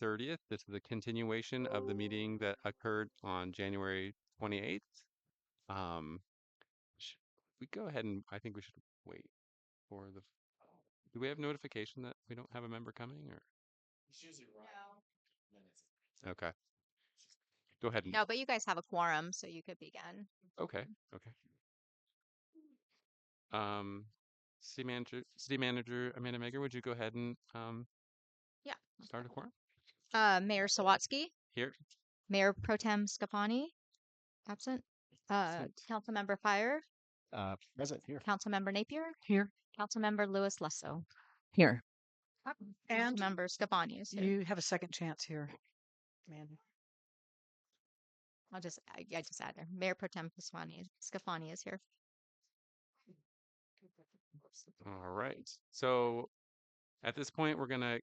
30th. This is a continuation of the meeting that occurred on January 28th. Um, should we go ahead and I think we should wait for the. Do we have notification that we don't have a member coming or? Okay, go ahead and. No, but you guys have a quorum, so you could begin. Okay, okay. Um, City Manager Amanda Meger, would you go ahead and Yeah. start a quorum Mayor Sawatsky, here? Mayor Pro Tem Scafani, absent. Councilmember Fire, Present here. Councilmember Napier, Here. Councilmember Lewis Lesso. Here. And Councilmember Scafani is here. you have a second chance here, Amanda. I just add there. Mayor Pro Tem Scafani is here. All right. So at this point, we're gonna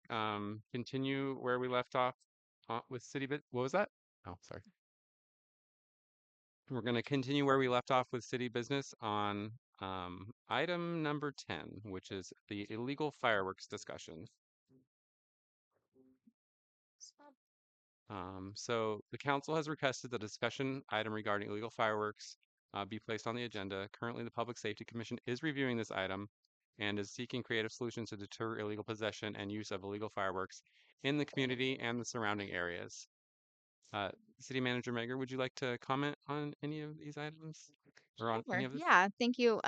continue where we left off with city bit. What was that? Oh, sorry. We're gonna continue where we left off with city business on item number 10, which is the illegal fireworks discussion. So the council has requested the discussion item regarding illegal fireworks be placed on the agenda. Currently, the Public Safety Commission is reviewing this item and is seeking creative solutions to deter illegal possession and use of illegal fireworks in the community and the surrounding areas. City Manager Meger, would you like to comment on any of these items or on any Sure. of this? Yeah, thank you.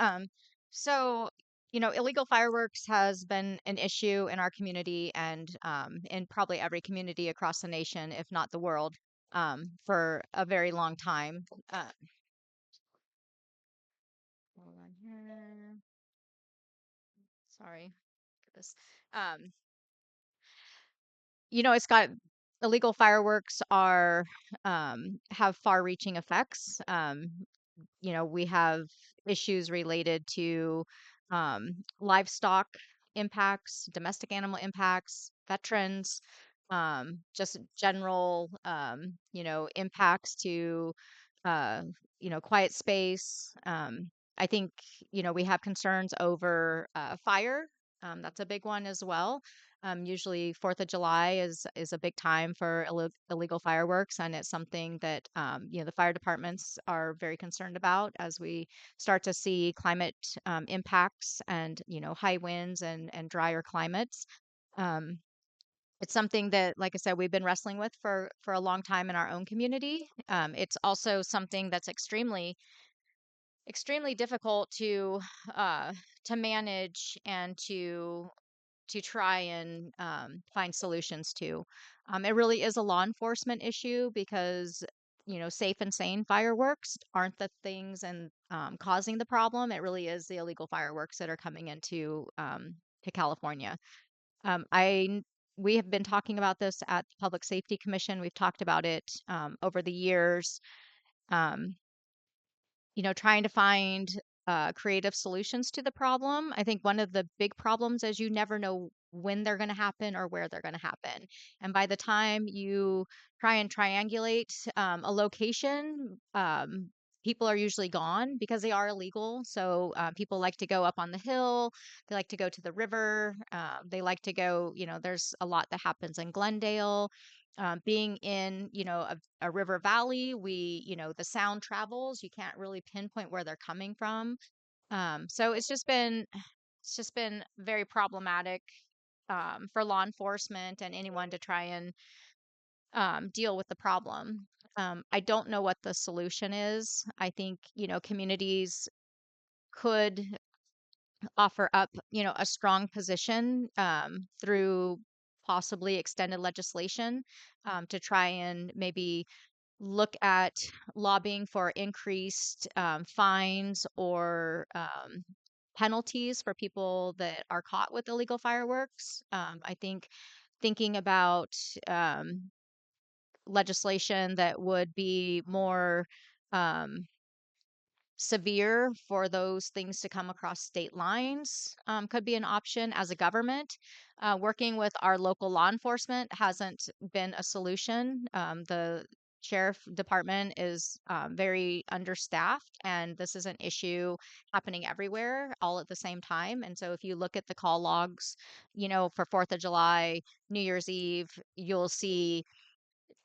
So, illegal fireworks has been an issue in our community and in probably every community across the nation, if not the world, for a very long time. Hold on here. Sorry. Get this. Um, it's got illegal fireworks are have far-reaching effects. We have issues related to livestock impacts, domestic animal impacts, veterans, just general, impacts to, uh, quiet space. I think, we have concerns over fire. That's a big one as well. Usually 4th of July is a big time for illegal fireworks, and it's something that the fire departments are very concerned about as we start to see climate impacts and high winds and drier climates. Um, it's something that, like I said, we've been wrestling with for a long time in our own community. It's also something that's extremely difficult to manage and to try and find solutions to. It really is a law enforcement issue because safe and sane fireworks aren't the things and causing the problem. It really is the illegal fireworks that are coming into to California. We have been talking about this at the Public Safety Commission. We've talked about it over the years. Um, trying to find creative solutions to the problem. I think one of the big problems is you never know when they're going to happen or where they're going to happen. And by the time you try and triangulate a location, people are usually gone because they are illegal. So people like to go up on the hill. They like to go to the river. They like to go, there's a lot that happens in Glendale. Being in, a river valley, the sound travels. You can't really pinpoint where they're coming from. So it's just been very problematic for law enforcement and anyone to try and deal with the problem. I don't know what the solution is. I think, communities could offer up, a strong position through possibly extended legislation to try and maybe look at lobbying for increased fines or penalties for people that are caught with illegal fireworks. I think thinking about um, legislation that would be more um, severe for those things to come across state lines could be an option as a government. Working with our local law enforcement hasn't been a solution. The sheriff department is very understaffed, and this is an issue happening everywhere all at the same time. And so if you look at the call logs, for 4th of July, New Year's Eve, you'll see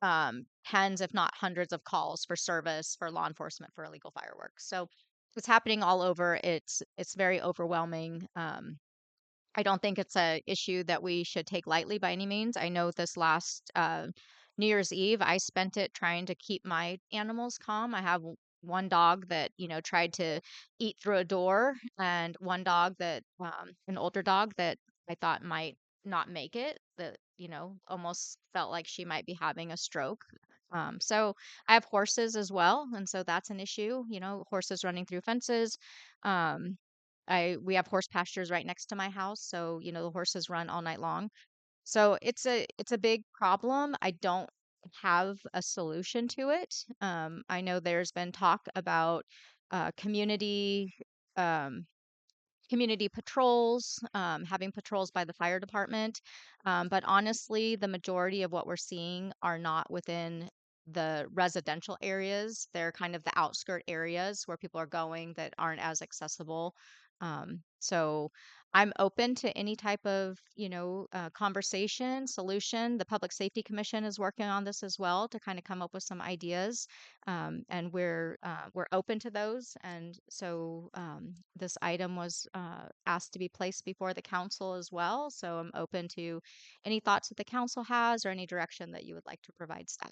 tens, if not hundreds of calls for service for law enforcement for illegal fireworks. So it's happening all over. It's very overwhelming. I don't think it's a issue that we should take lightly by any means. I know this last New Year's Eve, I spent it trying to keep my animals calm. I have one dog that, tried to eat through a door, and one dog that, an older dog that I thought might not make it, that, almost felt like she might be having a stroke. So I have horses as well. And so that's an issue, horses running through fences. Um, we have horse pastures right next to my house, so the horses run all night long. So it's a big problem. I don't have a solution to it. I know there's been talk about community um, community patrols, having patrols by the fire department. But honestly, the majority of what we're seeing are not within the residential areas. They're kind of the outskirt areas where people are going that aren't as accessible. So I'm open to any type of, conversation, solution. The Public Safety Commission is working on this as well to kind of come up with some ideas, and we're open to those. And so this item was asked to be placed before the council as well. So I'm open to any thoughts that the council has or any direction that you would like to provide staff.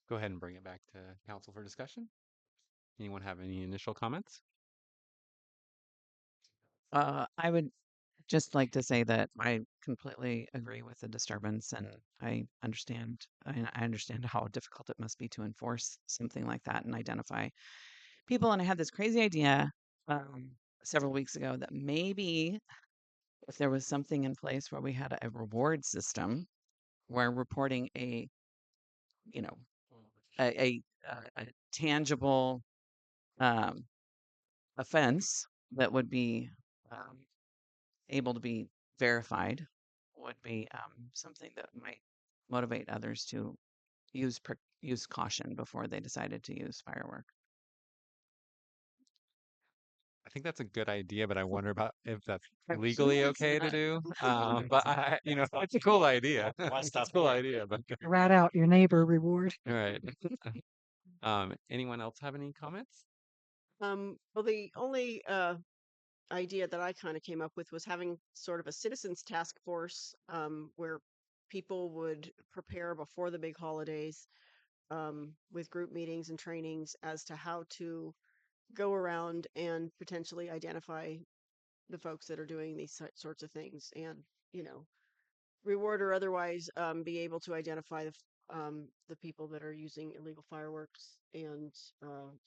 Go ahead and bring it back to council for discussion. Anyone have any initial comments? I would just like to say that I completely agree with the disturbance, and I understand how difficult it must be to enforce something like that and identify people. And I had this crazy idea um, several weeks ago that maybe if there was something in place where we had a reward system where reporting you know, a tangible um, offense that would be um, able to be verified would be something that might motivate others to use caution before they decided to use firework. I think that's a good idea, but I wonder about if that's I'm sure legally it's okay to not. do. But it's a cool idea. It's a cool idea, but Rat out your neighbor reward. all right. Anyone else have any comments? Well, the only idea that I kind of came up with was having sort of a citizens task force where people would prepare before the big holidays with group meetings and trainings as to how to go around and potentially identify the folks that are doing these sorts of things, and you know reward or otherwise be able to identify the people that are using illegal fireworks, and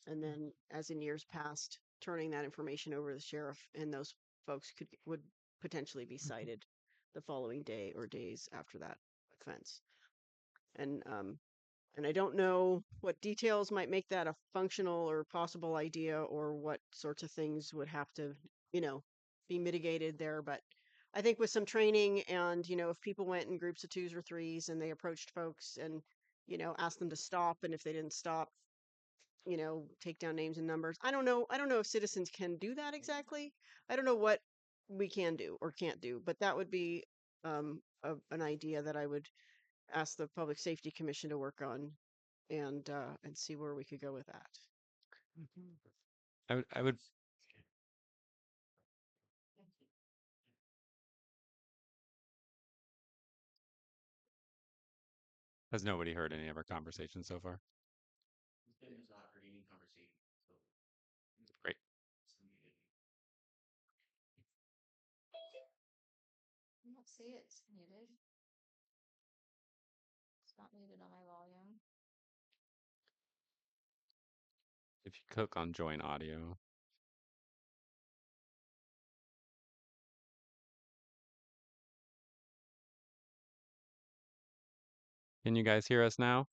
then, as in years past, turning that information over to the sheriff, and those folks would potentially be cited the following day or days after that offense. And I don't know what details might make that a functional or possible idea, or what sorts of things would have to, you know, be mitigated there. But I think with some training, and, if people went in groups of twos or threes and they approached folks and, asked them to stop, and if they didn't stop, take down names and numbers. I don't know. I don't know if citizens can do that exactly. I don't know what we can do or can't do, but that would be an idea that I would ask the Public Safety Commission to work on, and see where we could go with that. I would Has nobody heard any of our conversations so far? Great. I don't see it's muted. It's not muted on my volume. If you click on join audio, can you guys hear us now?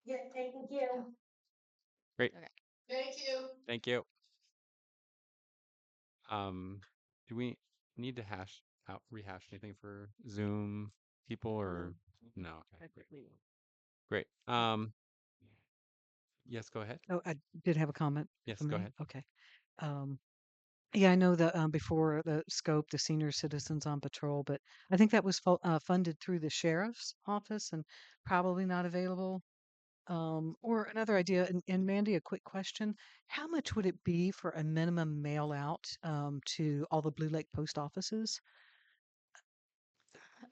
Yeah, thank you. Great. Okay. Thank you. Do we need to rehash anything for Zoom people or no? Okay, great. Great. Yes, go ahead. Oh, I did have a comment for Yes, go me. ahead. Okay. Um, yeah, I know that before the scope, the senior citizens on patrol, but I think that was funded through the sheriff's office and probably not available. Or another idea, and Mandy, a quick question. How much would it be for a minimum mail out to all the Blue Lake post offices?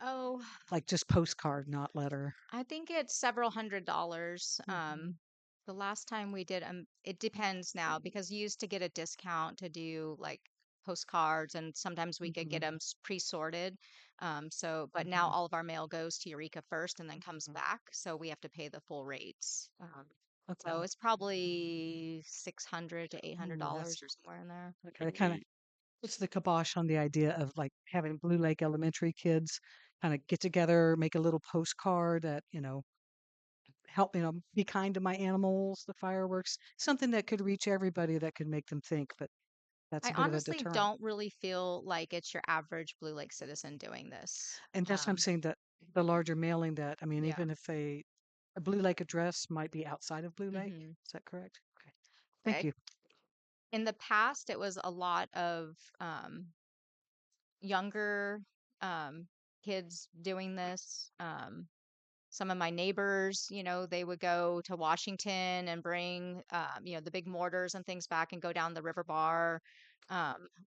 Oh, Like just postcard, not letter. I think it's several $100s. Mhm. The last time we did, it depends now because you used to get a discount to do like postcards, and sometimes we could get Mhm. them pre-sorted. But now Mhm. all of our mail goes to Eureka first and then comes back, so we have to pay the full rates. So Okay. it's probably 600 to eight hundred Ooh, that's dollars or somewhere in there. okay. That kind of puts the kibosh on the idea of like having Blue Lake Elementary kids kind of get together, make a little postcard that, help, be kind to my animals, the fireworks, something that could reach everybody that could make them think, but that's I a bit of a honestly deterrent. don't really feel like it's your average Blue Lake citizen doing this. And that's what I'm saying that the larger mailing that, I mean, Yeah. even if a Blue Lake address might be outside of Blue Lake. hmm Is that correct? Okay. Thank I, you. in the past, it was a lot of younger um, kids doing this. Some of my neighbors, they would go to Washington and bring, the big mortars and things back and go down the river bar.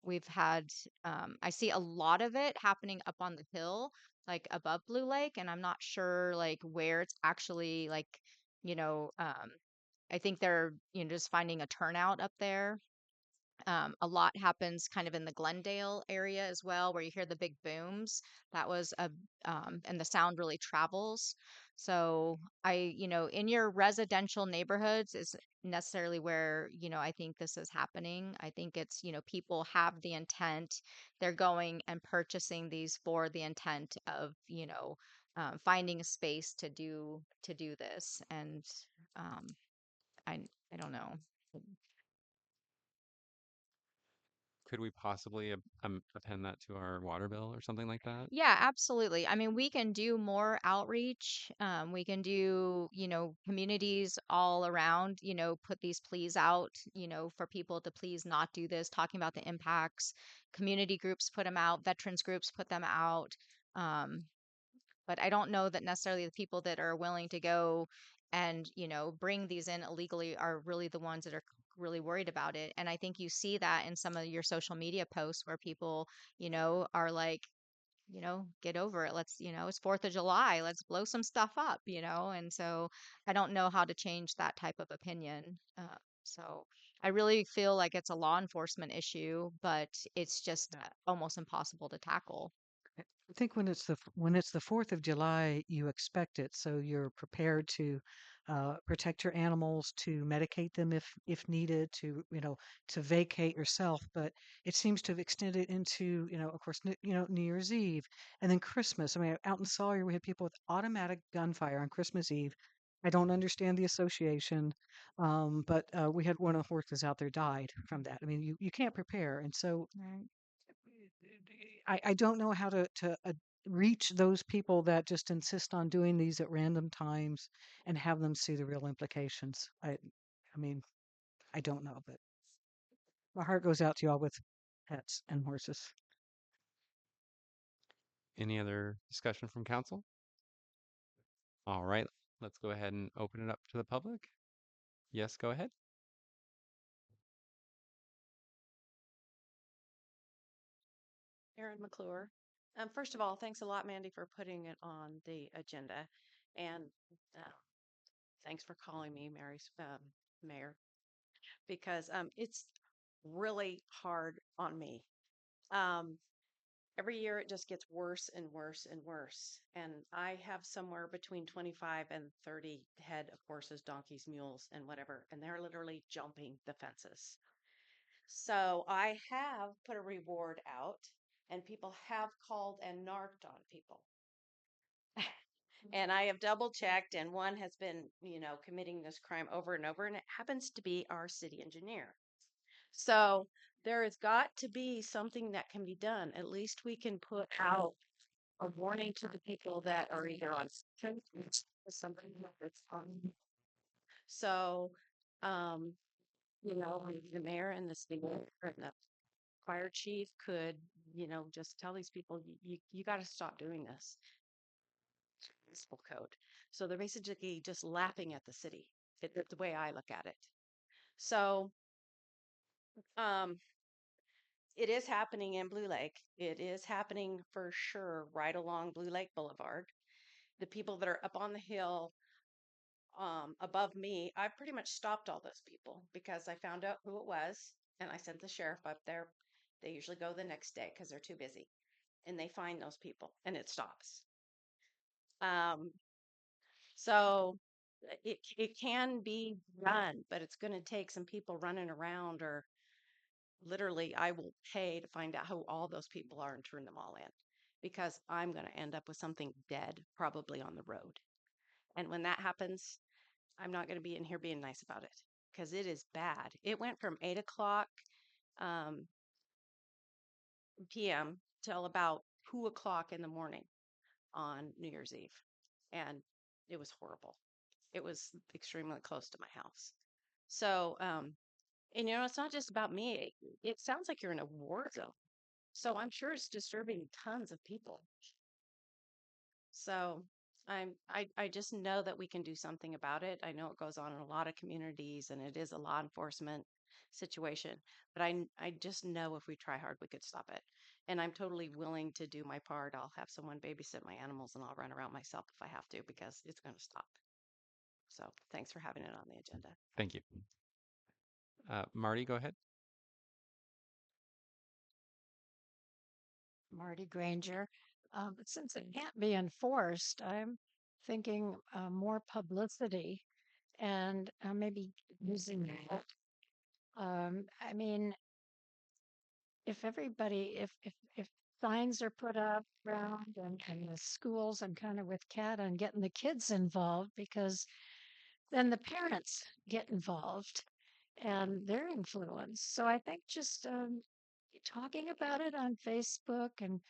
We've had, I see a lot of it happening up on the hill, like above Blue Lake, and I'm not sure like where it's actually like, you know, um, I think they're, just finding a turnout up there. A lot happens kind of in the Glendale area as well, where you hear the big booms. That was and the sound really travels. So in your residential neighborhoods is necessarily where, I think this is happening. I think it's, people have the intent. They're going and purchasing these for the intent of, finding a space to do this. And um, I, I don't know. Could we possibly append that to our water bill or something like that? Yeah, absolutely. I mean, we can do more outreach. We can do, communities all around, put these pleas out, for people to please not do this, talking about the impacts. Community groups put them out, veterans groups put them out. Um, but I don't know that necessarily the people that are willing to go and, bring these in illegally are really the ones that are really worried about it. And I think you see that in some of your social media posts where people, are like, get over it. It's 4th of July. Let's blow some stuff up, And so I don't know how to change that type of opinion. So I really feel like it's a law enforcement issue, but it's just almost impossible to tackle. I think when it's the 4th of July, you expect it, so you're prepared to protect your animals, to medicate them if needed, to vacate yourself. But it seems to have extended into, of course, New Year's Eve and then Christmas. I mean, out in Sawyer, we had people with automatic gunfire on Christmas Eve. I don't understand the association, but we had one of the horses out there died from that. I mean, you can't prepare, and so Right. I don't know how to reach those people that just insist on doing these at random times and have them see the real implications. I mean, I don't know, but my heart goes out to y'all with pets and horses. Any other discussion from council? All right, let's go ahead and open it up to the public. Yes, go ahead. Erin McClure. First of all, thanks a lot, Mandy, for putting it on the agenda. And uh, thanks for calling me Mary's mayor because it's really hard on me. Um, every year it just gets worse and worse and worse. And I have somewhere between 25 and 30 head of horses, donkeys, mules, and whatever. And they're literally jumping the fences. So I have put a reward out, and people have called and narked on people. And I have double checked, and one has been, committing this crime over and over, and it happens to be our city engineer. So there has got to be something that can be done. At least we can put out a warning to the people that are either on somebody that's on. So, um, the mayor and the city and the fire chief could, just tell these people, you got to stop doing this. Municipal code. So they're basically just laughing at the city. It's the way I look at it. So, um, it is happening in Blue Lake. It is happening for sure right along Blue Lake Boulevard. The people that are up on the hill above me, I pretty much stopped all those people because I found out who it was and I sent the sheriff up there. They usually go the next day because they're too busy and they find those people and it stops. Um, so it can be done, but it's going to take some people running around or literally I will pay to find out who all those people are and turn them all in because I'm going to end up with something dead probably on the road. And when that happens, I'm not going to be in here being nice about it because it is bad. It went from 8 o'clock um, p.m. till about 2 o'clock in the morning on New Year's Eve. And it was horrible. It was extremely close to my house. So, and it's not just about me. It sounds like you're in a war zone. So I'm sure it's disturbing tons of people. So I just know that we can do something about it. I know it goes on in a lot of communities and it is a law enforcement situation, but I just know if we try hard, we could stop it. And I'm totally willing to do my part. I'll have someone babysit my animals and I'll run around myself if I have to because it's going to stop. So thanks for having it on the agenda. Thank you. Marty, go ahead. Marty Granger. But since it can't be enforced, I'm thinking more publicity and maybe using that. I mean, if everybody, if signs are put up around and the schools, I'm kind of with Kat on getting the kids involved because then the parents get involved and they're influenced. So I think just talking about it on Facebook and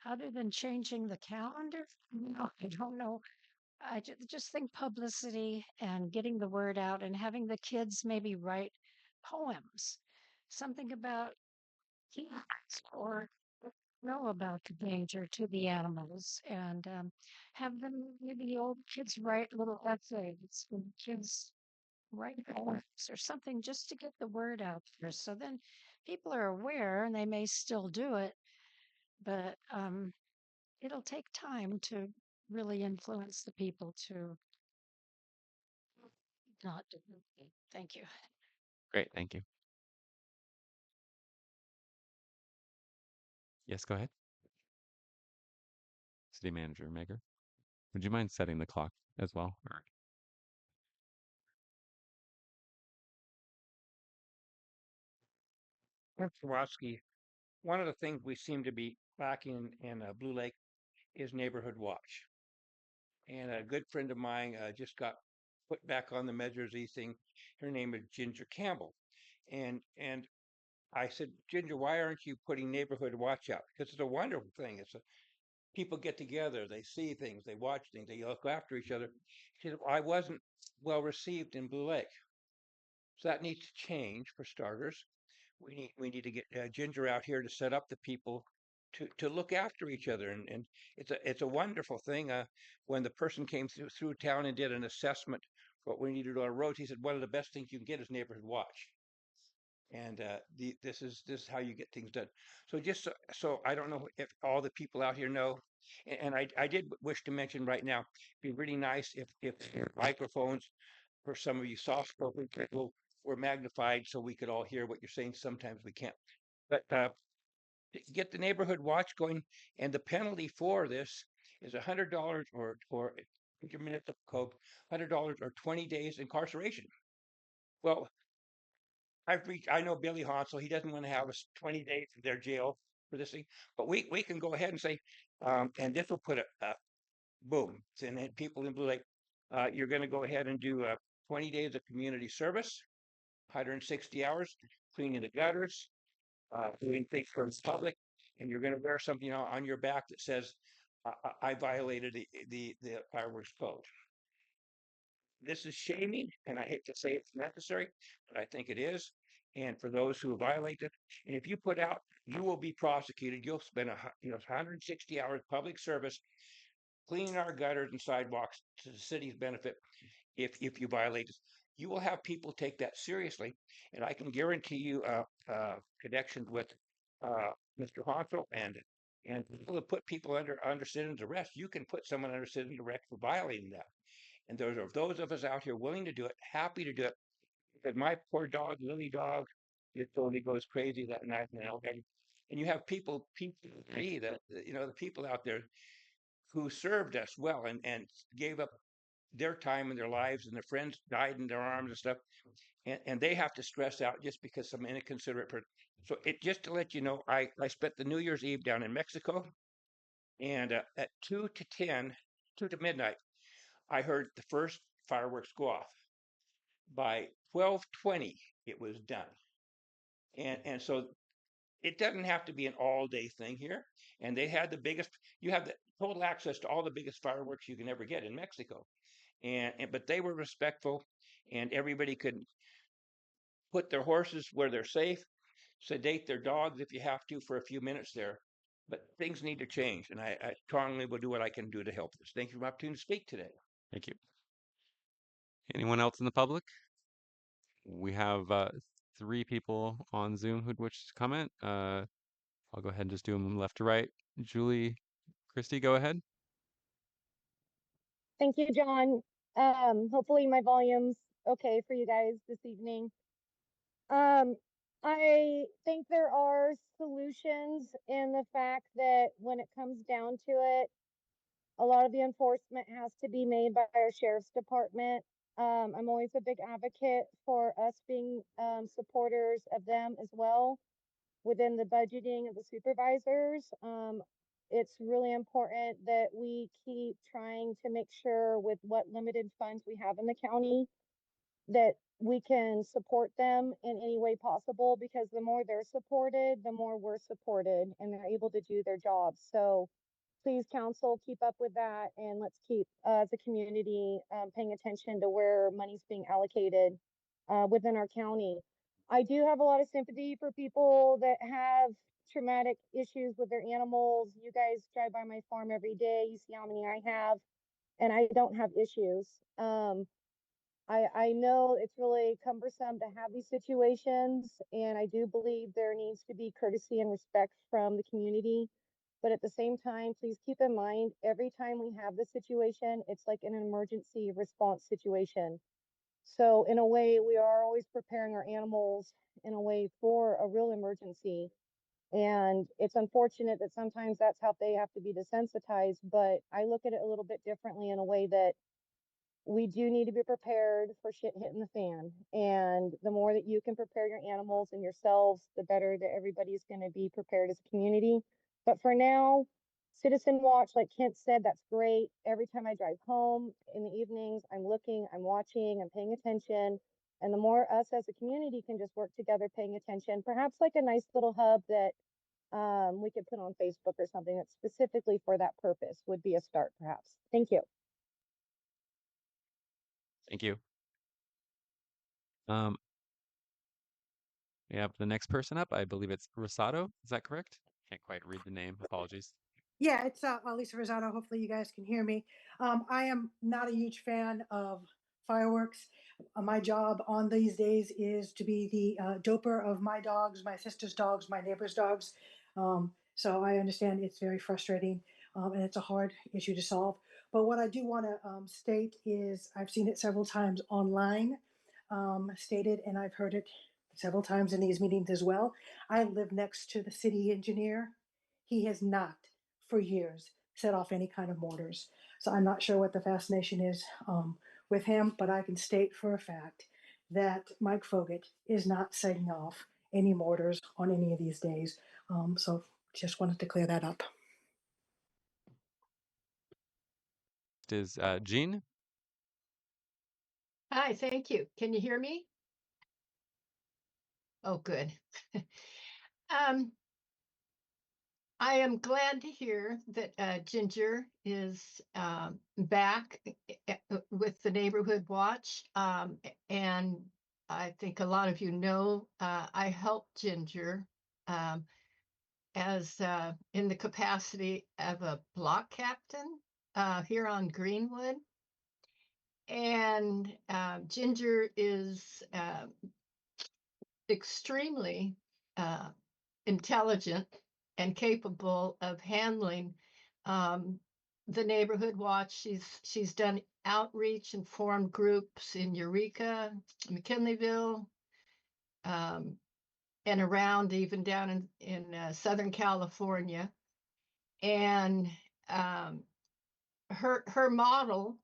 other than changing the calendar, no, I don't know. I just think publicity and getting the word out and having the kids maybe write poems, something about humans or know about the danger to the animals, and have them maybe the old kids write little essays, and kids write poems or something just to get the word out there. So then people are aware and they may still do it, but it'll take time to really influence the people to not do it. Thank you. Great, thank you. Yes, go ahead. City Manager Megger, would you mind setting the clock as well? Kowalski, one of the things we seem to be lacking in Blue Lake is neighborhood watch. And a good friend of mine just got put back on the Measures E thing. Her name is Ginger Campbell. And I said, Ginger, why aren't you putting neighborhood watch out? Because it's a wonderful thing. People get together, they see things, they watch things, they look after each other. She said, I wasn't well received in Blue Lake. So that needs to change for starters. We need to get Ginger out here to set up the people to look after each other, and it's a wonderful thing. When the person came through town and did an assessment for what we need to do on roads, he said one of the best things you can get is neighborhood watch, and this is how you get things done. So just so I don't know if all the people out here know, and I did wish to mention right now, it'd be really nice if microphones for some of you soft spoken people were magnified so we could all hear what you're saying. Sometimes we can't. But get the neighborhood watch going, and the penalty for this is $100 or your municipal code, $100 or 20 days incarceration. Well, I know Billy Hansel. He doesn't want to have us 20 days in their jail for this thing, but we can go ahead and say, and this will put a boom. And then people in Blue Lake, you're going to go ahead and do 20 days of community service, 160 hours. cleaning the gutters, doing things for the public, and you're going to wear something on your back that says, I violated the fireworks code. This is shaming, and I hate to say it's necessary, but I think it is. And for those who violate it, and if you put out, you will be prosecuted. You'll spend 160 hours public service cleaning our gutters and sidewalks to the city's benefit. If you violate this, you will have people take that seriously, and I can guarantee you connections with Mr. Hansel and people put people under citizen's arrest. You can put someone under citizen's arrest for violating that. And those of us out here willing to do it, happy to do it. Because my poor dog, Lily dog, just totally goes crazy that night. And you have people that the people out there who served us well and gave up their time and their lives, and their friends died in their arms and stuff, and they have to stress out just because some inconsiderate person. So it just to let you know, I spent the New Year's Eve down in Mexico, and at 2 to midnight, I heard the first fireworks go off. By 12:20, it was done, and so it doesn't have to be an all day thing here. And they had the biggest. You have the total access to all the biggest fireworks you can ever get in Mexico, and but they were respectful, and everybody could put their horses where they're safe, sedate their dogs if you have to for a few minutes there. But things need to change, and I strongly will do what I can do to help this. Thank you for the opportunity to speak today. Thank you. Anyone else in the public? We have 3 people on Zoom who'd wish to comment. I'll go ahead and just do them left to right. Julie, Christy, go ahead. Thank you, John. Hopefully my volume's okay for you guys this evening. I think there are solutions in the fact that when it comes down to it, a lot of the enforcement has to be made by our sheriff's department. I'm always a big advocate for us being supporters of them as well within the budgeting of the supervisors. It's really important that we keep trying to make sure with what limited funds we have in the county that we can support them in any way possible, because the more they're supported, the more we're supported and they're able to do their jobs. So please, council, keep up with that, and let's keep as a community paying attention to where money's being allocated within our county. I do have a lot of sympathy for people that have traumatic issues with their animals. You guys drive by my farm every day, you see how many I have, and I don't have issues. I know it's really cumbersome to have these situations, and I do believe there needs to be courtesy and respect from the community. But at the same time, please keep in mind, every time we have this situation, it's like an emergency response situation. So in a way, we are always preparing our animals in a way for a real emergency. And it's unfortunate that sometimes that's how they have to be desensitized, but I look at it a little bit differently in a way that we do need to be prepared for shit hitting the fan. And the more that you can prepare your animals and yourselves, the better that everybody's going to be prepared as a community. But for now, Citizen Watch, like Kent said, that's great. Every time I drive home in the evenings, I'm looking, I'm watching, I'm paying attention. And the more us as a community can just work together paying attention, perhaps like a nice little hub that we could put on Facebook or something that's specifically for that purpose would be a start, perhaps. Thank you. Thank you. Um, we have the next person up. I believe it's Rosado. Is that correct? Can't quite read the name. Apologies. Yeah, it's Lisa Rosado. Hopefully, you guys can hear me. I am not a huge fan of fireworks. My job on these days is to be the doper of my dogs, my sister's dogs, my neighbor's dogs. So I understand it's very frustrating and it's a hard issue to solve. But what I do want to state is I've seen it several times online stated, and I've heard it several times in these meetings as well. I live next to the city engineer. He has not for years set off any kind of mortars. So I'm not sure what the fascination is with him, but I can state for a fact that Mike Fogut is not setting off any mortars on any of these days. So just wanted to clear that up. Is Jean? Hi, thank you. Can you hear me? Oh, good. Um, I am glad to hear that Ginger is back with the Neighborhood Watch. And I think a lot of you know I helped Ginger um, as in the capacity of a block captain here on Greenwood. And Ginger is extremely uh, intelligent and capable of handling um, the neighborhood watch. She's done outreach and formed groups in Eureka, McKinleyville, um, and around even down in Southern California. And um, her model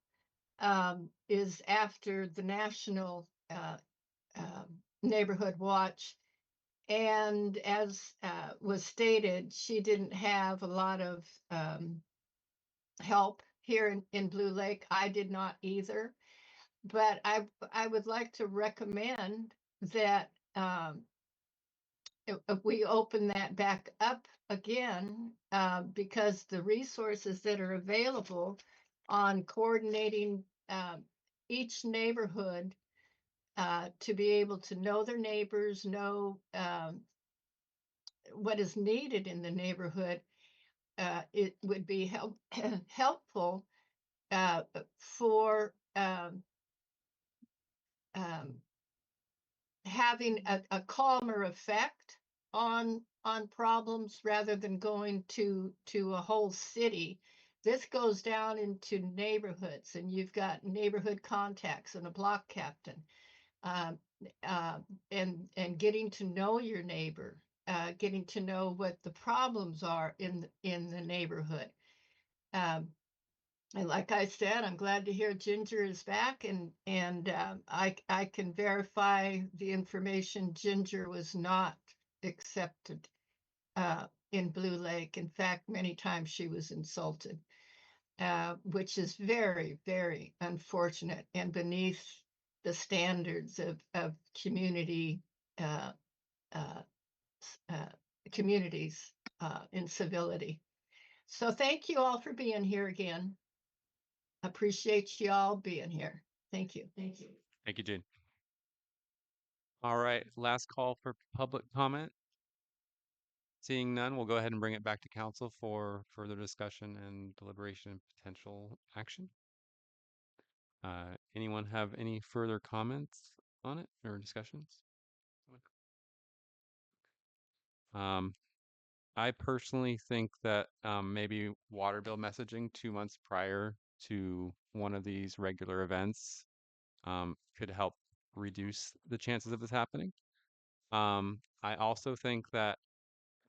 is after the national neighborhood watch. And as was stated, she didn't have a lot of help here in Blue Lake. I did not either. But I would like to recommend that if we open that back up again, because the resources that are available on coordinating each neighborhood to be able to know their neighbors, know what is needed in the neighborhood, it would be helpful for um, having a calmer effect on problems rather than going to a whole city. This goes down into neighborhoods, and you've got neighborhood contacts and a block captain, um, uh, and getting to know your neighbor, getting to know what the problems are in the neighborhood. Um, and like I said, I'm glad to hear Ginger is back, and I can verify the information. Ginger was not accepted in Blue Lake. In fact, many times she was insulted, which is very, very unfortunate and beneath the standards of community uh, uh, uh, communities in civility. So thank you all for being here again. Appreciate you all being here. Thank you. Thank you. Thank you, Jane. All right, last call for public comment. Seeing none, we'll go ahead and bring it back to council for further discussion and deliberation and potential action. Anyone have any further comments on it or discussions? Um, I personally think that maybe water bill messaging 2 months prior to one of these regular events could help reduce the chances of this happening. I also think that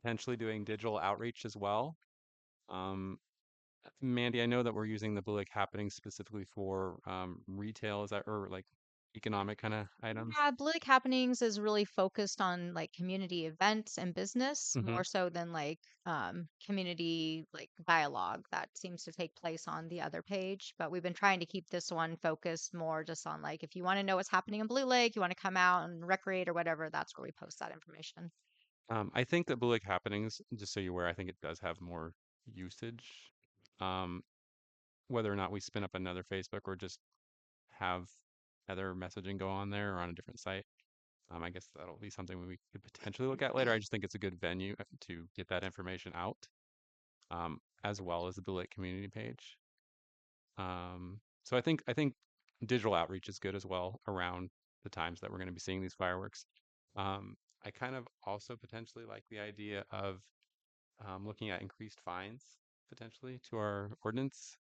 potentially doing digital outreach as well. Um, Mandy, I know that we're using the Blue Lake Happening specifically for retail, is that, or like economic kind of items? Yeah, Blue Lake Happenings is really focused on like community events and business Hmm. more so than like community like dialogue that seems to take place on the other page. But we've been trying to keep this one focused more just on like if you want to know what's happening in Blue Lake, you want to come out and recreate or whatever, that's where we post that information. I think that Blue Lake Happenings, just so you're aware, I think it does have more usage. Um, Whether or not we spin up another Facebook or just have other messaging go on there or on a different site. I guess that'll be something we could potentially look at later. I just think it's a good venue to get that information out, as well as the Blue Lake community page. So I think digital outreach is good as well around the times that we're going to be seeing these fireworks. I kind of also potentially like the idea of looking at increased fines potentially to our ordinance.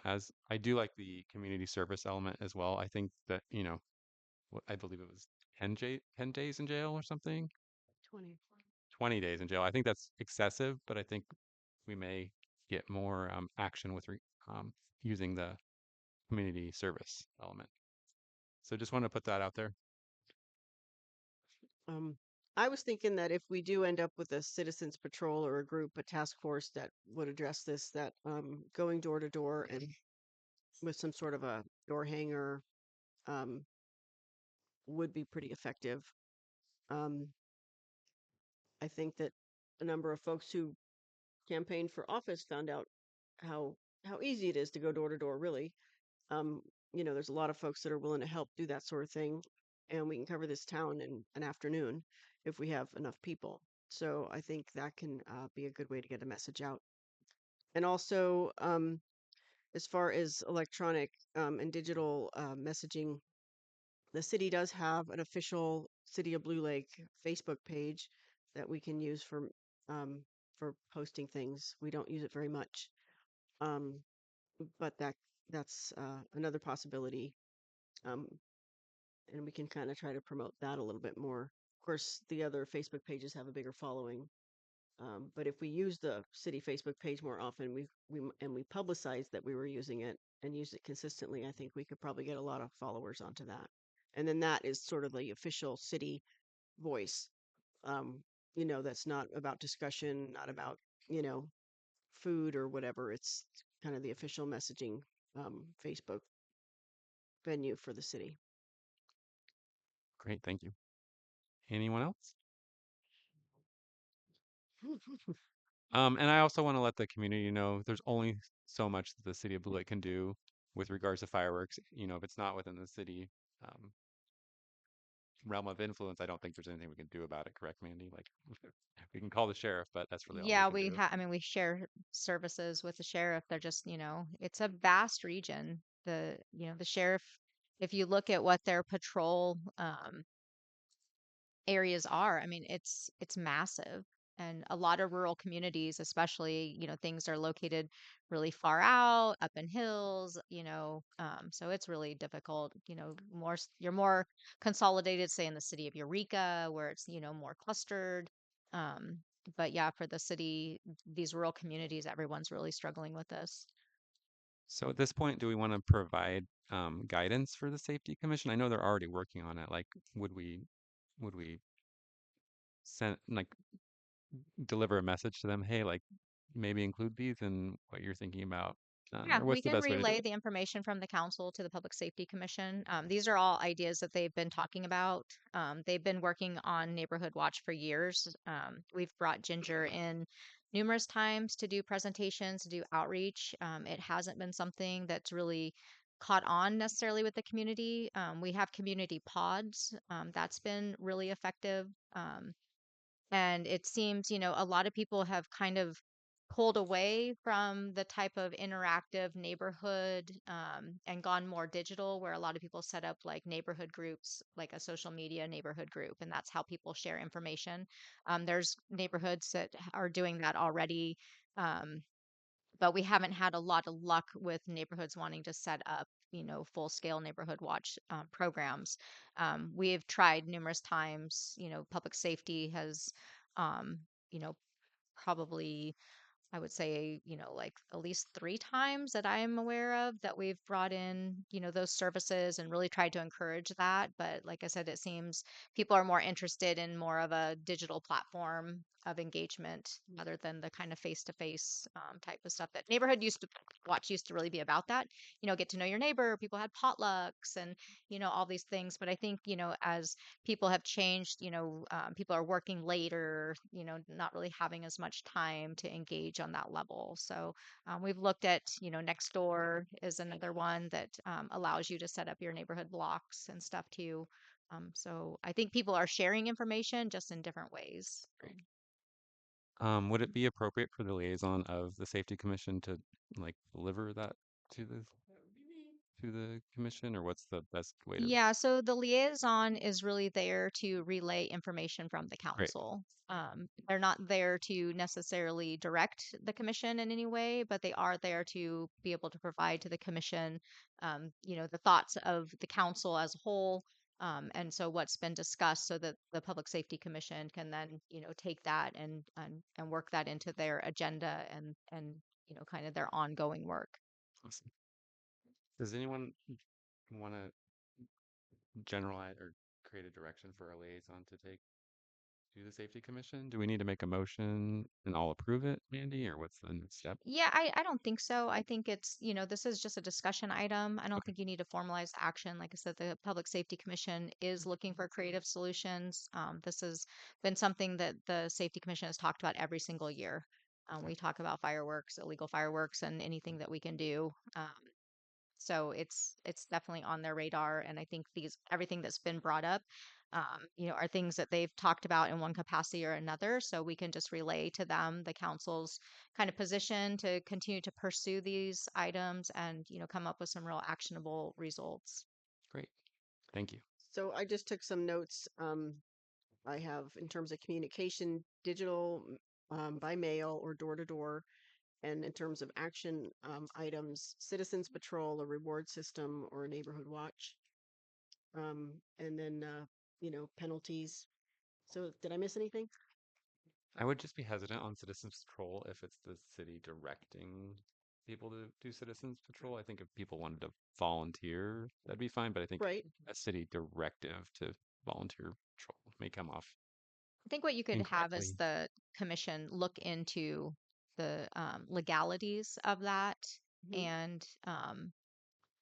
As I do like the community service element as well. I think that, I believe it was 10 days in jail or something, 20. 20 days in jail. I think that's excessive, but I think we may get more action with using the community service element. So just want to put that out there. Um, I was thinking that if we do end up with a citizens patrol or a group, a task force that would address this, that going door to door and with some sort of a door hanger um, would be pretty effective. Um, I think that a number of folks who campaigned for office found out how how easy it is to go door to door, really. Um, there's a lot of folks that are willing to help do that sort of thing, and we can cover this town in an afternoon if we have enough people. So I think that can be a good way to get a message out. And also, as far as electronic and digital messaging, the city does have an official City of Blue Lake Facebook page that we can use um, for posting things. We don't use it very much, um, but that's another possibility, um, and we can kind of try to promote that a little bit more. Of course, the other Facebook pages have a bigger following, but if we use the city Facebook page more often, we publicize that we were using it and use it consistently, I think we could probably get a lot of followers onto that. And then that is sort of the official city voice. Um, that's not about discussion, not about, you know, food or whatever. It's kind of the official messaging Facebook venue for the city. Great, thank you. Anyone else? And I also want to let the community know there's only so much that the city of Blue Lake can do with regards to fireworks. If it's not within the city um, realm of influence, I don't think there's anything we can do about it. Correct, Mandy? Like we can call the sheriff, but that's really all we Yeah, can do. I mean, we share services with the sheriff. They're just, it's a vast region. The sheriff, if you look at what their patrol areas are. I mean, it's massive. And a lot of rural communities, especially, things are located really far out, up in hills, so it's really difficult, you're more consolidated, say in the city of Eureka, where it's, more clustered. Um, but yeah, for the city, these rural communities, everyone's really struggling with this. So at this point, do we want to provide guidance for the safety commission? I know they're already working on it. Like, would we send like deliver a message to them? Hey, like maybe include these in what you're thinking about, Yeah, or we what's the can best way to do relay it? the information from the council to the Public Safety Commission. These are all ideas that they've been talking about. They've been working on Neighborhood Watch for years. We've brought Ginger in numerous times to do presentations, to do outreach. It hasn't been something that's really caught on necessarily with the community. We have community pods. That's been really effective. And it seems, a lot of people have kind of pulled away from the type of interactive neighborhood and gone more digital, where a lot of people set up like neighborhood groups, like a social media neighborhood group, and that's how people share information. There's neighborhoods that are doing that already. Um, but we haven't had a lot of luck with neighborhoods wanting to set up, full scale neighborhood watch programs. We have tried numerous times. Public safety has, um, you know, probably I would say, like at least 3 times that I am aware of that we've brought in, those services and really tried to encourage that. But like I said, it seems people are more interested in more of a digital platform of engagement rather than the kind of face-to-face type of stuff that neighborhood used to watch used to really be about that. Get to know your neighbor. People had potlucks and, all these things. But I think, as people have changed, people are working later, not really having as much time to engage on that level. So we've looked at, Nextdoor is another one that allows you to set up your neighborhood blocks and stuff too. So I think people are sharing information just in different ways. Great. Would it be appropriate for the liaison of the safety commission to like deliver that to the commission, or what's the best way to? Yeah, so the liaison is really there to relay information from the Great. council. They're not there to necessarily direct the commission in any way, but they are there to be able to provide to the commission, the thoughts of the council as a whole. And so what's been discussed so that the Public Safety Commission can then, take that and work that into their agenda and, kind of their ongoing work. Awesome. Does anyone want to generalize or create a direction for a liaison to take? to the Safety Commission? Do we need to make a motion and all approve it, Mandy, or what's the next step? Yeah, I don't think so. I think it's, this is just a discussion item. I don't Okay, think you need to formalize the action. Like I said, the Public Safety Commission is looking for creative solutions. This has been something that the Safety Commission has talked about every single year. We talk about fireworks, illegal fireworks, and anything that we can do. So it's definitely on their radar, and I think these everything that's been brought up, are things that they've talked about in one capacity or another. So we can just relay to them the council's kind of position to continue to pursue these items and come up with some real actionable results. great. Thank you. So I just took some notes. I have in terms of communication, digital, by mail or door to door, and in terms of action items, citizens patrol, a reward system, or a neighborhood watch, and then penalties. So did I miss anything? I would just be hesitant on citizens patrol if it's the city directing people to do citizens patrol. I think if people wanted to volunteer, that'd be fine. But I think Right. a city directive to volunteer patrol may come off I think what you could have is incorrectly. the commission look into the legalities of that Hmm. and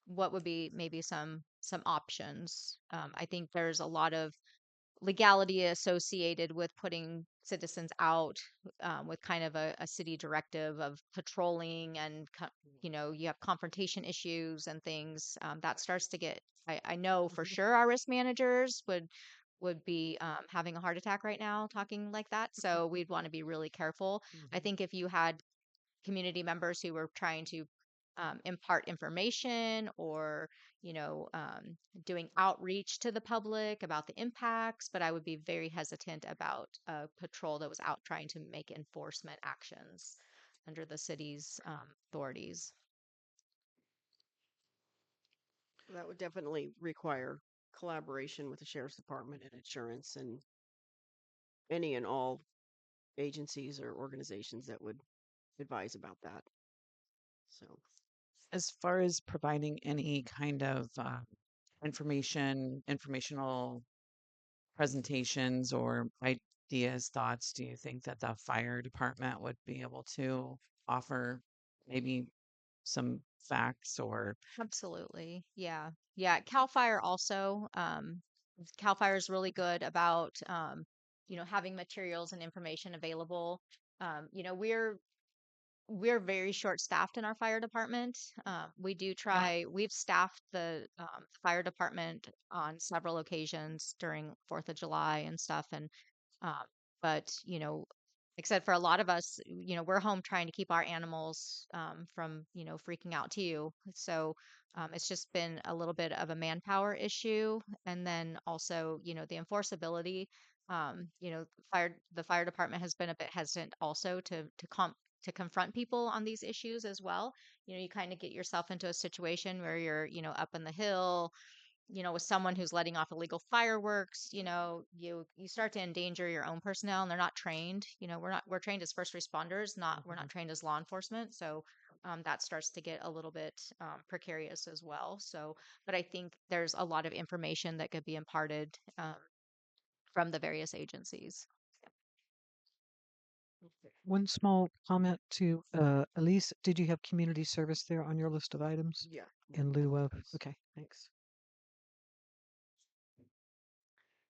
what would be maybe some options. I think there's a lot of legality associated with putting citizens out with kind of a city directive of patrolling and you have confrontation issues and things that starts to get. I know for Hmm. sure our risk managers would be having a heart attack right now talking like that. So we'd want to be really careful. I Hmm. think if you had community members who were trying to impart information or you know um, doing outreach to the public about the impacts, but I would be very hesitant about a patrol that was out trying to make enforcement actions under the city's authorities. That would definitely require collaboration with the sheriff's department and insurance and any and all agencies or organizations that would advise about that. So, As far as providing any kind of informational presentations or ideas, thoughts, do you think that the fire department would be able to offer maybe some facts or Absolutely. Yeah. Yeah. Cal Fire also, Cal Fire is really good about, having materials and information available. We're very short staffed in our fire department. We do try, we've staffed the fire department on several occasions during 4th of July and stuff. And, um, but, except for a lot of us, we're home trying to keep our animals from, freaking out too. So it's just been a little bit of a manpower issue. And then also, the enforceability. The fire department has been a bit hesitant also to confront people on these issues as well. You kind of get yourself into a situation where you're, up in the hill, with someone who's letting off illegal fireworks, you start to endanger your own personnel and they're not trained. We're trained as first responders, we're not trained as law enforcement. So that starts to get a little bit precarious as well. So, but I think there's a lot of information that could be imparted from the various agencies. One small comment to Elise. Did you have community service there on your list of items yeah. in lieu of? Okay, thanks.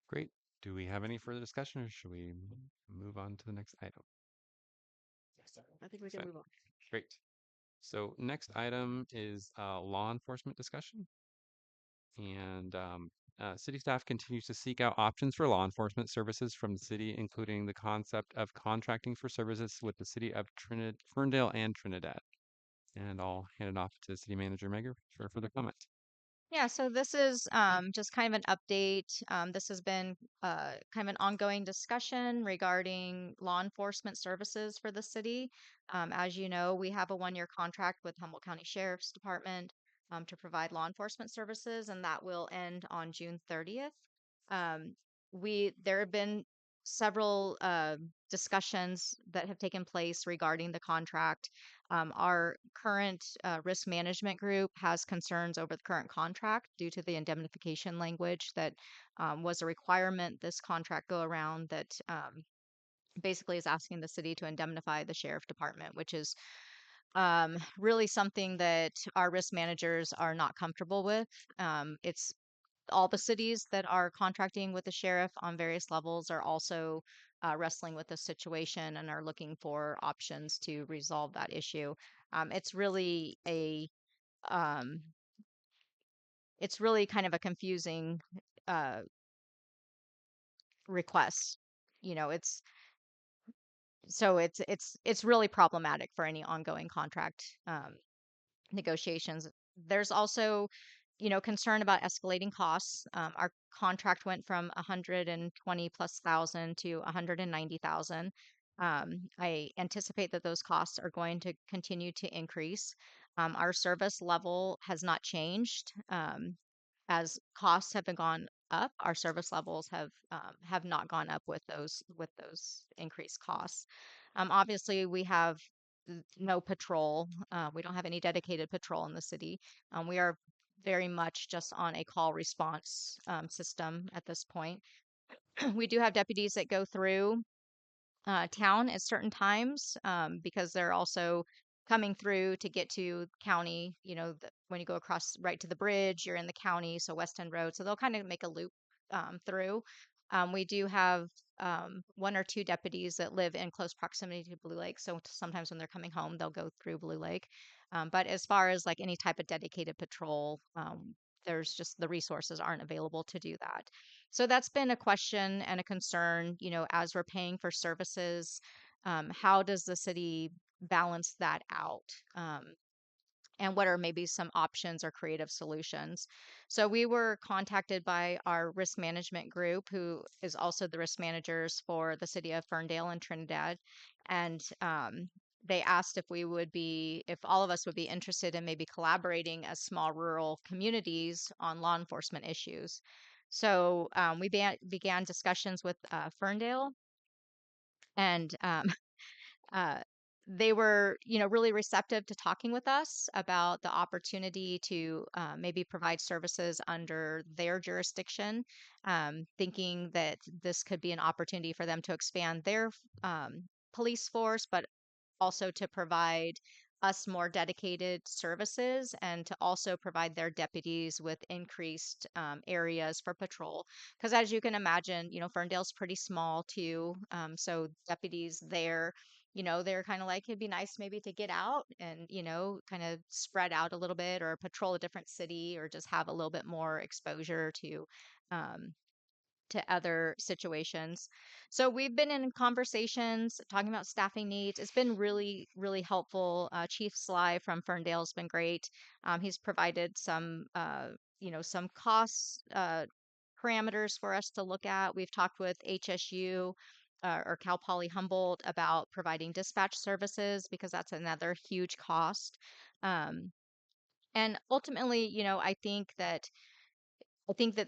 Great. Do we have any further discussion or should we move on to the next item? I think we can So, move on. great. So next item is law enforcement discussion. And city staff continues to seek out options for law enforcement services from the city, including the concept of contracting for services with the city of Ferndale and Trinidad. And I'll hand it off to City Manager Megar for further comment. Yeah, so this is just kind of an update. This has been kind of an ongoing discussion regarding law enforcement services for the city. As you know, we have a 1-year contract with Humboldt County Sheriff's Department to provide law enforcement services, and that will end on June 30th. Um, there have been several discussions that have taken place regarding the contract. Our current risk management group has concerns over the current contract due to the indemnification language that was a requirement this contract go around that basically is asking the city to indemnify the sheriff department, which is really something that our risk managers are not comfortable with. It's all the cities that are contracting with the sheriff on various levels are also wrestling with this situation and are looking for options to resolve that issue. It's really a um, it's really kind of a confusing uh, request. You know, it's really problematic for any ongoing contract negotiations. There's also, concern about escalating costs. Our contract went from 120 plus thousand to 190,000. I anticipate that those costs are going to continue to increase. Our service level has not changed. As costs have been gone up, our service levels have not gone up with those increased costs. Obviously, we have no patrol. We don't have any dedicated patrol in the city. We are very much just on a call response system at this point. We do have deputies that go through town at certain times because they're also coming through to get to county. When you go across right to the bridge, you're in the county, so West End Road. So they'll kind of make a loop through. We do have one or two deputies that live in close proximity to Blue Lake. So sometimes when they're coming home, they'll go through Blue Lake. But as far as like any type of dedicated patrol, there's just the resources aren't available to do that. So that's been a question and a concern, as we're paying for services. How does the city balance that out? And what are maybe some options or creative solutions? So we were contacted by our risk management group, who is also the risk managers for the city of Ferndale and Trinidad. And they asked if all of us would be interested in maybe collaborating as small rural communities on law enforcement issues. So we began discussions with Ferndale, and uh, they were, really receptive to talking with us about the opportunity to maybe provide services under their jurisdiction, thinking that this could be an opportunity for them to expand their police force, but also to provide us more dedicated services and to also provide their deputies with increased areas for patrol. Because as you can imagine, Ferndale's pretty small too. So deputies there, they're kind of like, it'd be nice maybe to get out and, kind of spread out a little bit or patrol a different city or just have a little bit more exposure um, to other situations. So we've been in conversations talking about staffing needs. It's been really, really helpful. Chief Sly from Ferndale has been great. He's provided some cost parameters for us to look at. We've talked with HSU. Or Cal Poly Humboldt about providing dispatch services because that's another huge cost. Um, and ultimately, I think that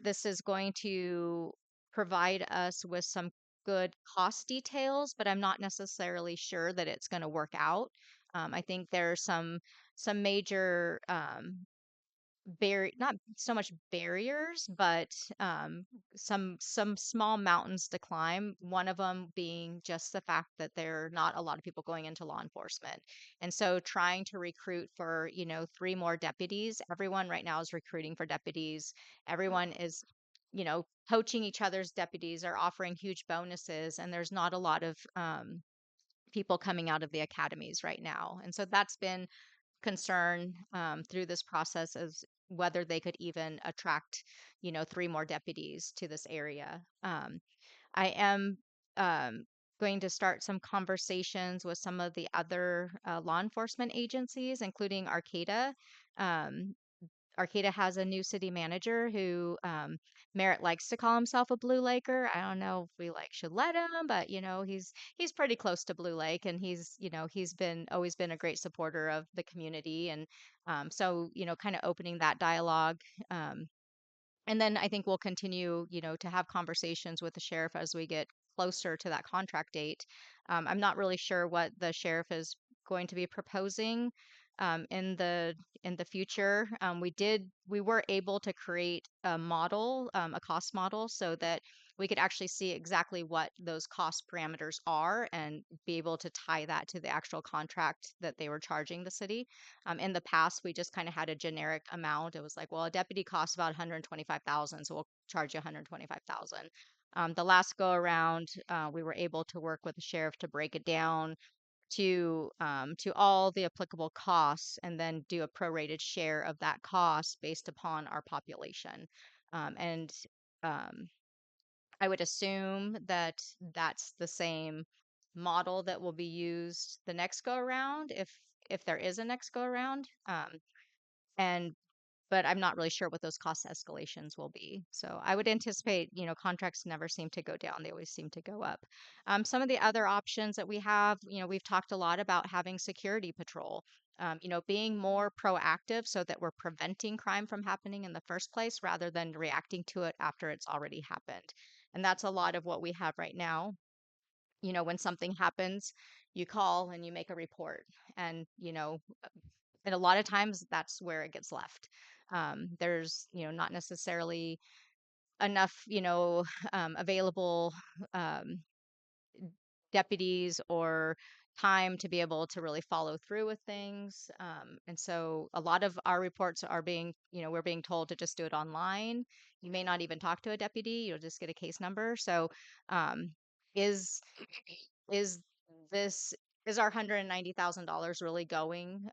this is going to provide us with some good cost details, but I'm not necessarily sure that it's going to work out. I think there are some major not so much barriers, but some small mountains to climb. One of them being just the fact that there are not a lot of people going into law enforcement, and so trying to recruit for 3 more deputies. Everyone right now is recruiting for deputies. Everyone is poaching each other's deputies or offering huge bonuses, and there's not a lot of people coming out of the academies right now, and so that's been concern through this process is whether they could even attract, 3 more deputies to this area. I am going to start some conversations with some of the other law enforcement agencies, including Arcata. Um, Arcata has a new city manager who Merritt likes to call himself a Blue Laker. I don't know if we should let him, but he's pretty close to Blue Lake, and he's been always been a great supporter of the community, and so kind of opening that dialogue. Um, and then I think we'll continue, to have conversations with the sheriff as we get closer to that contract date. I'm not really sure what the sheriff is going to be proposing in the future. We were able to create a model, a cost model, so that we could actually see exactly what those cost parameters are and be able to tie that to the actual contract that they were charging the city. In the past, we just kind of had a generic amount. It was like, well, a deputy costs about 125,000, so we'll charge you 125,000. The last go around, we were able to work with the sheriff to break it down to all the applicable costs and then do a prorated share of that cost based upon our population. And um, I would assume that that's the same model that will be used the next go around if there is a next go around. And but I'm not really sure what those cost escalations will be. So I would anticipate, contracts never seem to go down; they always seem to go up. Some of the other options that we have, we've talked a lot about having security patrol. Being more proactive so that we're preventing crime from happening in the first place rather than reacting to it after it's already happened. And that's a lot of what we have right now. When something happens, you call and you make a report. And a lot of times that's where it gets left. There's, not necessarily enough, available um, deputies or time to be able to really follow through with things. And so a lot of our reports are being, we're being told to just do it online. You may not even talk to a deputy, you'll just get a case number. So um, is is this is our $190,000 really going,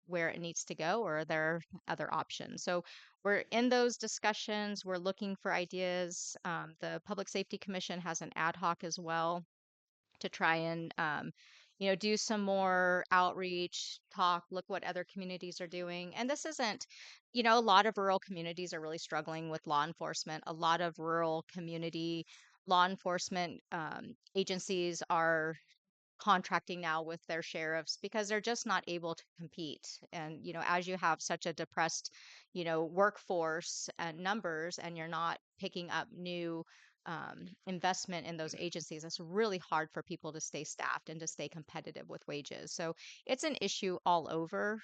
where it needs to go, or are there other options? So we're in those discussions. We're looking for ideas. The Public Safety Commission has an ad hoc as well to try and do some more outreach, talk, look what other communities are doing. And this isn't, a lot of rural communities are really struggling with law enforcement. A lot of rural community law enforcement agencies are contracting now with their sheriffs because they're just not able to compete. And, as you have such a depressed, workforce and numbers, and you're not picking up new investment in those agencies, it's really hard for people to stay staffed and to stay competitive with wages. So it's an issue all over.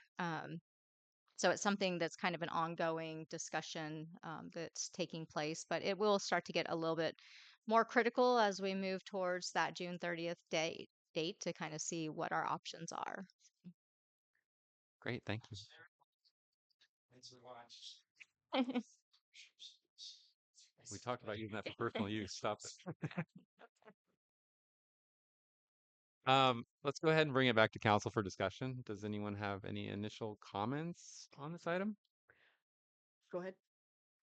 So it's something that's kind of an ongoing discussion that's taking place, but it will start to get a little bit more critical as we move towards that June 30th date to kind of see what our options are. Great, thank you. We talked about using that for personal use. Stop it. Let's go ahead and bring it back to council for discussion. Does anyone have any initial comments on this item? Go ahead.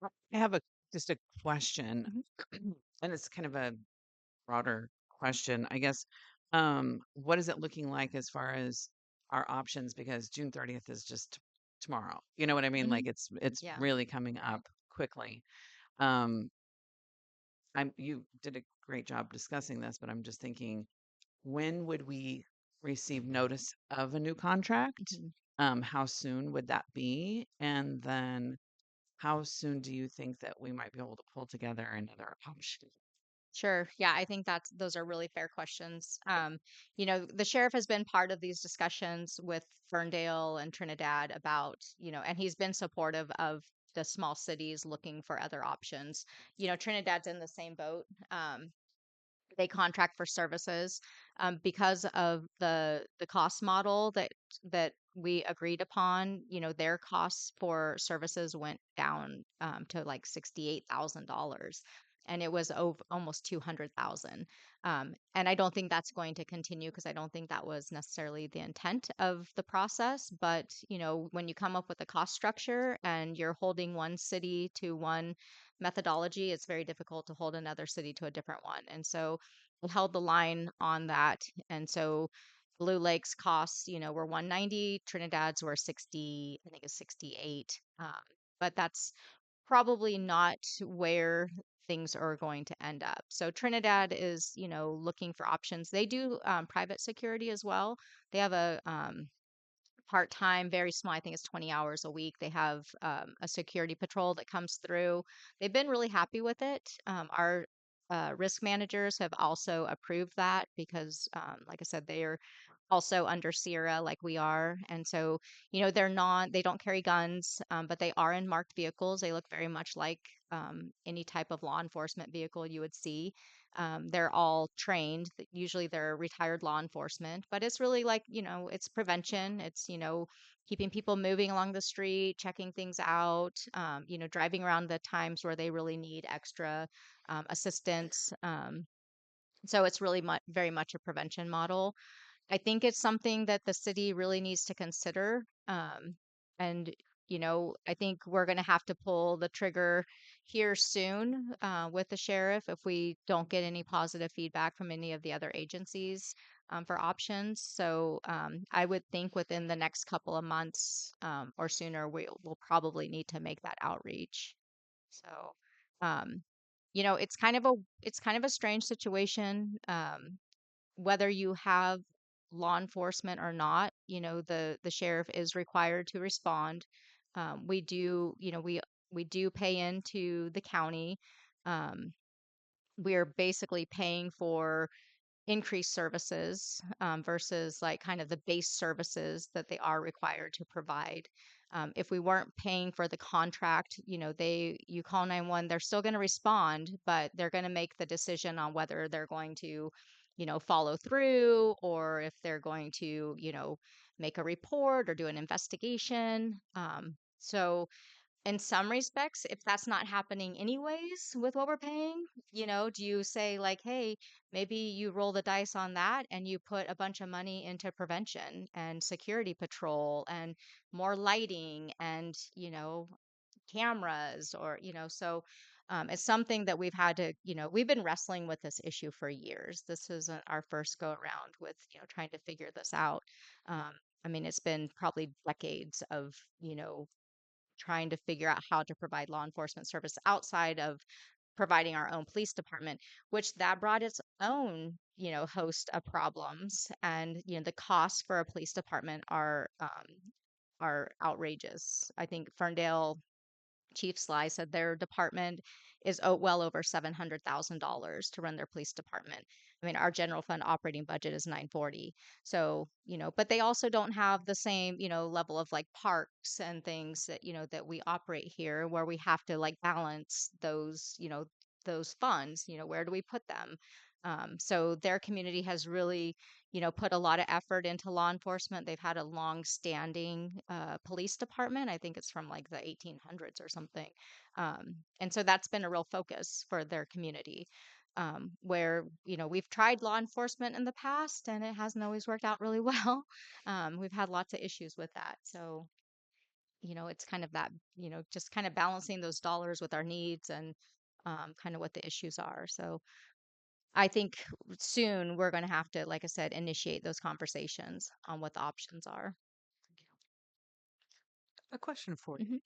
I have just a question, Mhm. and it's kind of a broader question, I guess. What is it looking like as far as our options? Because June 30th is just tomorrow. You know what I mean? Like Mhm. it's Yeah. really coming up quickly. Um, you did a great job discussing this, but I'm just thinking, when would we receive notice of a new contract? Mhm. How soon would that be? And then how soon do you think that we might be able to pull together another option? Sure. Yeah, I think those are really fair questions. The sheriff has been part of these discussions with Ferndale and Trinidad about, and he's been supportive of the small cities looking for other options. Trinidad's in the same boat. They contract for services because of the cost model that we agreed upon. Their costs for services went down to like $68,000, and it was over almost 200,000. And I don't think that's going to continue because I don't think that was necessarily the intent of the process. But when you come up with a cost structure and you're holding one city to one methodology, it's very difficult to hold another city to a different one. And so we held the line on that. And so Blue Lake's costs, were 190, Trinidad's were 60, I think it's 68. But that's probably not where things are going to end up. So Trinidad is, looking for options. They do private security as well. They have a part-time, very small. I think it's 20 hours a week. They have a security patrol that comes through. They've been really happy with it. Our risk managers have also approved that because, like I said, they are also under Sierra like we are. And so, they don't carry guns, but they are in marked vehicles. They look very much like any type of law enforcement vehicle you would see. They're all trained. Usually they're retired law enforcement, but it's really like, it's prevention. It's, keeping people moving along the street, checking things out, driving around the times where they really need extra assistance. So it's really very much a prevention model. I think it's something that the city really needs to consider. And, I think we're going to have to pull the trigger here soon with the sheriff if we don't get any positive feedback from any of the other agencies for options. So I would think within the next couple of months or sooner, we'll probably need to make that outreach. So, um, it's kind of a strange situation. Whether you have law enforcement or not, the sheriff is required to respond. We do, we do pay into the county. Um, we're basically paying for increased services versus like kind of the base services that they are required to provide. If we weren't paying for the contract, you call 911, they're still going to respond, but they're going to make the decision on whether they're going to, follow through or if they're going to, make a report or do an investigation. So in some respects, if that's not happening anyways with what we're paying, do you say like, hey, maybe you roll the dice on that and you put a bunch of money into prevention and security patrol and more lighting and, cameras or, so it's something that we've had to, we've been wrestling with this issue for years. This isn't our first go around with, trying to figure this out. Um, I mean, it's been probably decades of, trying to figure out how to provide law enforcement service outside of providing our own police department, which that brought its own, host of problems. And, the costs for a police department are outrageous. I think Ferndale Chief Sly said their department is well over $700,000 to run their police department. I mean, our general fund operating budget is 940. So, but they also don't have the same, level of like parks and things that, that we operate here where we have to like balance those funds, where do we put them? So their community has really, put a lot of effort into law enforcement. They've had a long-standing police department. I think it's from like the 1800s or something. And so that's been a real focus for their community. Where, we've tried law enforcement in the past and it hasn't always worked out really well. We've had lots of issues with that. So, it's kind of that, just kind of balancing those dollars with our needs and kind of what the issues are. So, I think soon we're going to have to, like I said, initiate those conversations on what the options are. A question for you.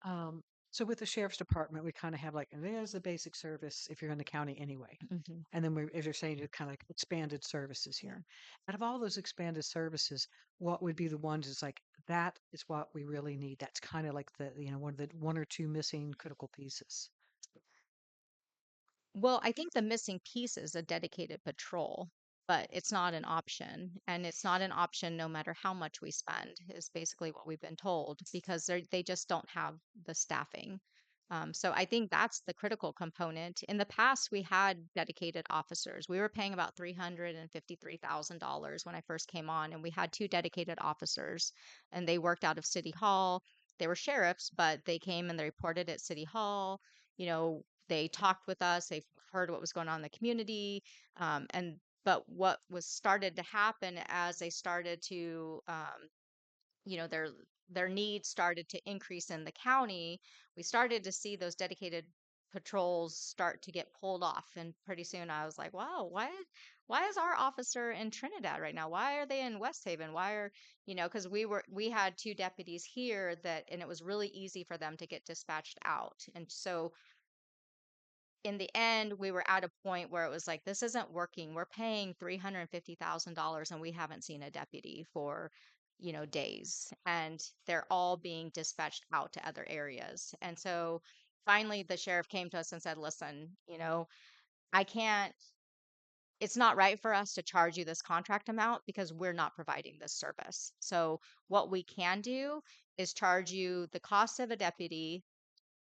Hmm. So with the sheriff's department, we kind of have like, there's the basic service if you're in the county anyway. Hmm. And then we, as you're saying, it's kind of like expanded services Yeah. here. Out of all those expanded services, what would be the ones that's like, that is what we really need? That's kind of like one of the one or two missing critical pieces. Well, I think the missing piece is a dedicated patrol, but it's not an option. And it's not an option no matter how much we spend, is basically what we've been told, because they just don't have the staffing. So I think that's the critical component. In the past, we had dedicated officers. We were paying about $353,000 when I first came on, and we had two dedicated officers, and they worked out of City Hall. They were sheriffs, but they came and they reported at City Hall. They talked with us. They heard what was going on in the community. But what was started to happen as they started to, you know, their their needs started to increase in the county, we started to see those dedicated patrols start to get pulled off. And pretty soon I was like, wow, why is our officer in Trinidad right now? Why are they in West Haven? Why are, because we had two deputies here and it was really easy for them to get dispatched out. And so in the end, we were at a point where it was like, this isn't working. We're paying $350,000 and we haven't seen a deputy for, days. And they're all being dispatched out to other areas. And so finally, the sheriff came to us and said, listen, I can't, it's not right for us to charge you this contract amount because we're not providing this service. So what we can do is charge you the cost of a deputy,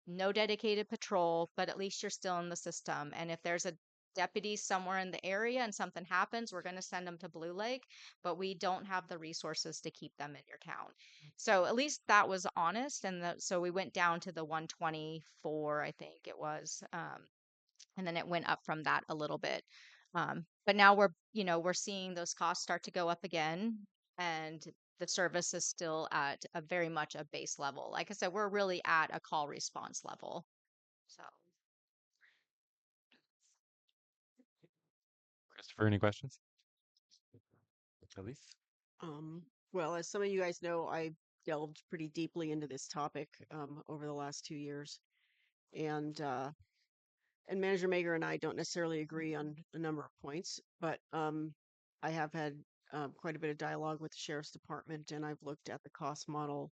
no dedicated patrol, but at least you're still in the system. And if there's a deputy somewhere in the area and something happens, we're going to send them to Blue Lake, but we don't have the resources to keep them in your town. So at least that was honest. And so we went down to the 124, I think it was. And then it went up from that a little bit. But now we're seeing those costs start to go up again, and the service is still at a very much a base level. Like I said, we're really at a call response level. So Christopher, any questions? Elise? Well, as some of you guys know, I delved pretty deeply into this topic over the last 2 years, and Manager Mager and I don't necessarily agree on a number of points, but I have had quite a bit of dialogue with the sheriff's department, and I've looked at the cost model,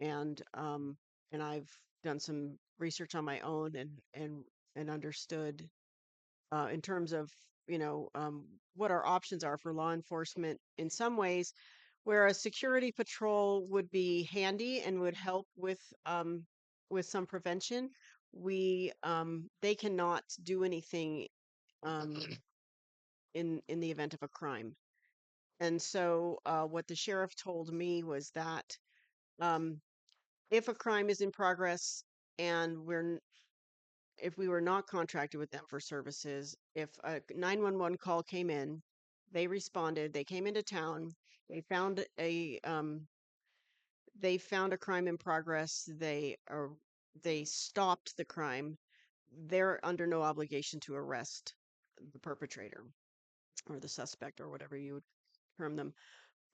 and I've done some research on my own and understood in terms of what our options are for law enforcement in some ways, where a security patrol would be handy and would help with some prevention. They cannot do anything um, in the event of a crime. And so what the sheriff told me was that um, if a crime is in progress and if we were not contracted with them for services, if a 911 call came in, they responded, they came into town, they found a crime in progress, they stopped the crime, they're under no obligation to arrest the perpetrator or the suspect or whatever you would term them.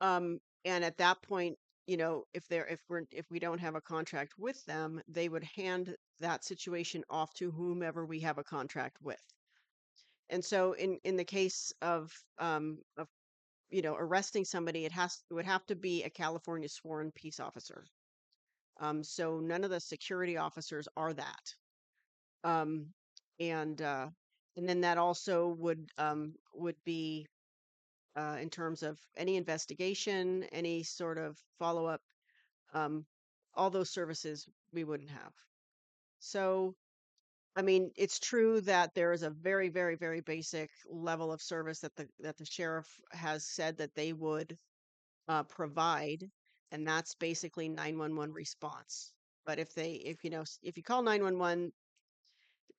And at that point, if we don't have a contract with them, they would hand that situation off to whomever we have a contract with. And so in the case of arresting somebody, it would have to be a California sworn peace officer. So none of the security officers are that. Um, and then that also would be in terms of any investigation, any sort of follow up, um, all those services we wouldn't have. So, I mean, it's true that there is a very, very, very basic level of service that the sheriff has said that they would provide, and that's basically 911 response. But if you call 911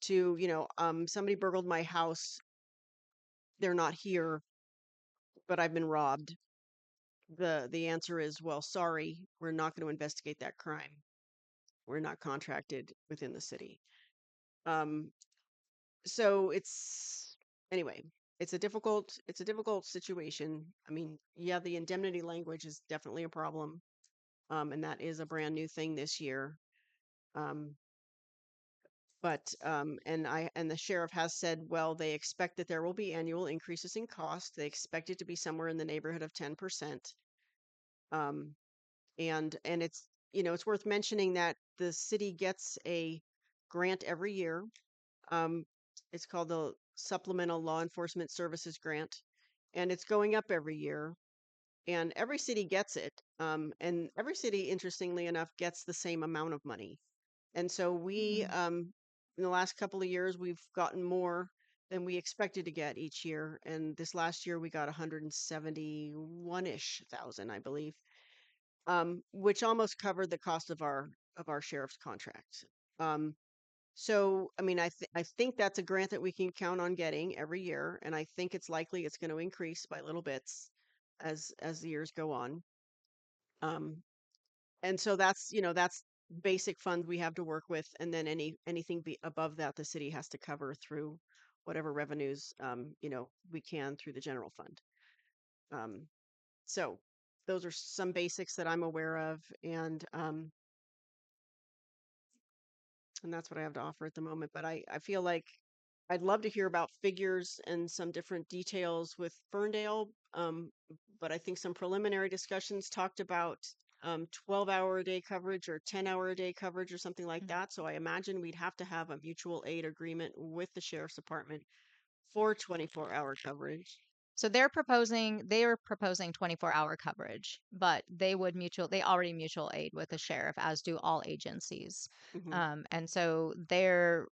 to, somebody burgled my house, they're not here, but I've been robbed. The answer is, well, sorry, we're not going to investigate that crime. We're not contracted within the city. Um, so anyway, it's a difficult situation. I mean, yeah, the indemnity language is definitely a problem. And that is a brand new thing this year. Um, but and the sheriff has said, well, they expect that there will be annual increases in cost. They expect it to be somewhere in the neighborhood of 10%. Um, and it's worth mentioning that the city gets a grant every year. Um, it's called the Supplemental Law Enforcement Services Grant, and it's going up every year. And every city gets it. And every city, interestingly enough, gets the same amount of money. And so in the last couple of years, we've gotten more than we expected to get each year. And this last year, we got 171-ish thousand, I believe, which almost covered the cost of our sheriff's contract. So, I mean, I think that's a grant that we can count on getting every year, and I think it's likely it's going to increase by little bits as the years go on. Um, and so that's basic fund we have to work with, and then anything above that, the city has to cover through whatever revenues we can through the general fund. So those are some basics that I'm aware of, and that's what I have to offer at the moment. But I feel like I'd love to hear about figures and some different details with Ferndale. But I think some preliminary discussions talked about 12-hour a day coverage or 10-hour a day coverage or something like Mhm. that. So I imagine we'd have to have a mutual aid agreement with the sheriff's department for 24-hour coverage. So they are proposing 24-hour coverage, but they already mutual aid with the sheriff, as do all agencies. Hmm. And so their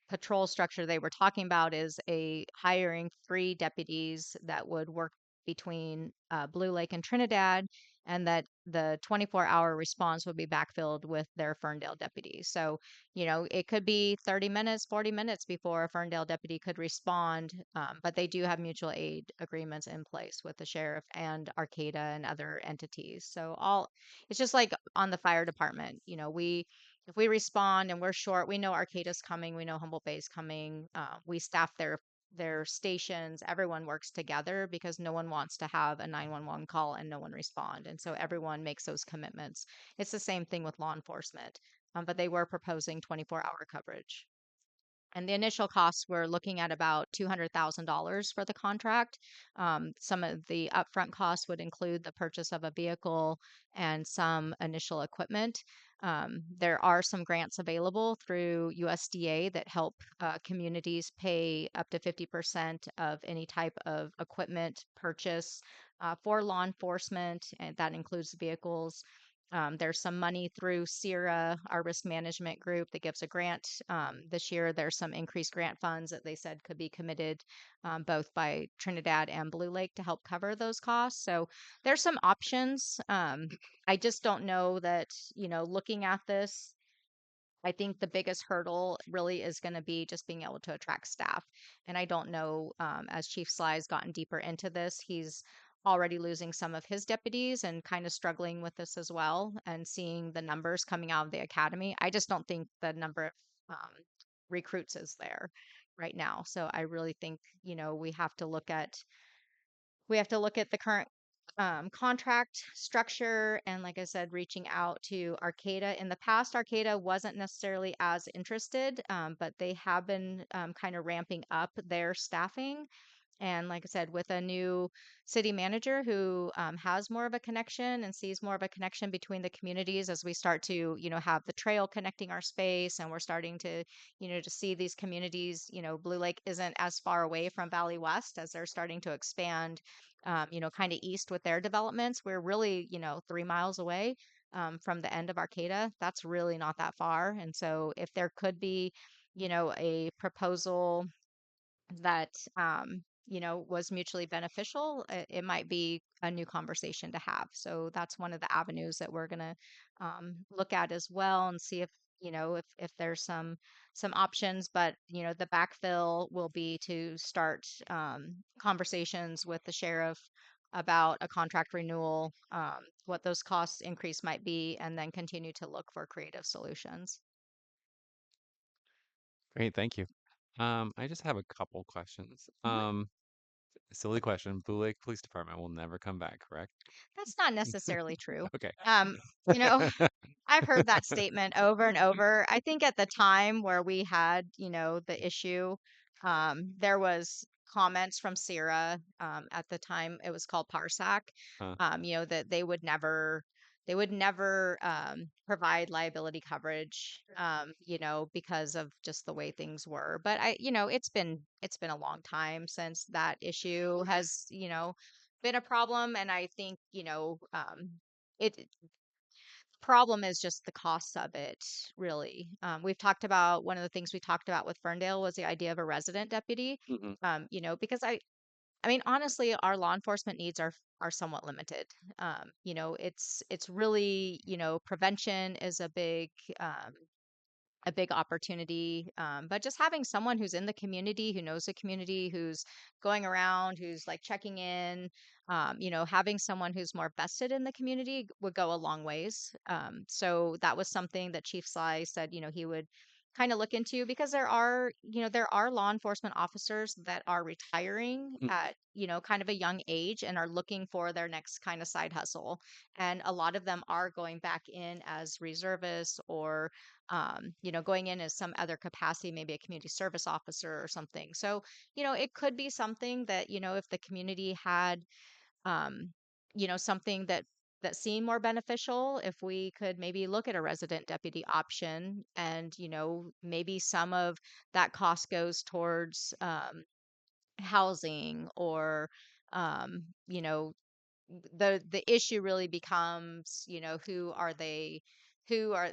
patrol structure they were talking about is a hiring 3 deputies that would work between Blue Lake and Trinidad, and that the 24-hour response would be backfilled with their Ferndale deputies. So, it could be 30 minutes, 40 minutes before a Ferndale deputy could respond, but they do have mutual aid agreements in place with the sheriff and Arcata and other entities. So it's just like on the fire department. If we respond and we're short, we know Arcata's coming, we know Humboldt Bay's coming. We staff their stations. Everyone works together because no one wants to have a 911 call and no one respond, and so everyone makes those commitments. It's the same thing with law enforcement, but they were proposing 24-hour coverage. And the initial costs, we're looking at about $200,000 for the contract. Some of the upfront costs would include the purchase of a vehicle and some initial equipment. There are some grants available through USDA that help communities pay up to 50% of any type of equipment purchase for law enforcement, and that includes vehicles. There's some money through CIRA, our risk management group, that gives a grant. This year, there's some increased grant funds that they said could be committed both by Trinidad and Blue Lake to help cover those costs. So there's some options. I just don't know that, looking at this, I think the biggest hurdle really is going to be just being able to attract staff. And I don't know, as Chief Sly's gotten deeper into this, he's already losing some of his deputies and kind of struggling with this as well. And seeing the numbers coming out of the academy, I just don't think the number of recruits is there right now. So I really think, we have to look at the current contract structure, and like I said, reaching out to Arcata. In the past, Arcata wasn't necessarily as interested, but they have been kind of ramping up their staffing. And like I said, with a new city manager who has more of a connection and sees more of a connection between the communities, as we start to, have the trail connecting our space, and we're starting to, to see these communities, Blue Lake isn't as far away from Valley West as they're starting to expand, kind of east with their developments. We're really, 3 miles away from the end of Arcata. That's really not that far. And so if there could be, a proposal that was mutually beneficial, it might be a new conversation to have. So that's one of the avenues that we're going to look at as well, and see if if there's some options. But the backfill will be to start conversations with the sheriff about a contract renewal, what those costs increase might be, and then continue to look for creative solutions. Great, thank you. I just have a couple questions. Mhm. Silly question. Blue Lake Police Department will never come back, correct? That's not necessarily true. Okay. Um, you know, I've heard that statement over and over. I think at the time where we had, the issue, there was comments from Sierra, at the time it was called Parsac, Huh. that they would never provide liability coverage, because of just the way things were. But it's been a long time since that issue has, been a problem. And I think, it problem is just the costs of it, really. We've talked about one of the things we talked about with Ferndale was the idea of a resident deputy. Hmm. Because I mean, honestly, our law enforcement needs are somewhat limited. It's really, prevention is a big opportunity. But just having someone who's in the community, who knows the community, who's going around, who's like checking in, having someone who's more vested in the community would go a long ways. So that was something that Chief Sly said, he would kind of look into, because there are law enforcement officers that are retiring at, kind of a young age and are looking for their next kind of side hustle. And a lot of them are going back in as reservists, or going in as some other capacity, maybe a community service officer or something. So, it could be something that, if the community had, um, something that seemed more beneficial, if we could maybe look at a resident deputy option, and, maybe some of that cost goes towards, housing or, you know, the issue really becomes, who are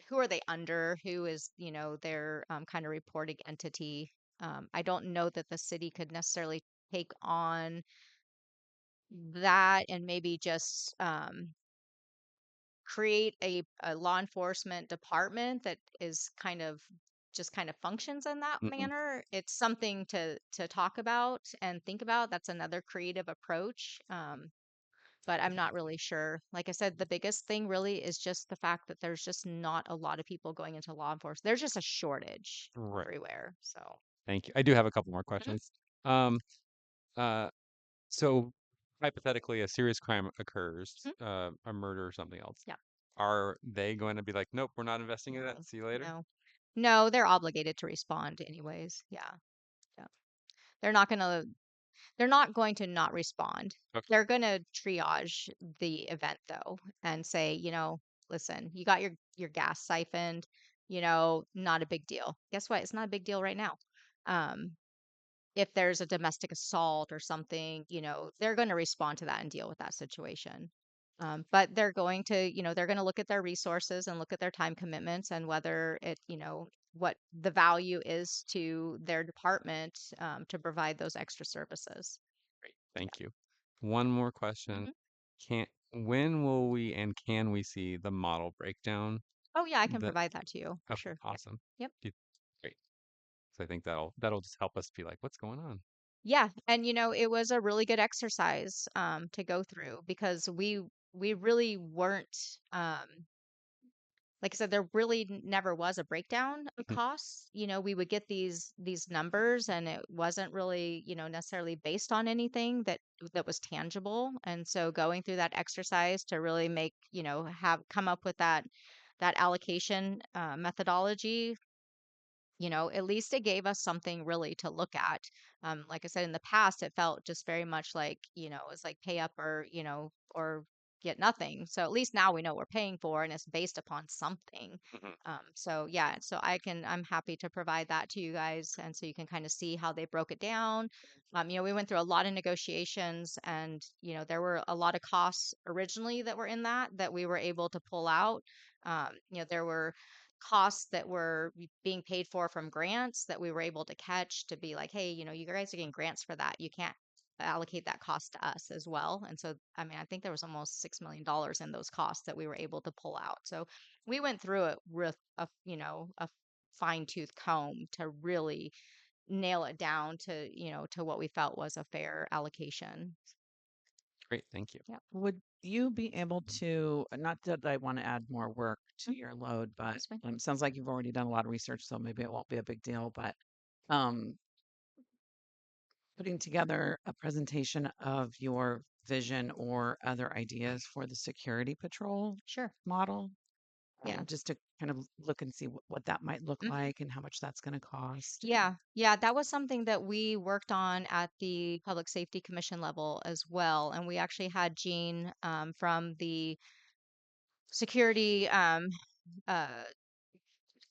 who are they under, who is, their kind of reporting entity. I don't know that the city could necessarily take on that and maybe just create a law enforcement department that is kind of functions in that Mm-mm. manner. It's something to talk about and think about. That's another creative approach. But I'm not really sure. Like I said, the biggest thing really is just the fact that there's just not a lot of people going into law enforcement. There's just a shortage Right. everywhere. So, Thank you. I do have a couple more mhm, questions. Um, uh, so hypothetically, a serious crime occurs, mhm, a murder or something else. yeah, Are they going to be like, nope, we're not investing in that. no, See you later? no, no, they're obligated to respond anyways. Yeah, yeah. They're not gonna They're not going to not respond. Okay. They're going to triage the event though and say, listen, you got your gas siphoned, not a big deal. Guess what? It's not a big deal right now. Um, if there's a domestic assault or something, they're going to respond to that and deal with that situation. But they're going to look at their resources and look at their time commitments and whether what the value is to their department to provide those extra services. Great. Thank you. One more question. Mhm. When will we and can we see the model breakdown? Oh yeah, I can The provide that to you for Okay, sure. Yeah. awesome. Yep. You- Great. So I think that'll just help us be like, what's going on? Yeah, and it was a really good exercise to go through because we really weren't like I said, there really never was a breakdown of Mhm. costs. We would get these numbers, and it wasn't really, necessarily based on anything that was tangible. And so going through that exercise to really make, have come up with that allocation methodology, at least it gave us something really to look at. Like I said, in the past, it felt just very much like, it's like pay up or get nothing. So at least now we know what we're paying for and it's based upon something. Mhm. So yeah, so I'm happy to provide that to you guys. And so you can kind of see how they broke it down. We went through a lot of negotiations and, there were a lot of costs originally that were in that we were able to pull out. There were costs that were being paid for from grants that we were able to catch to be like, hey, you guys are getting grants for that. You can't allocate that cost to us as well. And so, I mean, I think there was almost $6 million in those costs that we were able to pull out. So we went through it with a fine tooth comb to really nail it down to what we felt was a fair allocation. Great, thank you. Yeah, Would you be able to, not that I want to add more work to mhm, your load, but that's fine. sounds like you've already done a lot of research, so maybe it won't be a big deal. But um, putting together a presentation of your vision or other ideas for the security patrol Sure. model, Yeah. just to kind of look and see what that might look Mhm. like and how much that's going to cost. Yeah, yeah, that was something that we worked on at the Public Safety Commission level as well. And we actually had Gene from the security uh,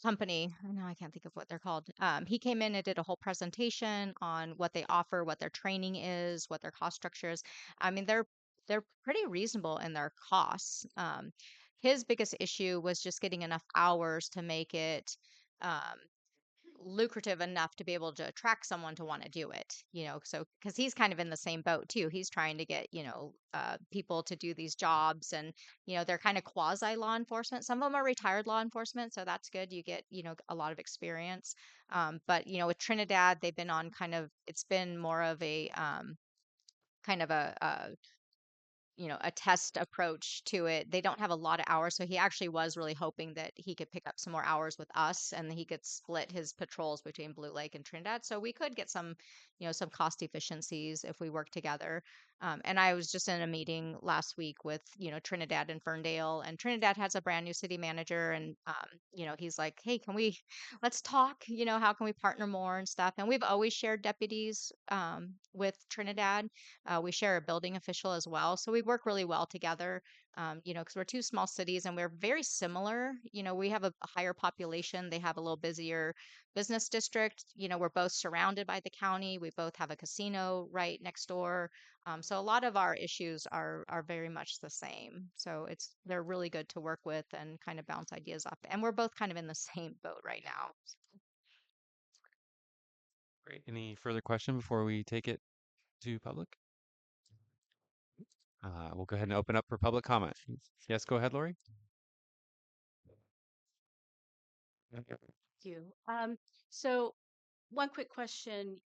company. No, I can't think of what they're called. He came in and did a whole presentation on what they offer, what their training is, what their cost structure is. I mean, they're pretty reasonable in their costs. His biggest issue was just getting enough hours to make it. Um, lucrative enough to be able to attract someone to want to do it, so because he's kind of in the same boat too. He's trying to get, people to do these jobs and, they're kind of quasi law enforcement. Some of them are retired law enforcement. So that's good. You get, a lot of experience. But, with Trinidad, they've been on it's been more of a, kind of a test approach to it. They don't have a lot of hours, so he actually was really hoping that he could pick up some more hours with us and he could split his patrols between Blue Lake and Trinidad. So we could get some cost efficiencies if we work together. And I was just in a meeting last week with, Trinidad and Ferndale, and Trinidad has a brand new city manager. And, he's like, hey, let's talk, how can we partner more and stuff. And we've always shared deputies with Trinidad. We share a building official as well. So we we work really well together. Because we're two small cities and we're very similar. We have a higher population. They have a little busier business district. We're both surrounded by the county. We both have a casino right next door. So a lot of our issues are very much the same. So they're really good to work with and kind of bounce ideas off. And we're both kind of in the same boat right now. Great. Any further question before we take it to public? We'll go ahead and open up for public comment. Yes, go ahead, Lori. You. So one quick question.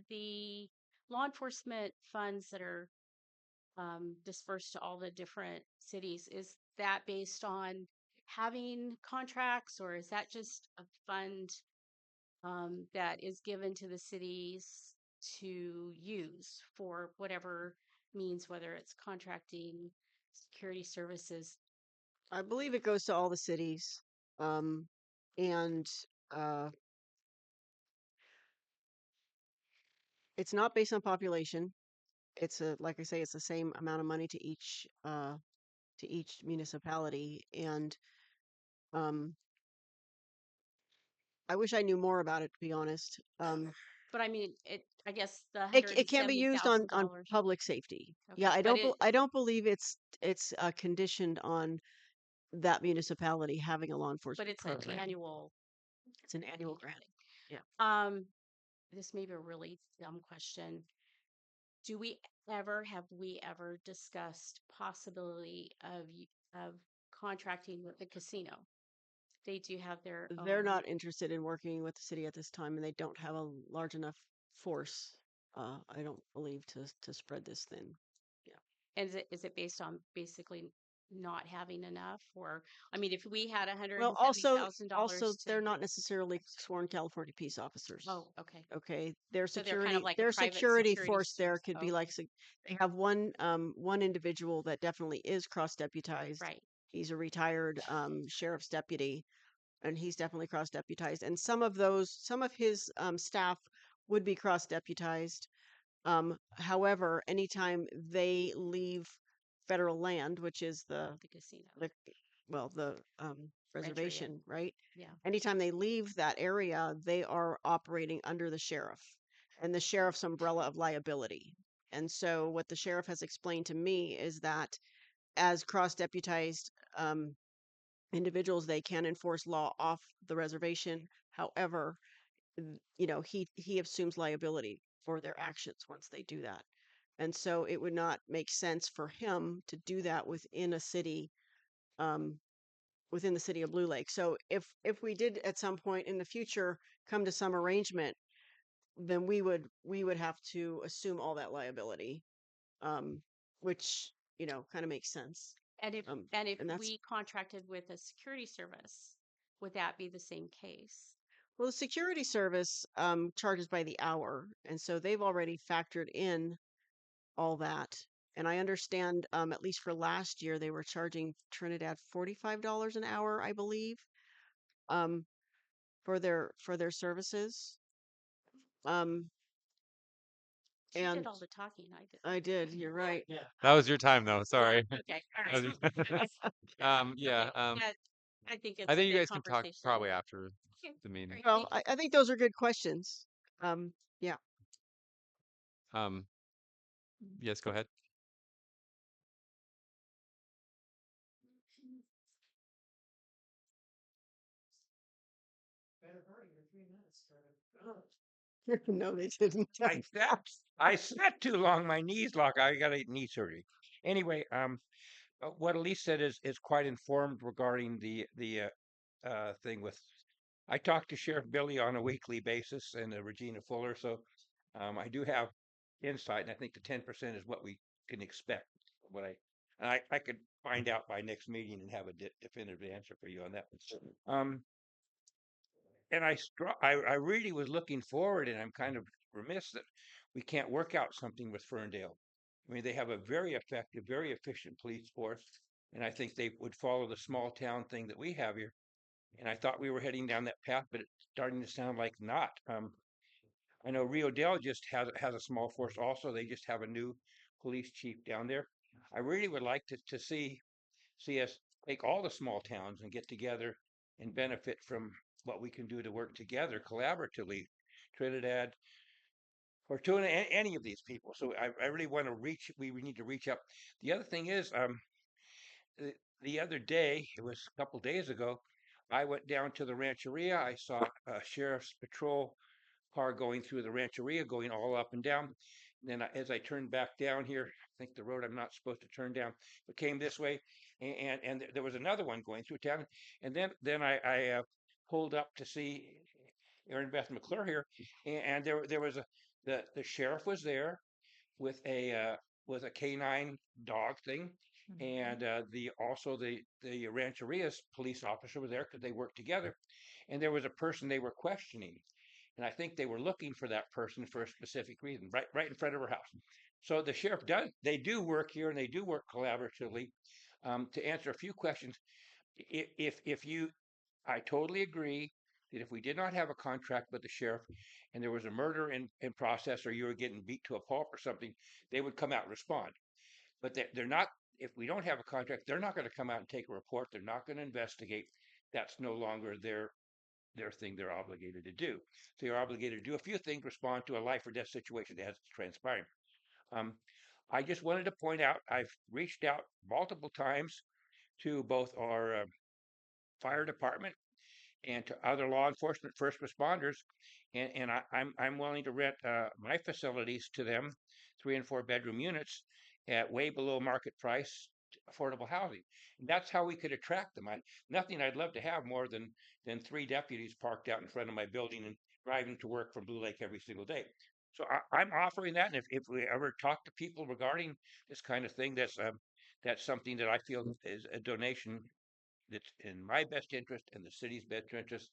The law enforcement funds that are dispersed to all the different cities, is that based on having contracts, or is that just a fund that is given to the cities to use for whatever means, whether it's contracting, security services? I believe it goes to all the cities. And uh, it's not based on population. It's like I say, it's the same amount of money to each municipality. And um, I wish I knew more about it, to be honest. But I mean, I guess the It can be used on $170,000. public safety. Okay, Yeah, but I don't believe it's conditioned on that municipality having a law but enforcement it's an program. annual. It's an annual grant. Yeah. This may be a really dumb question. Have we ever discussed possibility of contracting with the casino? They do have their They're own. not interested in working with the city at this time, and they don't have a large enough force, I don't believe, to spread this thin. Yeah. And is it based on basically not having enough? Or, I mean, if we had Well, $170,000 to. they're not necessarily sworn California peace officers. Oh, okay. Okay, So they're kind of like a their private security security force there service. could Oh, be like okay. they have one individual that definitely is cross deputized. Right. He's a retired sheriff's deputy, and he's definitely cross deputized. And some of his staff would be cross deputized. However, anytime they leave federal land, which is The casino. the the reservation, right? Yeah. Anytime they leave that area, they are operating under the sheriff and the sheriff's umbrella of liability. And so, what the sheriff has explained to me is that as cross deputized individuals, they can enforce law off the reservation. However, he assumes liability for their actions once they do that. And so, it would not make sense for him to do that um, within the city of Blue Lake. So if we did at some point in the future come to some arrangement, then we would have to assume all that liability, which kind of makes sense. And if And that's we contracted with a security service, would that be the same case? well, the security service charges by the hour, and so they've already factored in all that. And I understand, at least for last year, they were charging Trinidad $45 an hour, I believe, um, for their services. Um, She and did all the talking. I did. I did. You're right. That was your time, though. Sorry. Okay. All That was right. your- yeah. Okay. I think it's I a think you good guys can talk conversation. probably after Okay, the meeting. great. Well, Thank you. I think those are good questions. Yeah. Um, yes, go ahead. No, they didn't. I sat too long. My knees lock. I got knee surgery. Anyway, what Elise said is quite informed regarding the thing with. I talk to Sheriff Billy on a weekly basis and Regina Fuller, so I do have insight, and I think the 10% is what we can expect. What I could find out by next meeting and have a definitive answer for you on that one. And I really was looking forward, and I'm kind of remiss that we can't work out something with Ferndale. I mean, they have a very effective, very efficient police force, and I think they would follow the small town thing that we have here. And I thought we were heading down that path, but it's starting to sound like not. I know Rio Dell just has a small force also. They just have a new police chief down there. I really would like to see us take all the small towns and get together and benefit from what we can do to work together collaboratively. Trinidad, Fortuna, any of these people. So I really want to reach. We need to reach up. The other thing is, the, the other day, it was a couple days ago, I went down to the Rancheria. I saw a sheriff's patrol car going through the Rancheria, going all up and down. And then as I turned back down here, I think the road I'm not supposed to turn down, but came this way, and there was another one going through town. And then I pulled up to see Aaron Beth McClure here, and there was the sheriff was there with a canine dog thing, and the also the Rancheria's police officer was there because they worked together, and there was a person they were questioning, and I think they were looking for that person for a specific reason, right in front of her house. So the sheriff does they do work here and they do work collaboratively to answer a few questions. If you I totally agree that if we did not have a contract with the sheriff and there was a murder in process or you were getting beat to a pulp or something, they would come out and respond. But they're not, if we don't have a contract, they're not going to come out and take a report. They're not going to investigate. That's no longer their thing they're obligated to do. So you're obligated to do a few things, respond to a life or death situation as it's transpiring. Um, I just wanted to point out I've reached out multiple times to both our fire department and to other law enforcement first responders, and I'm willing to rent my facilities to them, 3 and 4 bedroom units at way below market price, affordable housing. And that's how we could attract them. Nothing I'd love to have more than 3 deputies parked out in front of my building and driving to work from Blue Lake every single day. So I'm offering that, and if we ever talk to people regarding this kind of thing, that's something that I feel is a donation that's in my best interest and the city's best interest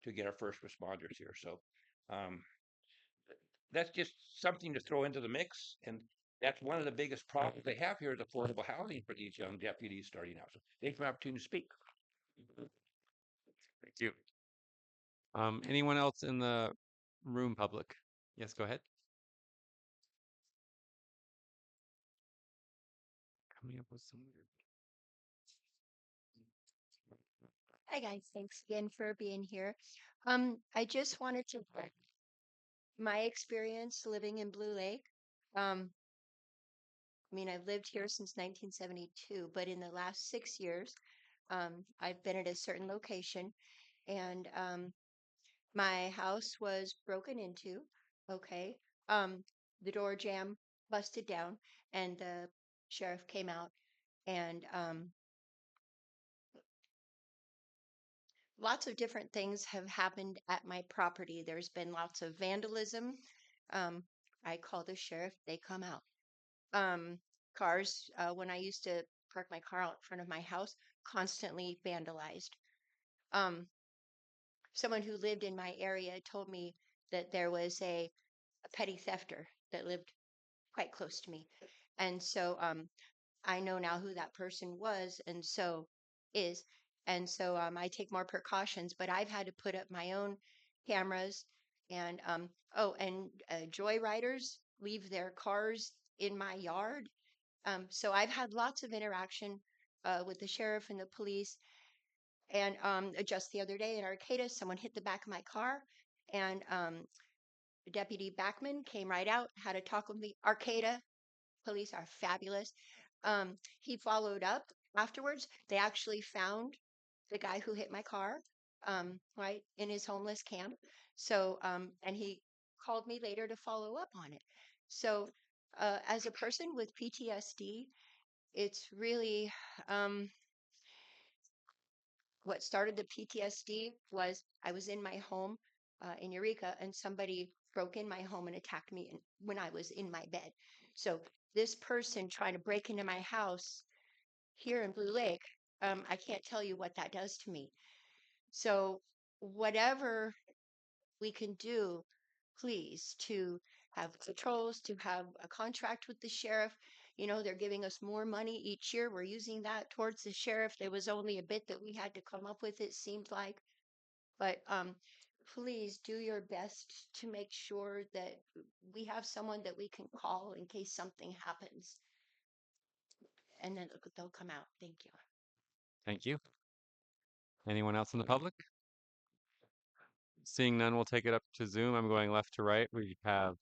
to get our first responders here. So um, that's just something to throw into the mix. And that's one of the biggest problems they have here is affordable housing for these young deputies starting out. So thanks for the opportunity to speak. Thank you. Anyone else in the room, public? Yes, go ahead. Coming up with some weird. Hi guys, thanks again for being here. I just wanted to my experience living in Blue Lake. I mean, I've lived here since 1972, but in the last 6 years, I've been at a certain location, and my house was broken into. Okay, the door jamb busted down, and the sheriff came out, and lots of different things have happened at my property. There's been lots of vandalism. Um, I call the sheriff, they come out. Um, Cars, when I used to park my car out in front of my house, constantly vandalized. Um, Someone who lived in my area told me that there was a petty thefter that lived quite close to me. And so I know now who that person was and so is. And so I take more precautions, but I've had to put up my own cameras and joyriders leave their cars in my yard. So I've had lots of interaction with the sheriff and the police. And just the other day in Arcata, someone hit the back of my car, and Deputy Backman came right out, had a talk with me. Arcata police are fabulous. He followed up afterwards. They actually found the guy who hit my car, right in his homeless camp. So, and he called me later to follow up on it. So, as a person with PTSD, it's really what started the PTSD was I was in my home in Eureka and somebody broke in my home and attacked me when I was in my bed. So this person trying to break into my house here in Blue Lake, I can't tell you what that does to me. So whatever we can do, please, to have patrols, to have a contract with the sheriff. You know, they're giving us more money each year. We're using that towards the sheriff. There was only a bit that we had to come up with, it seemed like. But please do your best to make sure that we have someone that we can call in case something happens. and then they'll come out. Thank you. Thank you. Anyone else in the public? Seeing none, we'll take it up to Zoom. I'm going left to right. We have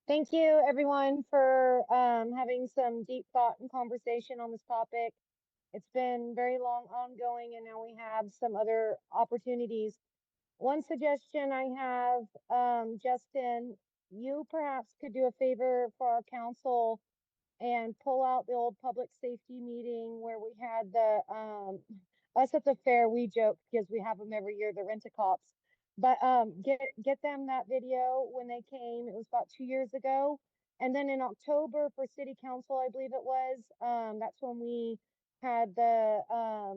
Thank you, everyone, for having some deep thought and conversation on this topic. It's been very long ongoing, and now we have some other opportunities. One suggestion I have, Justin, you perhaps could do a favor for our council and pull out the old public safety meeting where we had the us at the fair. We joke because we have them every year, the rent-a-cops, but get them that video when they came. It was about 2 years ago. And then in October for city council, I believe it was, that's when we had the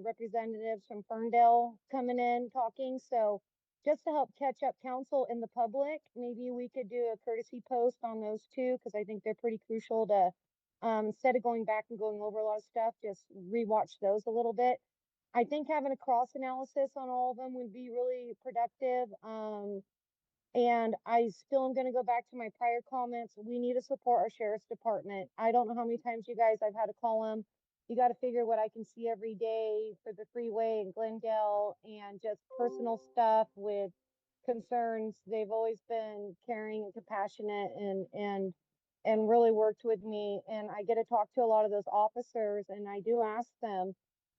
representatives from Ferndale coming in talking. So just to help catch up council in the public, maybe we could do a courtesy post on those two, because I think they're pretty crucial to, instead of going back and going over a lot of stuff, just rewatch those a little bit. I think having a cross analysis on all of them would be really productive. And I still am going to go back to my prior comments. We need to support our sheriff's department. I don't know how many times you guys I've had to call them. You got to figure what I can see every day for the freeway in Glendale and just personal stuff with concerns. They've always been caring and compassionate and really worked with me. And I get to talk to a lot of those officers, and I do ask them,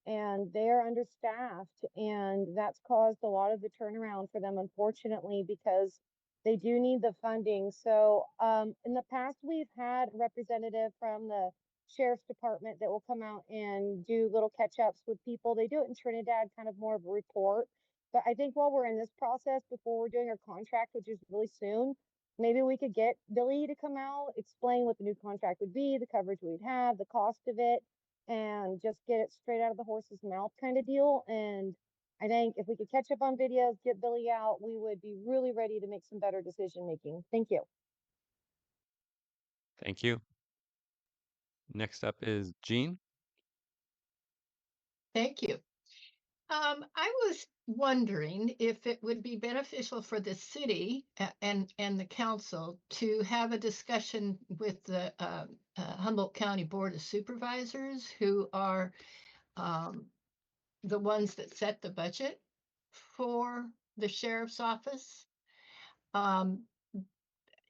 and they're understaffed, and that's caused a lot of the turnaround for them, unfortunately, because they do need the funding. So in the past, we've had a representative from the sheriff's department that will come out and do little catch-ups with people. They do it in Trinidad, kind of more of a report. But I think while we're in this process, before we're doing our contract, which is really soon, maybe we could get Billy to come out, explain what the new contract would be, the coverage we'd have, the cost of it, and just get it straight out of the horse's mouth kind of deal. And I think if we could catch up on videos, get Billy out, we would be really ready to make some better decision making. Thank you. Thank you. Next up is Jean. Thank you. I was wondering if it would be beneficial for the city and the council to have a discussion with the Humboldt County Board of Supervisors, who are the ones that set the budget for the sheriff's office.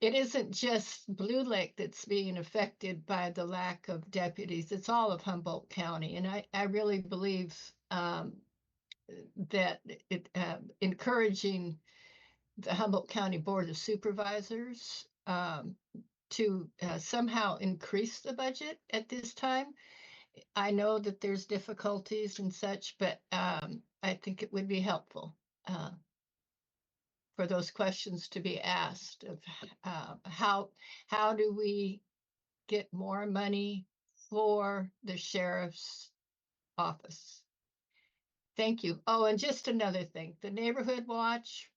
It isn't just Blue Lake that's being affected by the lack of deputies. It's all of Humboldt County. And I really believe that encouraging the Humboldt County Board of Supervisors to somehow increase the budget at this time. I know that there's difficulties and such, but I think it would be helpful for those questions to be asked of how do we get more money for the sheriff's office. Thank you. Oh, and just another thing, the neighborhood watch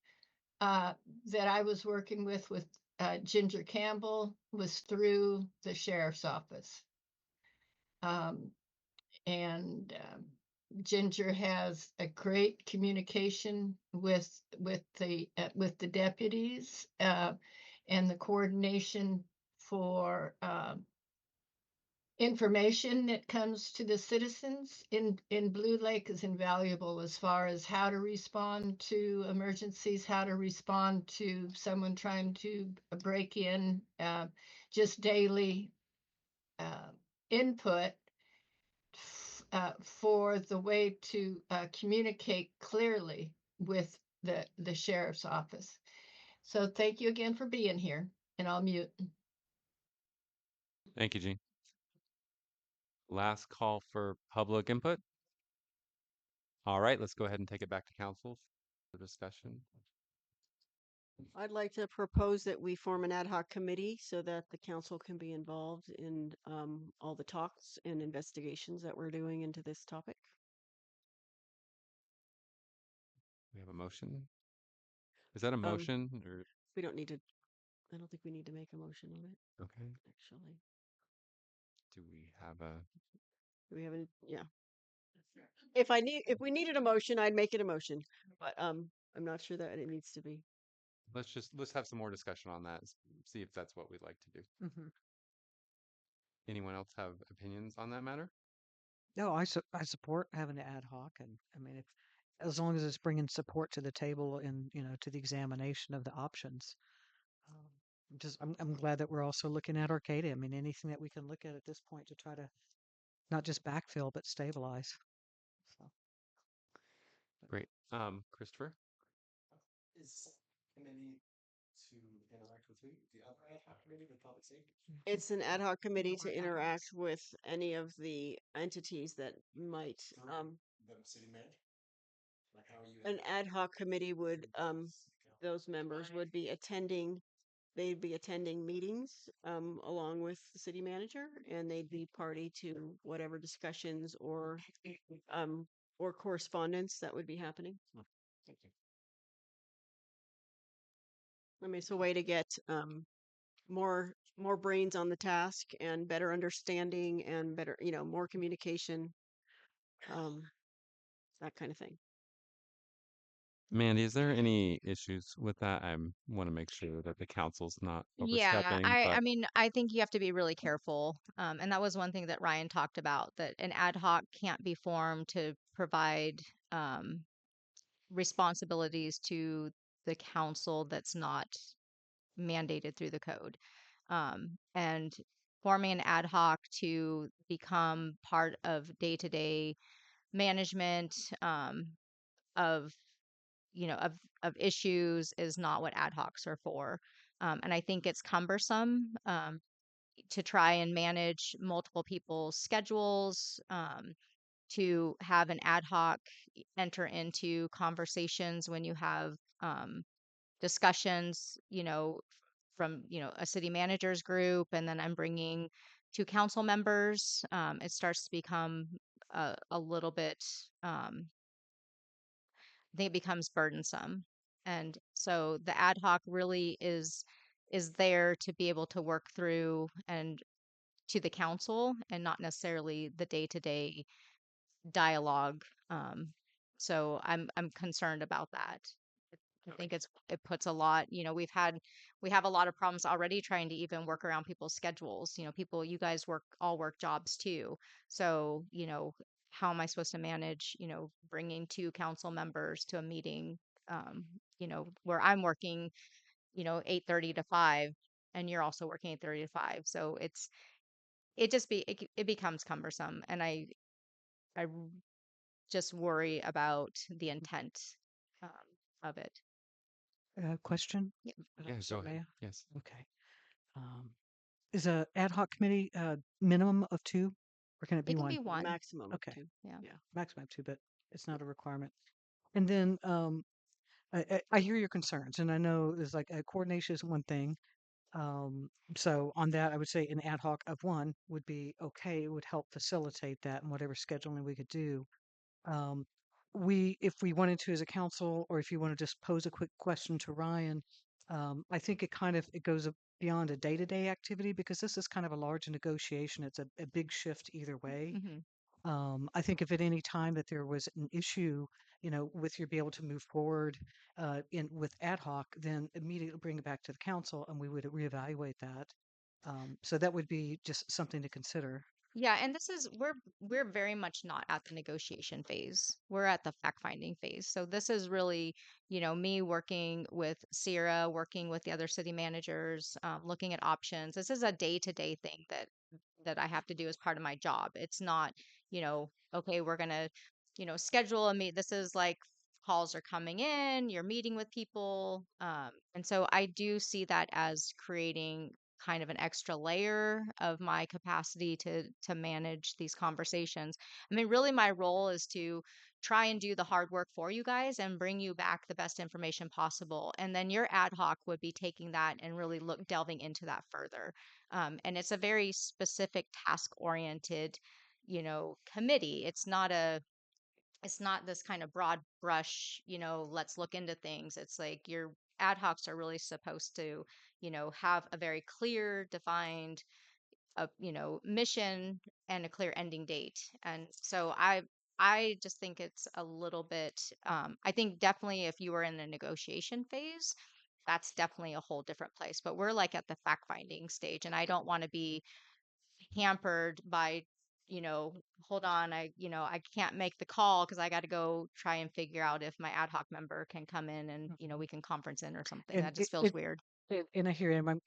that I was working with Ginger Campbell was through the sheriff's office. And Ginger has a great communication with the deputies and the coordination for information that comes to the citizens in Blue Lake is invaluable as far as how to respond to emergencies, how to respond to someone trying to break in, just daily input for the way to communicate clearly with the sheriff's office. So thank you again for being here, and I'll mute. Thank you, Jean. Last call for public input. All right, let's go ahead and take it back to council for discussion. I'd like to propose that we form an ad hoc committee so that the council can be involved in all the talks and investigations that we're doing into this topic. We have a motion. Is that a motion or? We don't need to, I don't think we need to make a motion on it, Okay. actually. Do we have a? Do we have any? Yeah. If we needed a motion, I'd make it a motion, but I'm not sure that it needs to be. Let's have some more discussion on that. See if that's what we'd like to do. Mhm. Anyone else have opinions on that matter? No, I support having an ad hoc, and I mean, if as long as it's bringing support to the table and to the examination of the options. Um, I'm glad that we're also looking at Arcadia. I mean, anything that we can look at this point to try to not just backfill but stabilize. So, Great. Christopher? It's an ad hoc committee to interact with any of the entities that might, an ad hoc committee would, those members would be attending, they'd be attending meetings, along with the city manager, and they'd be party to whatever discussions um, or correspondence that would be happening. I mean, it's a way to get, more brains on the task and better understanding and better, more communication, um, that kind of thing. Mandy, is there any issues with that? I want to make sure that the council's not Yeah, overstepping, I but mean, I think you have to be really careful. And that was one thing that Ryan talked about, that an ad hoc can't be formed to provide um, responsibilities to the council that's not mandated through the code. And forming an ad hoc to become part of day-to-day management of of issues is not what ad hocs are for. And I think it's cumbersome to try and manage multiple people's schedules, to have an ad hoc enter into conversations when you have discussions, from, a city managers group, and then I'm bringing two council members. It starts to become a little bit, um, I think it becomes burdensome. And so the ad hoc really is there to be able to work through and to the council, and not necessarily the day-to-day dialogue. Um, so I'm concerned about that. I think it puts a lot, we have a lot of problems already trying to even work around people's schedules. You guys all work jobs too. So, how am I supposed to manage, bringing two council members to a meeting, where I'm working, 8:30 to 5, and you're also working 8:30 to 5. So it becomes cumbersome, and I just worry about the intent um, of it. question, Yep. yeah, Mr. go ahead. Mayor? Yes. Okay. Um, is a ad hoc committee minimum of two, or can it It be can one? be one. Maximum of Okay, two. Yeah. Yeah. maximum of two, but it's not a requirement. And then I hear your concerns, and I know there's like coordination is one thing. So on that, I would say an ad hoc of one would be okay. It would help facilitate that and whatever scheduling we could do. Um, if we wanted to as a council, or if you want to just pose a quick question to Ryan, I think it goes beyond a day-to-day activity, because this is kind of a large negotiation. It's a big shift either way. Hmm. I think if at any time that there was an issue, with your be able to move forward in with ad hoc, then immediately bring it back to the council and we would reevaluate that. So that would be just something to consider. Yeah, and we're very much not at the negotiation phase. We're at the fact-finding phase. So this is really, me working with Sierra, working with the other city managers, looking at options. This is a day-to-day thing that I have to do as part of my job. It's not, okay, we're gonna, schedule a meet. This is like calls are coming in, you're meeting with people. And so I do see that as creating kind of an extra layer of my capacity to manage these conversations. I mean, really my role is to try and do the hard work for you guys and bring you back the best information possible. And then your ad hoc would be taking that and really delving into that further. And it's a very specific task oriented, committee. It's not this kind of broad brush, let's look into things. It's like your ad hocs are really supposed to, have a very clear, defined, mission and a clear ending date. And so I just think it's a little bit, I think definitely if you were in the negotiation phase, that's definitely a whole different place. But we're like at the fact finding stage, and I don't want to be hampered by, hold on, I can't make the call because I got to go try and figure out if my ad hoc member can come in and, we can conference in or something. And That just feels weird. and I hear you.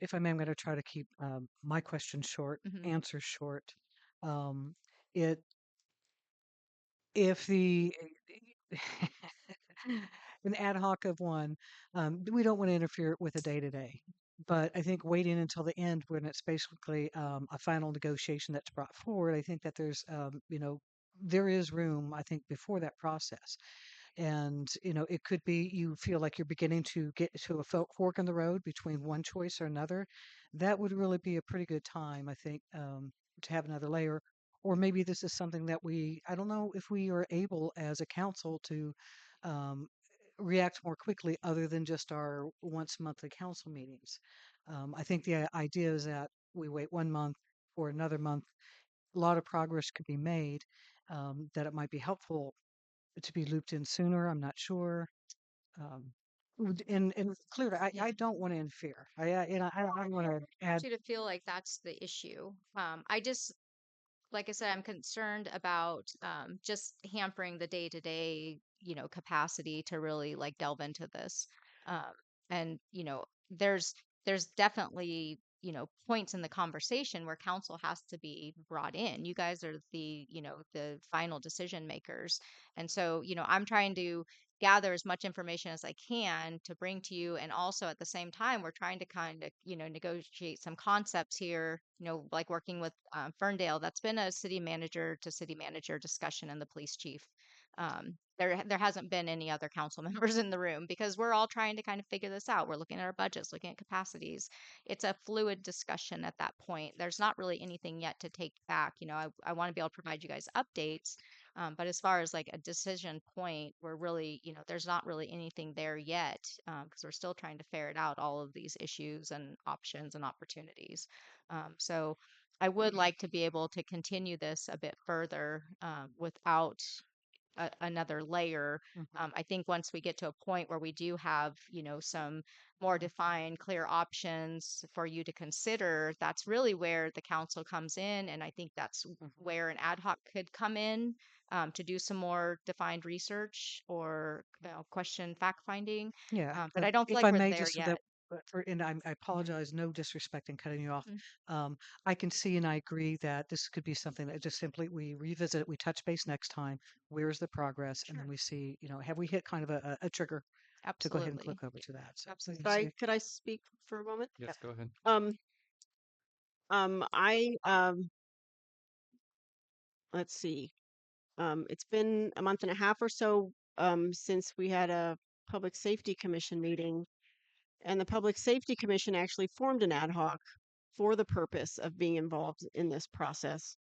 If I may, I'm going to try to keep my question short, Hmm. answer short. Um, it if the an ad hoc of one, we don't want to interfere with a day to day. But I think waiting until the end when it's basically a final negotiation that's brought forward, I think that there is room, I think, before that process. And it could be you feel like you're beginning to get to a fork in the road between one choice or another. That would really be a pretty good time, I think, to have another layer. Or maybe this is something that I don't know if we are able as a council to um, react more quickly other than just our once monthly council meetings. I think the idea is that we wait 1 month or another month. A lot of progress could be made, that it might be helpful to be looped in sooner. I'm not sure. Um, and clearly, I don't want to interfere. I don't want to Want add. you to feel like that's the issue. I just, like I said, I'm concerned about just hampering the day to day, capacity to really like delve into this. Um, and there's definitely points in the conversation where council has to be brought in. You guys are the final decision makers, and so I'm trying to gather as much information as I can to bring to you. And also at the same time, we're trying to kind of, negotiate some concepts here, like working with Ferndale. That's been a city manager to city manager discussion and the police chief. There hasn't been any other council members in the room because we're all trying to kind of figure this out. We're looking at our budgets, looking at capacities. It's a fluid discussion at that point. There's not really anything yet to take back. I want to be able to provide you guys updates, but as far as like a decision point, we're really, there's not really anything there yet because we're still trying to ferret out all of these issues and options and opportunities. So I would like to be able to continue this a bit further without another layer. Mhm. I think once we get to a point where we do have, some more defined, clear options for you to consider, that's really where the council comes in. And I think that's where an ad hoc could come in to do some more defined research or question fact finding. Yeah, But I don't feel if like I we're may, there just so that, yet. and I apologize, no disrespect in cutting you off. Um, I can see and I agree that this could be something that just simply we revisit it, we touch base next time. Where's the progress? And then Sure. we see, have we hit kind of a trigger to go ahead and Absolutely. click over to that. So Absolutely. Could I speak for a moment? yeah. Yes, go ahead. Um, I let's see. It's been a month and a half or so since we had a Public Safety Commission meeting, and the Public Safety Commission actually formed an ad hoc for the purpose of being involved in this process.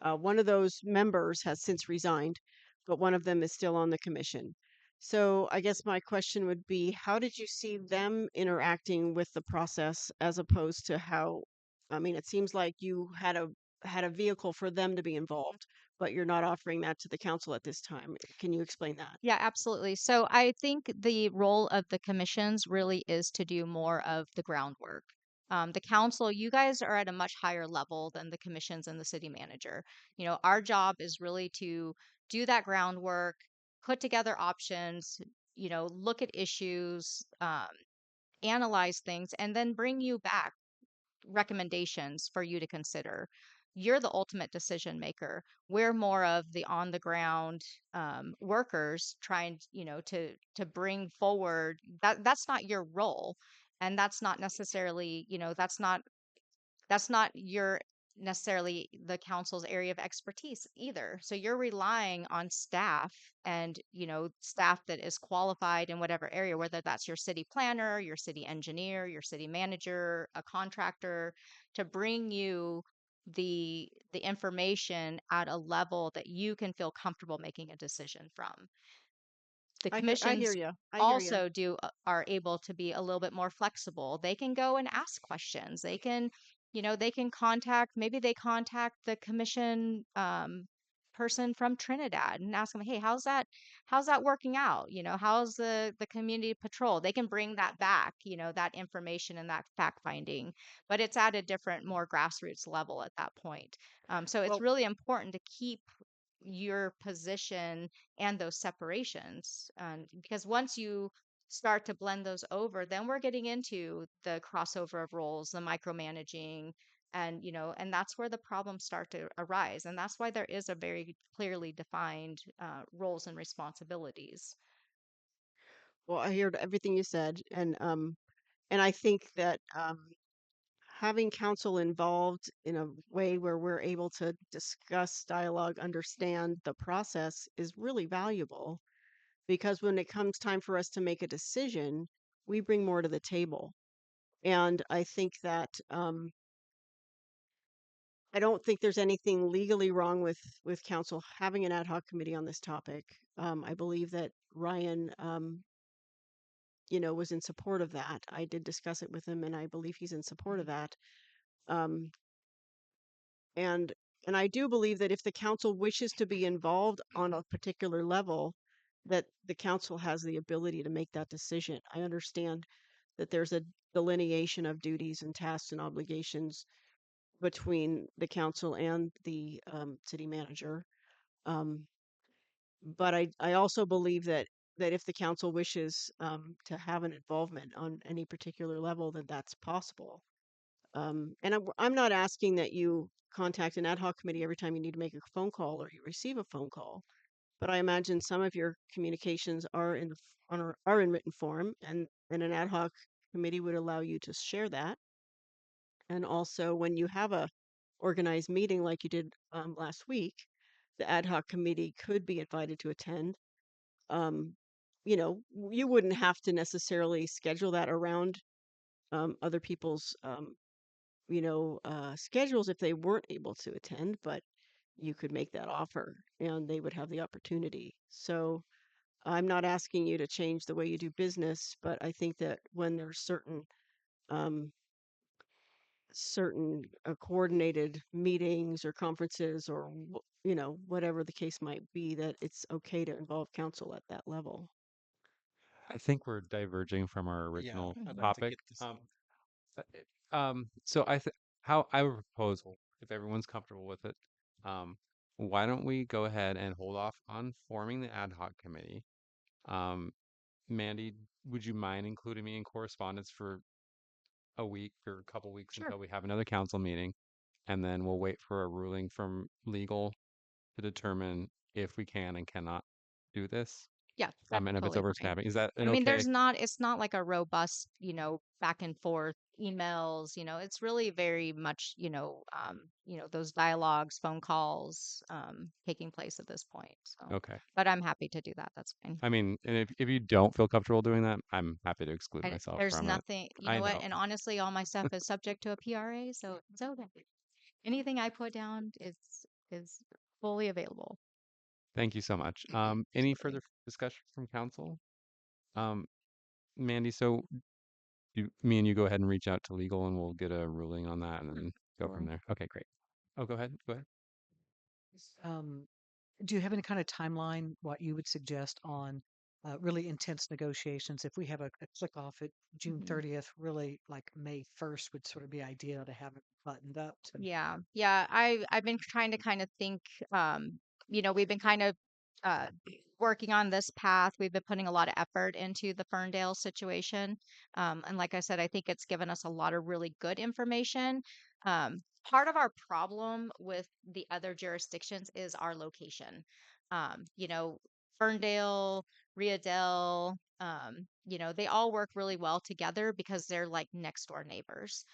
One of those members has since resigned, but one of them is still on the commission. So I guess my question would be, how did you see them interacting with the process as opposed to how, I mean, it seems like you had a vehicle for them to be involved, but you're not offering that to the council at this time. Can you explain that? Yeah, absolutely. So I think the role of the commissions really is to do more of the groundwork. The council, you guys are at a much higher level than the commissions and the city manager. Our job is really to do that groundwork, put together options, look at issues, analyze things, and then bring you back recommendations for you to consider. You're the ultimate decision maker. We're more of the on the ground workers trying, to bring forward that's not your role. And that's not necessarily, that's not your necessarily the council's area of expertise either. So you're relying on staff and, staff that is qualified in whatever area, whether that's your city planner, your city engineer, your city manager, a contractor, to bring you the information at a level that you can feel comfortable making a decision from. The I hear commissions you. I hear you. also are able to be a little bit more flexible. They can go and ask questions. They can contact, maybe they contact the commission person from Trinidad and ask them, hey, how's that working out? How's the community patrol? They can bring that back, that information and that fact finding, but it's at a different, more grassroots level at that point. So it's Well, really important to keep your position and those separations, because once you start to blend those over, then we're getting into the crossover of roles, the micromanaging, and that's where the problems start to arise, and that's why there is a very clearly defined roles and responsibilities. well, I heard everything you said, and I think that having council involved in a way where we're able to discuss, dialogue, understand the process is really valuable because when it comes time for us to make a decision, we bring more to the table. And I think that I don't think there's anything legally wrong with council having an ad hoc committee on this topic. I believe that Ryan, was in support of that. I did discuss it with him, and I believe he's in support of that. Um, and and I do believe that if the council wishes to be involved on a particular level, that the council has the ability to make that decision. I understand that there's a delineation of duties and tasks and obligations between the council and the city manager. Um, but I also believe that if the council wishes to have an involvement on any particular level, then that's possible. And I'm not asking that you contact an ad hoc committee every time you need to make a phone call or you receive a phone call. But I imagine some of your communications are are in written form, and an ad hoc committee would allow you to share that. And also, when you have a organized meeting like you did last week, the ad hoc committee could be invited to attend. Um, you wouldn't have to necessarily schedule that around other people's schedules if they weren't able to attend, but you could make that offer and they would have the opportunity. So I'm not asking you to change the way you do business, but I think that when there's um, certain coordinated meetings or conferences or whatever the case might be, that it's okay to involve council at that level. I think we're diverging from our Yeah, original I'd like to topic. get this. So how I would proposal, if everyone's comfortable with it, um, why don't we go ahead and hold off on forming the ad hoc committee? Um, Mandy, would you mind including me in correspondence for a week or a couple weeks Sure. until we have another council meeting? And then we'll wait for a ruling from legal to determine if we can and cannot do this. Yeah, that's And if it's totally fine. oversnapping, is that I an mean, okay? it's not like a robust, back and forth emails, it's really very much, those dialogues, phone calls, taking place at this point. So, Okay. but I'm happy to do that. That's fine. I mean, and if you don't feel comfortable doing that, I'm happy to exclude myself There's from it. nothing, you I know what? know. And honestly, all my stuff is subject to a PRA, so it's okay. Anything I put down is fully available. Thank you so much. Any Absolutely. further discussion from council? Um, Mandy, so me and you go ahead and reach out to legal and we'll get a ruling on that and then go from Sure. there. Okay, great. Oh, go ahead. Go ahead. Um, do you have any kind of timeline, what you would suggest on really intense negotiations? If we have a click off at June Mhm. 30th, really like May 1st would sort of be ideal to have it buttoned up. Yeah. Yeah. I've been trying to kind of think, we've been kind of uh working on this path. We've been putting a lot of effort into the Ferndale situation. And like I said, I think it's given us a lot of really good information. Part of our problem with the other jurisdictions is our location. Ferndale, Riadell, they all work really well together because they're like next door neighbors.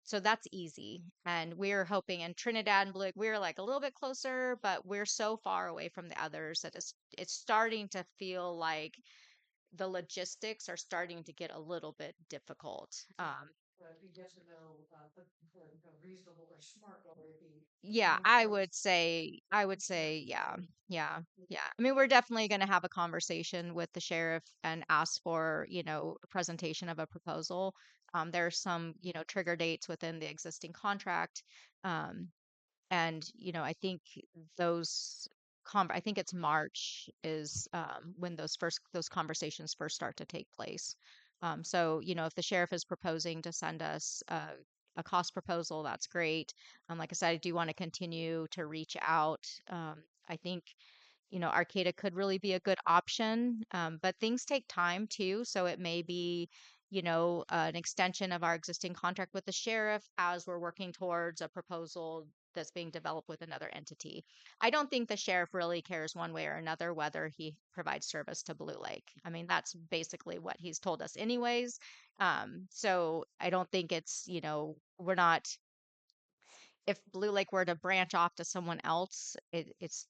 So that's easy. And we're hoping in Trinidad and Blue, we're like a little bit closer, but we're so far away from the others that it's starting to feel like the logistics are starting to get a little bit difficult. Yeah, I would say, yeah, yeah, yeah. I mean, we're definitely going to have a conversation with the sheriff and ask for, a presentation of a proposal. There's some, trigger dates within the existing contract. Um, and I think those I think it's March is when those conversations first start to take place. So if the sheriff is proposing to send us a cost proposal, that's great. Like I said, I do want to continue to reach out. I think Arcata could really be a good option. But things take time too. So it may be, an extension of our existing contract with the sheriff as we're working towards a proposal that's being developed with another entity. I don't think the sheriff really cares one way or another whether he provides service to Blue Lake. I mean, that's basically what he's told us anyways. So I don't think we're not, if Blue Lake were to branch off to someone else, it's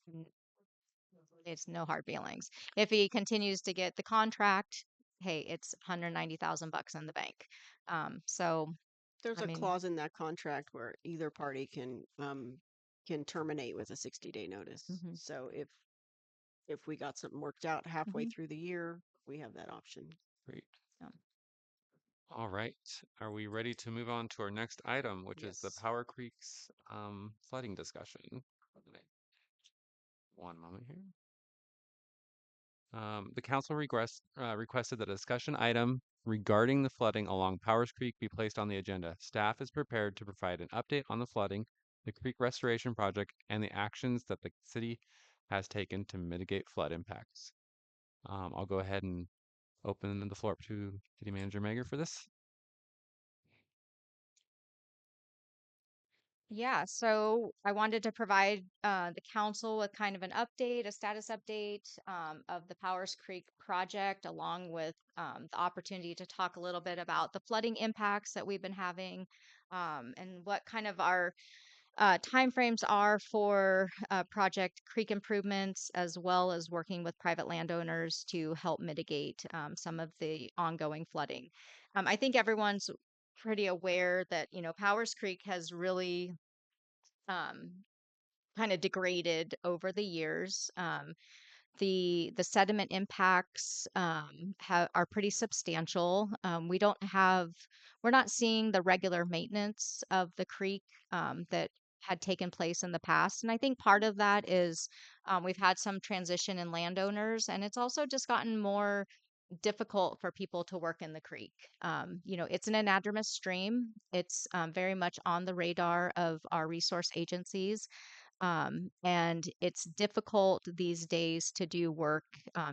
no hard feelings. If he continues to get the contract, hey, it's 190,000 bucks in the bank. So There's I a mean, clause in that contract where either party can terminate with a 60-day notice. hmm So if we got something worked out halfway hmm through the year, we have that option. Great. yeah. All right. Are we ready to move on to our next item, which is the Yes. Power Creeks flooding discussion? One moment here. The council requested that a discussion item regarding the flooding along Powers Creek be placed on the agenda. Staff is prepared to provide an update on the flooding, the creek restoration project, and the actions that the city has taken to mitigate flood impacts. I'll go ahead and open the floor up to City Manager Mager for this. Yeah, so I wanted to provide the council with kind of an update, a status update of the Powers Creek project, along with the opportunity to talk a little bit about the flooding impacts that we've been having, and what kind of our timeframes are for project creek improvements, as well as working with private landowners to help mitigate some of the ongoing flooding. I think everyone's pretty aware that, Powers Creek has really um, kind of degraded over the years. The sediment impacts are pretty substantial. We're not seeing the regular maintenance of the creek that had taken place in the past. And I think part of that is we've had some transition in landowners, and it's also just gotten more difficult for people to work in the creek. It's an anadromous stream. It's very much on the radar of our resource agencies, and it's difficult these days to do work,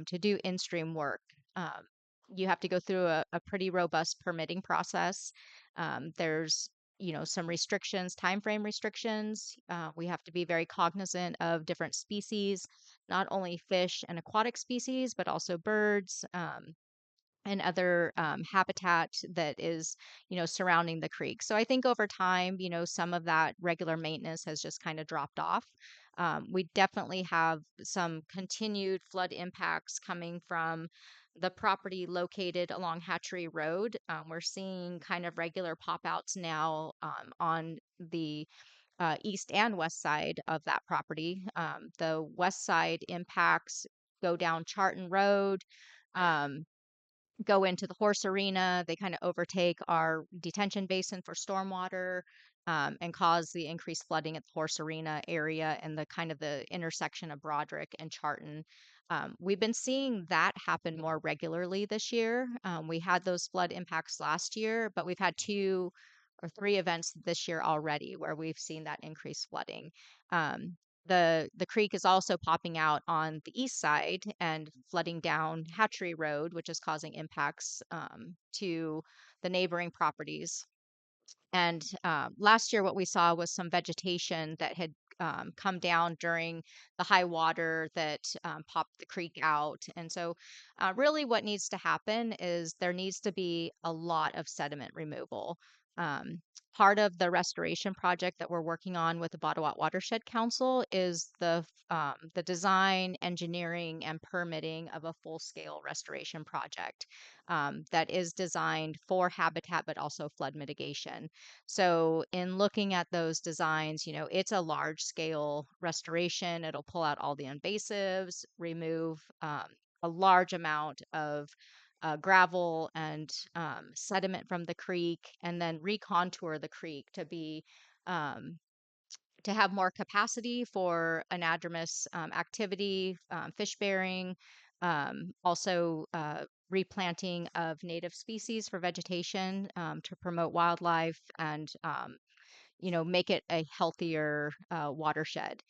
to do in-stream work. Um, you have to go through a pretty robust permitting process. There's some restrictions, time frame restrictions. We have to be very cognizant of different species, not only fish and aquatic species, but also birds. And other habitat that is, surrounding the creek. So I think over time, some of that regular maintenance has just kind of dropped off. We definitely have some continued flood impacts coming from the property located along Hatchery Road. We're seeing kind of regular pop outs now on the east and west side of that property. The west side impacts go down Charton Road. Um, go into the horse arena. They kind of overtake our detention basin for stormwater, and cause the increased flooding at the horse arena area and the kind of the intersection of Broderick and Charton. We've been seeing that happen more regularly this year. We had those flood impacts last year, but we've had 2 or 3 events this year already where we've seen that increased flooding. Um, the creek is also popping out on the east side and flooding down Hatchery Road, which is causing impacts to the neighboring properties. And last year, what we saw was some vegetation that had come down during the high water that popped the creek out. And so, really, what needs to happen is there needs to be a lot of sediment removal. Um, Part of the restoration project that we're working on with the Ottawa Watershed Council is the design, engineering, and permitting of a full-scale restoration project that is designed for habitat, but also flood mitigation. So, in looking at those designs, it's a large scale restoration. It'll pull out all the invasives, remove a large amount of gravel and sediment from the creek, and then recontour the creek to be um, to have more capacity for anadromous activity, fish bearing, also replanting of native species for vegetation to promote wildlife and make it a healthier watershed.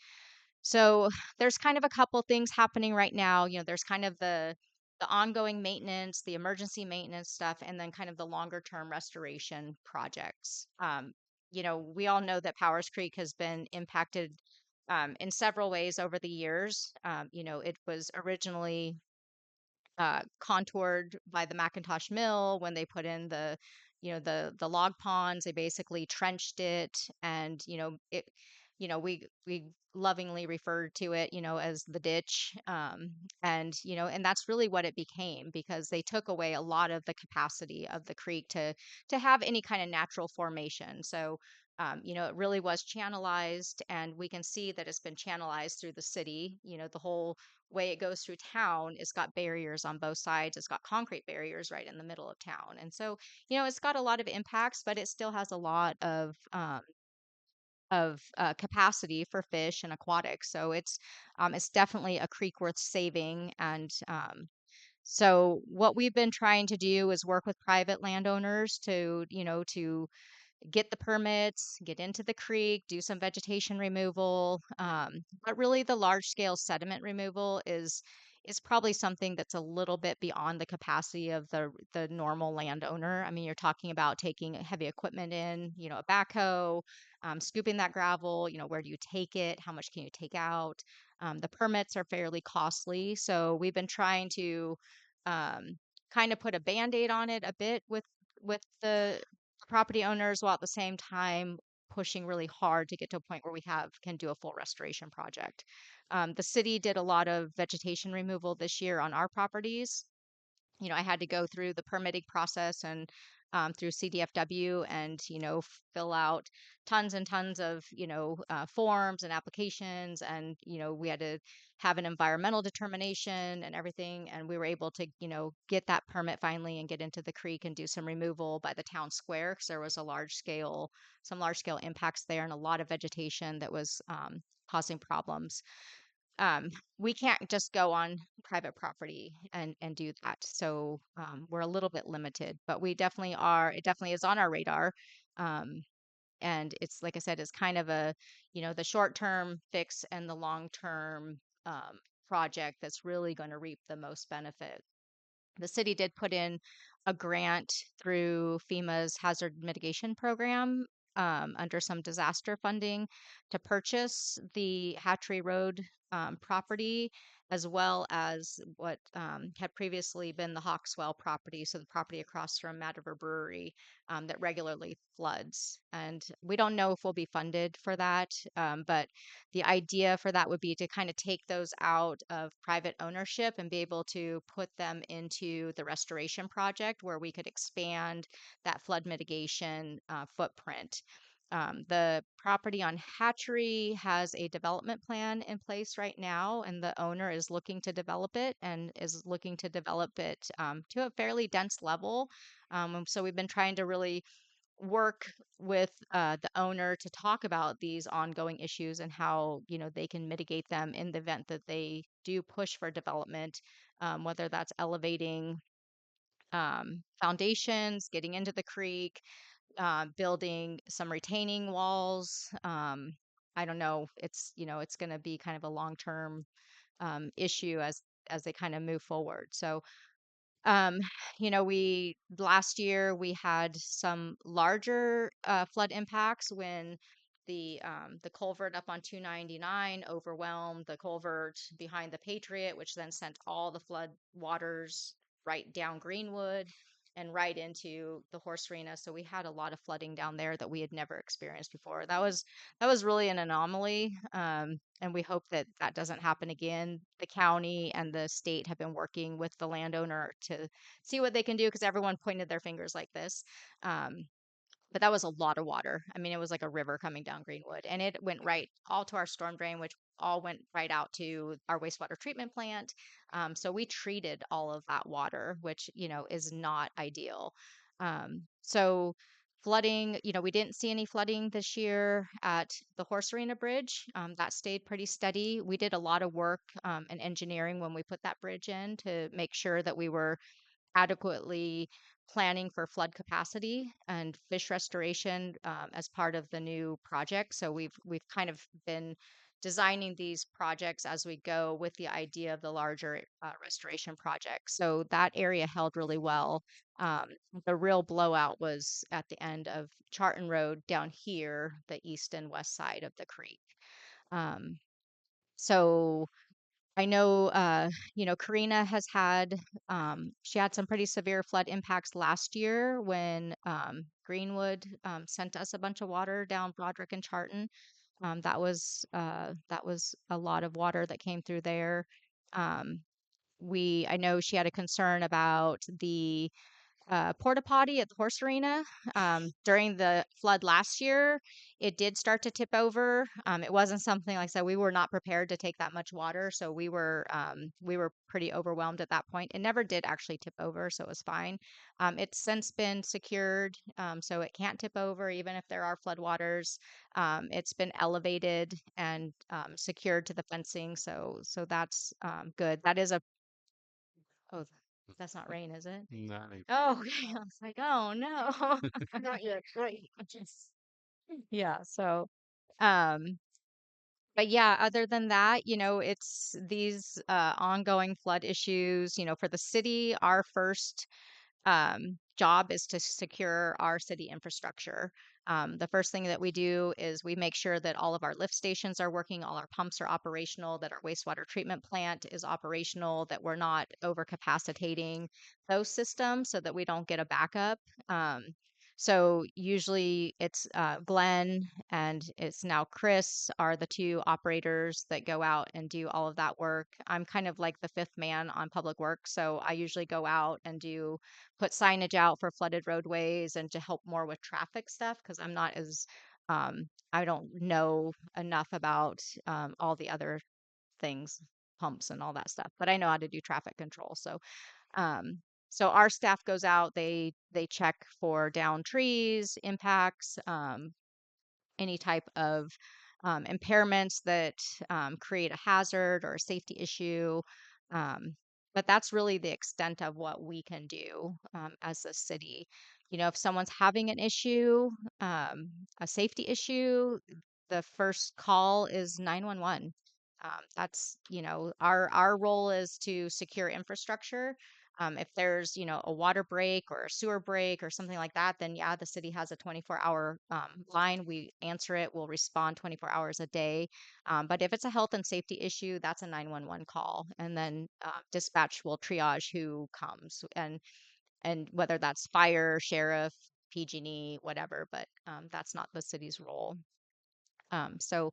So there's kind of a couple things happening right now. There's kind of the ongoing maintenance, the emergency maintenance stuff, and then kind of the longer term restoration projects. We all know that Powers Creek has been impacted in several ways over the years. It was originally contoured by the Macintosh Mill when they put in the log ponds. They basically trenched it, and we lovingly referred to it as the ditch, and that's really what it became, because they took away a lot of the capacity of the creek to have any kind of natural formation. So it really was channelized, and we can see that it's been channelized through the city. The whole way it goes through town, it's got barriers on both sides. It's got concrete barriers right in the middle of town. And so, it's got a lot of impacts, but it still has a lot of capacity for fish and aquatics. So it's definitely a creek worth saving. And so what we've been trying to do is work with private landowners to get the permits, get into the creek, do some vegetation removal. But really, the large scale sediment removal is probably something that's a little bit beyond the capacity of the normal landowner. I mean, you're talking about taking heavy equipment in, a backhoe, scooping that gravel. Where do you take it? How much can you take out? The permits are fairly costly, so we've been trying to um, kind of put a band-aid on it a bit with the property owners, while at the same time pushing really hard to get to a point where we can do a full restoration project. The city did a lot of vegetation removal this year on our properties. I had to go through the permitting process and through CDFW and, fill out tons and tons of, forms and applications. And, we had to have an environmental determination and everything. And we were able to, get that permit finally and get into the creek and do some removal by the town square, because there was some large scale impacts there and a lot of vegetation that was causing problems. We can't just go on private property and do that. So we're a little bit limited, but we definitely are. It definitely is on our radar. Um, and it's, like I said, it's kind of the short term fix and the long term project that's really going to reap the most benefit. The city did put in a grant through FEMA's hazard mitigation program under some disaster funding to purchase the Hatchery Road property, as well as what had previously been the Hawkswell property, so the property across from Mad River Brewery that regularly floods. And we don't know if we'll be funded for that, but the idea for that would be to kind of take those out of private ownership and be able to put them into the restoration project, where we could expand that flood mitigation footprint. The property on Hatchery has a development plan in place right now, and the owner is looking to develop it and is looking to develop it to a fairly dense level. So we've been trying to really work with the owner to talk about these ongoing issues and how they can mitigate them in the event that they do push for development, whether that's elevating foundations, getting into the creek, building some retaining walls. I don't know. It's going to be kind of a long term issue as they kind of move forward. So um, we last year we had some larger flood impacts when the culvert up on 299 overwhelmed the culvert behind the Patriot, which then sent all the flood waters right down Greenwood and right into the horse arena. So we had a lot of flooding down there that we had never experienced before. That was really an anomaly, and we hope that that doesn't happen again. The county and the state have been working with the landowner to see what they can do, because everyone pointed their fingers like this. Um, but that was a lot of water. I mean, it was like a river coming down Greenwood, and it went right all to our storm drain, which all went right out to our wastewater treatment plant. So we treated all of that water, which is not ideal. So Flooding, we didn't see any flooding this year at the Horse Arena Bridge. That stayed pretty steady. We did a lot of work and engineering when we put that bridge in to make sure that we were adequately planning for flood capacity and fish restoration as part of the new project. So we've kind of been designing these projects as we go with the idea of the larger restoration project. So that area held really well. Um, the real blowout was at the end of Charton Road down here, the east and west side of the creek. Um, so I know, Karina has had, she had some pretty severe flood impacts last year when Greenwood sent us a bunch of water down Broderick and Charton. That was a lot of water that came through there. Um, I know she had a concern about the porta potty at the horse arena. During the flood last year, it did start to tip over. It wasn't something like I said, we were not prepared to take that much water, so we were pretty overwhelmed at that point. It never did actually tip over, so it was fine. It's since been secured, so it can't tip over even if there are floodwaters. It's been elevated and secured to the fencing, so that's good. That is a oh, that's not rain, is it? Nice. Oh, okay. I was like, oh no. Not yet. Not yet. Just- Yeah. So, um, but yeah, other than that, it's these ongoing flood issues. For the city, our first job is to secure our city infrastructure. The first thing that we do is we make sure that all of our lift stations are working, all our pumps are operational, that our wastewater treatment plant is operational, that we're not overcapacitating those systems so that we don't get a backup. Um, so usually it's Glenn and it's now Chris are the two operators that go out and do all of that work. I'm kind of like the fifth man on public works, so I usually go out and put signage out for flooded roadways and to help more with traffic stuff because I don't know enough about all the other things, pumps and all that stuff, but I know how to do traffic control. Um, so our staff goes out, they check for downed trees, impacts, any type of impairments that create a hazard or a safety issue. Um, but that's really the extent of what we can do as a city. If someone's having an issue, um, a safety issue, the first call is 911. That's, our role is to secure infrastructure. If there's, a water break or a sewer break or something like that, then yeah, the city has a 24-hour line. We answer it. We'll respond 24 hours a day. But if it's a health and safety issue, that's a 911 call, and then dispatch will triage who comes and whether that's fire, sheriff, PG&E, whatever. But that's not the city's role. So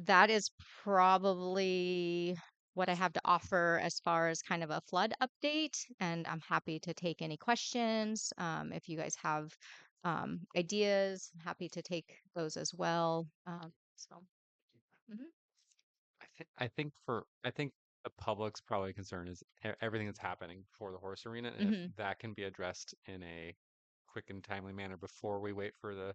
that is probably what I have to offer as far as kind of a flood update. And I'm happy to take any questions. If you guys have ideas, I'm happy to take those as well. Mhm. I think the public's probably concern is everything that's happening for the horse arena, and if Mhm. that can be addressed in a quick and timely manner before we wait for the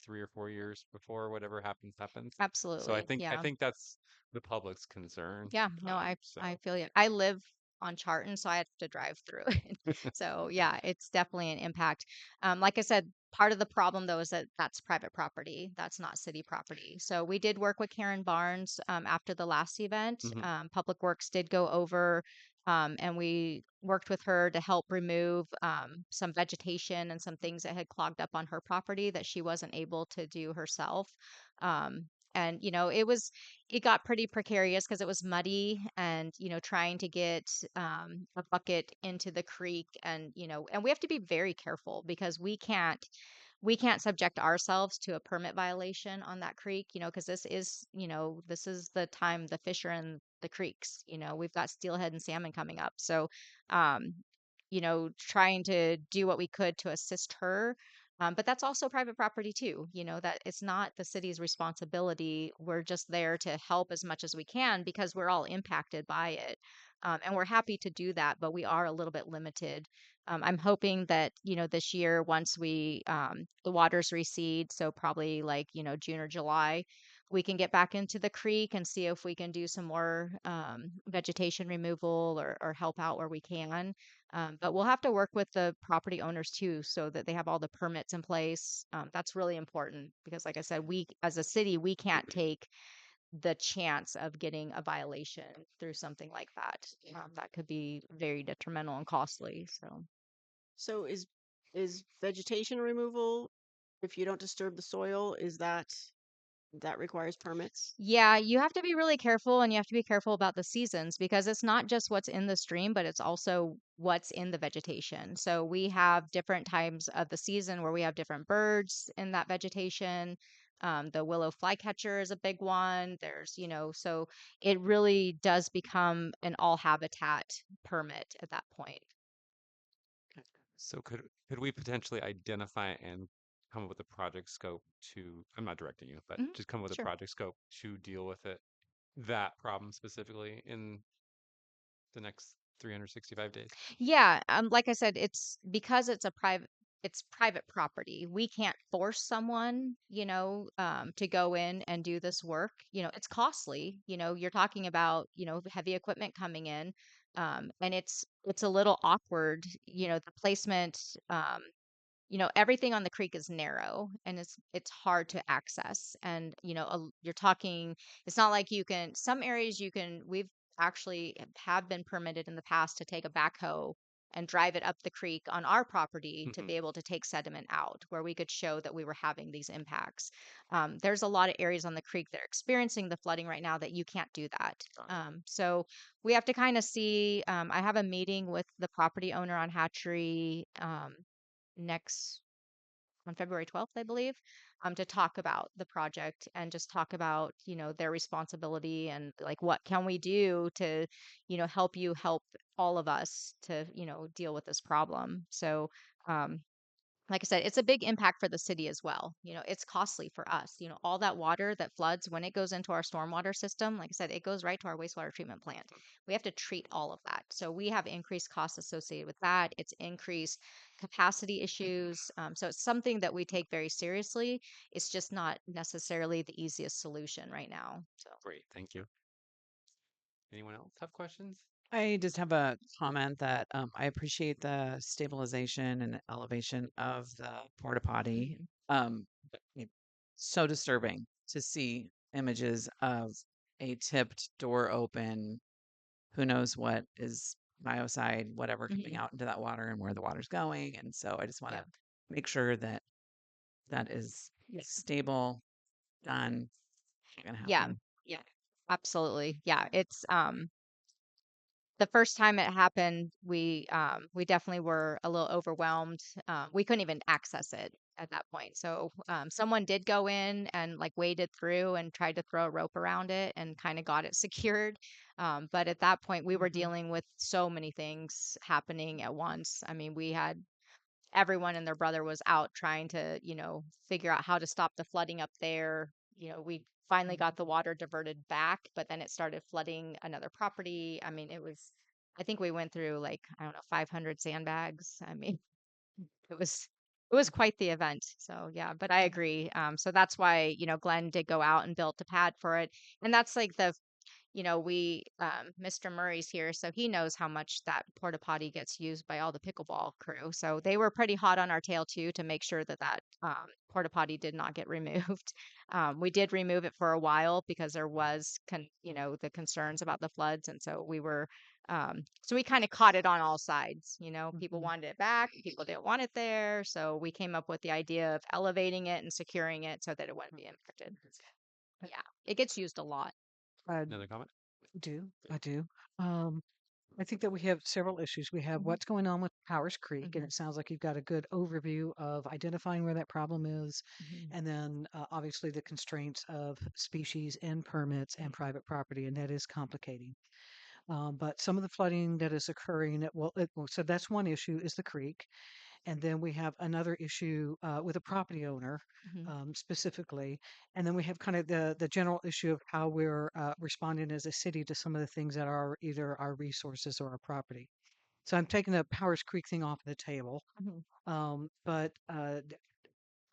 3 or 4 years before whatever happens. So I Absolutely. think I Yeah. think that's the public's concern. Yeah, no, I So feel you. I live on Charton, so I have to drive through it. So yeah, it's definitely an impact. Like I said, part of the problem though is that that's private property. That's not city property. So we did work with Karen Barnes after the last event. mhm. Public Works did go over and we worked with her to help remove some vegetation and some things that had clogged up on her property that she wasn't able to do herself. Um, and it got pretty precarious because it was muddy and trying to get a bucket into the creek and we have to be very careful because we can't subject ourselves to a permit violation on that creek because this is the time the fish are in the creeks. We've got steelhead and salmon coming up, so trying to do what we could to assist her But that's also private property too, that it's not the city's responsibility. We're just there to help as much as we can because we're all impacted by it. And we're happy to do that, but we are a little bit limited. I'm hoping that, this year, once the waters recede, so probably like, June or July, we can get back into the creek and see if we can do some more vegetation removal or help out where we can. But we'll have to work with the property owners too, so that they have all the permits in place. That's really important because, like I said, we as a city, we can't take the chance of getting a violation through something like that. That could be very detrimental and costly. So. So is vegetation removal, if you don't disturb the soil, that requires permits? Yeah, you have to be really careful and you have to be careful about the seasons because it's not just what's in the stream, but it's also what's in the vegetation. So we have different times of the season where we have different birds in that vegetation. The willow flycatcher is a big one. So it really does become an all habitat permit at that point. So could we potentially identify and come up with a project scope to, I'm not directing you, but Mhm. just come up with a Sure. project scope to deal with that problem specifically in the next 365 days? Yeah, like I said, it's because it's private property. We can't force someone, to go in and do this work. It's costly. You're talking about, heavy equipment coming in, and it's a little awkward. The placement, everything on the creek is narrow and it's hard to access. And, you're talking, it's not like some areas we've actually have been permitted in the past to take a backhoe and drive it up the creek on our property to be able to take sediment out where we could show that we were having these impacts. There's a lot of areas on the creek that are experiencing the flooding right now that you can't do that. So we have to kind of see. I have a meeting with the property owner on Hatchery next on February 12th, I believe, to talk about the project and just talk about, their responsibility and like what can we do to, help all of us to, deal with this problem. So, um, like I said, it's a big impact for the city as well. It's costly for us. All that water that floods when it goes into our stormwater system, like I said, it goes right to our wastewater treatment plant. We have to treat all of that. So we have increased costs associated with that. It's increased capacity issues. So it's something that we take very seriously. It's just not necessarily the easiest solution right now. So. Great, thank you. Anyone else have questions? I just have a comment that I appreciate the stabilization and elevation of the porta potty. Mhm. It's so disturbing to see images of a tipped door open. Who knows what is biocide, whatever coming Mhm. out into that water and where the water's going. And so I just want Yeah. to make sure that that is Yeah. stable, done, not gonna Yeah. happen. Yeah. Absolutely. Yeah. It's the first time it happened, we definitely were a little overwhelmed. We couldn't even access it at that point. So someone did go in and like waded through and tried to throw a rope around it and kind of got it secured. But at that point, we were Mhm. dealing with so many things happening at once. I mean, we had everyone and their brother was out trying to, figure out how to stop the flooding up there. We finally got the water diverted back, but then it started flooding another property. I mean, I think we went through like, I don't know, 500 sandbags. I mean, it was, it was quite the event. So yeah, but I agree. So that's why, Glenn did go out and built a pad for it. And that's like Mr. Murray's here, so he knows how much that porta potty gets used by all the pickleball crew. So they were pretty hot on our tail too to make sure that porta potty did not get removed. We did remove it for a while because there was, the concerns about the floods, and so so we kind of caught it on all sides. People Mhm. wanted it back, people didn't want it there, so we came up with the idea of elevating it and securing it so that it wouldn't be impacted. Yeah, it gets used a lot. I Another comment? I do. Um, I think that we have several issues. We have Mhm. what's going on with Powers Creek, and Mhm. it sounds like you've got a good overview of identifying where that problem is, Mhm. and then obviously the constraints of species and permits and private property, and that is complicating. But some of the flooding that is occurring, so that's one issue is the creek. And then we have another issue with a property owner specifically. And then we have kind of the general issue of how we're responding as a city to some of the things that are either our resources or our property. So I'm taking the Powers Creek thing off the table. But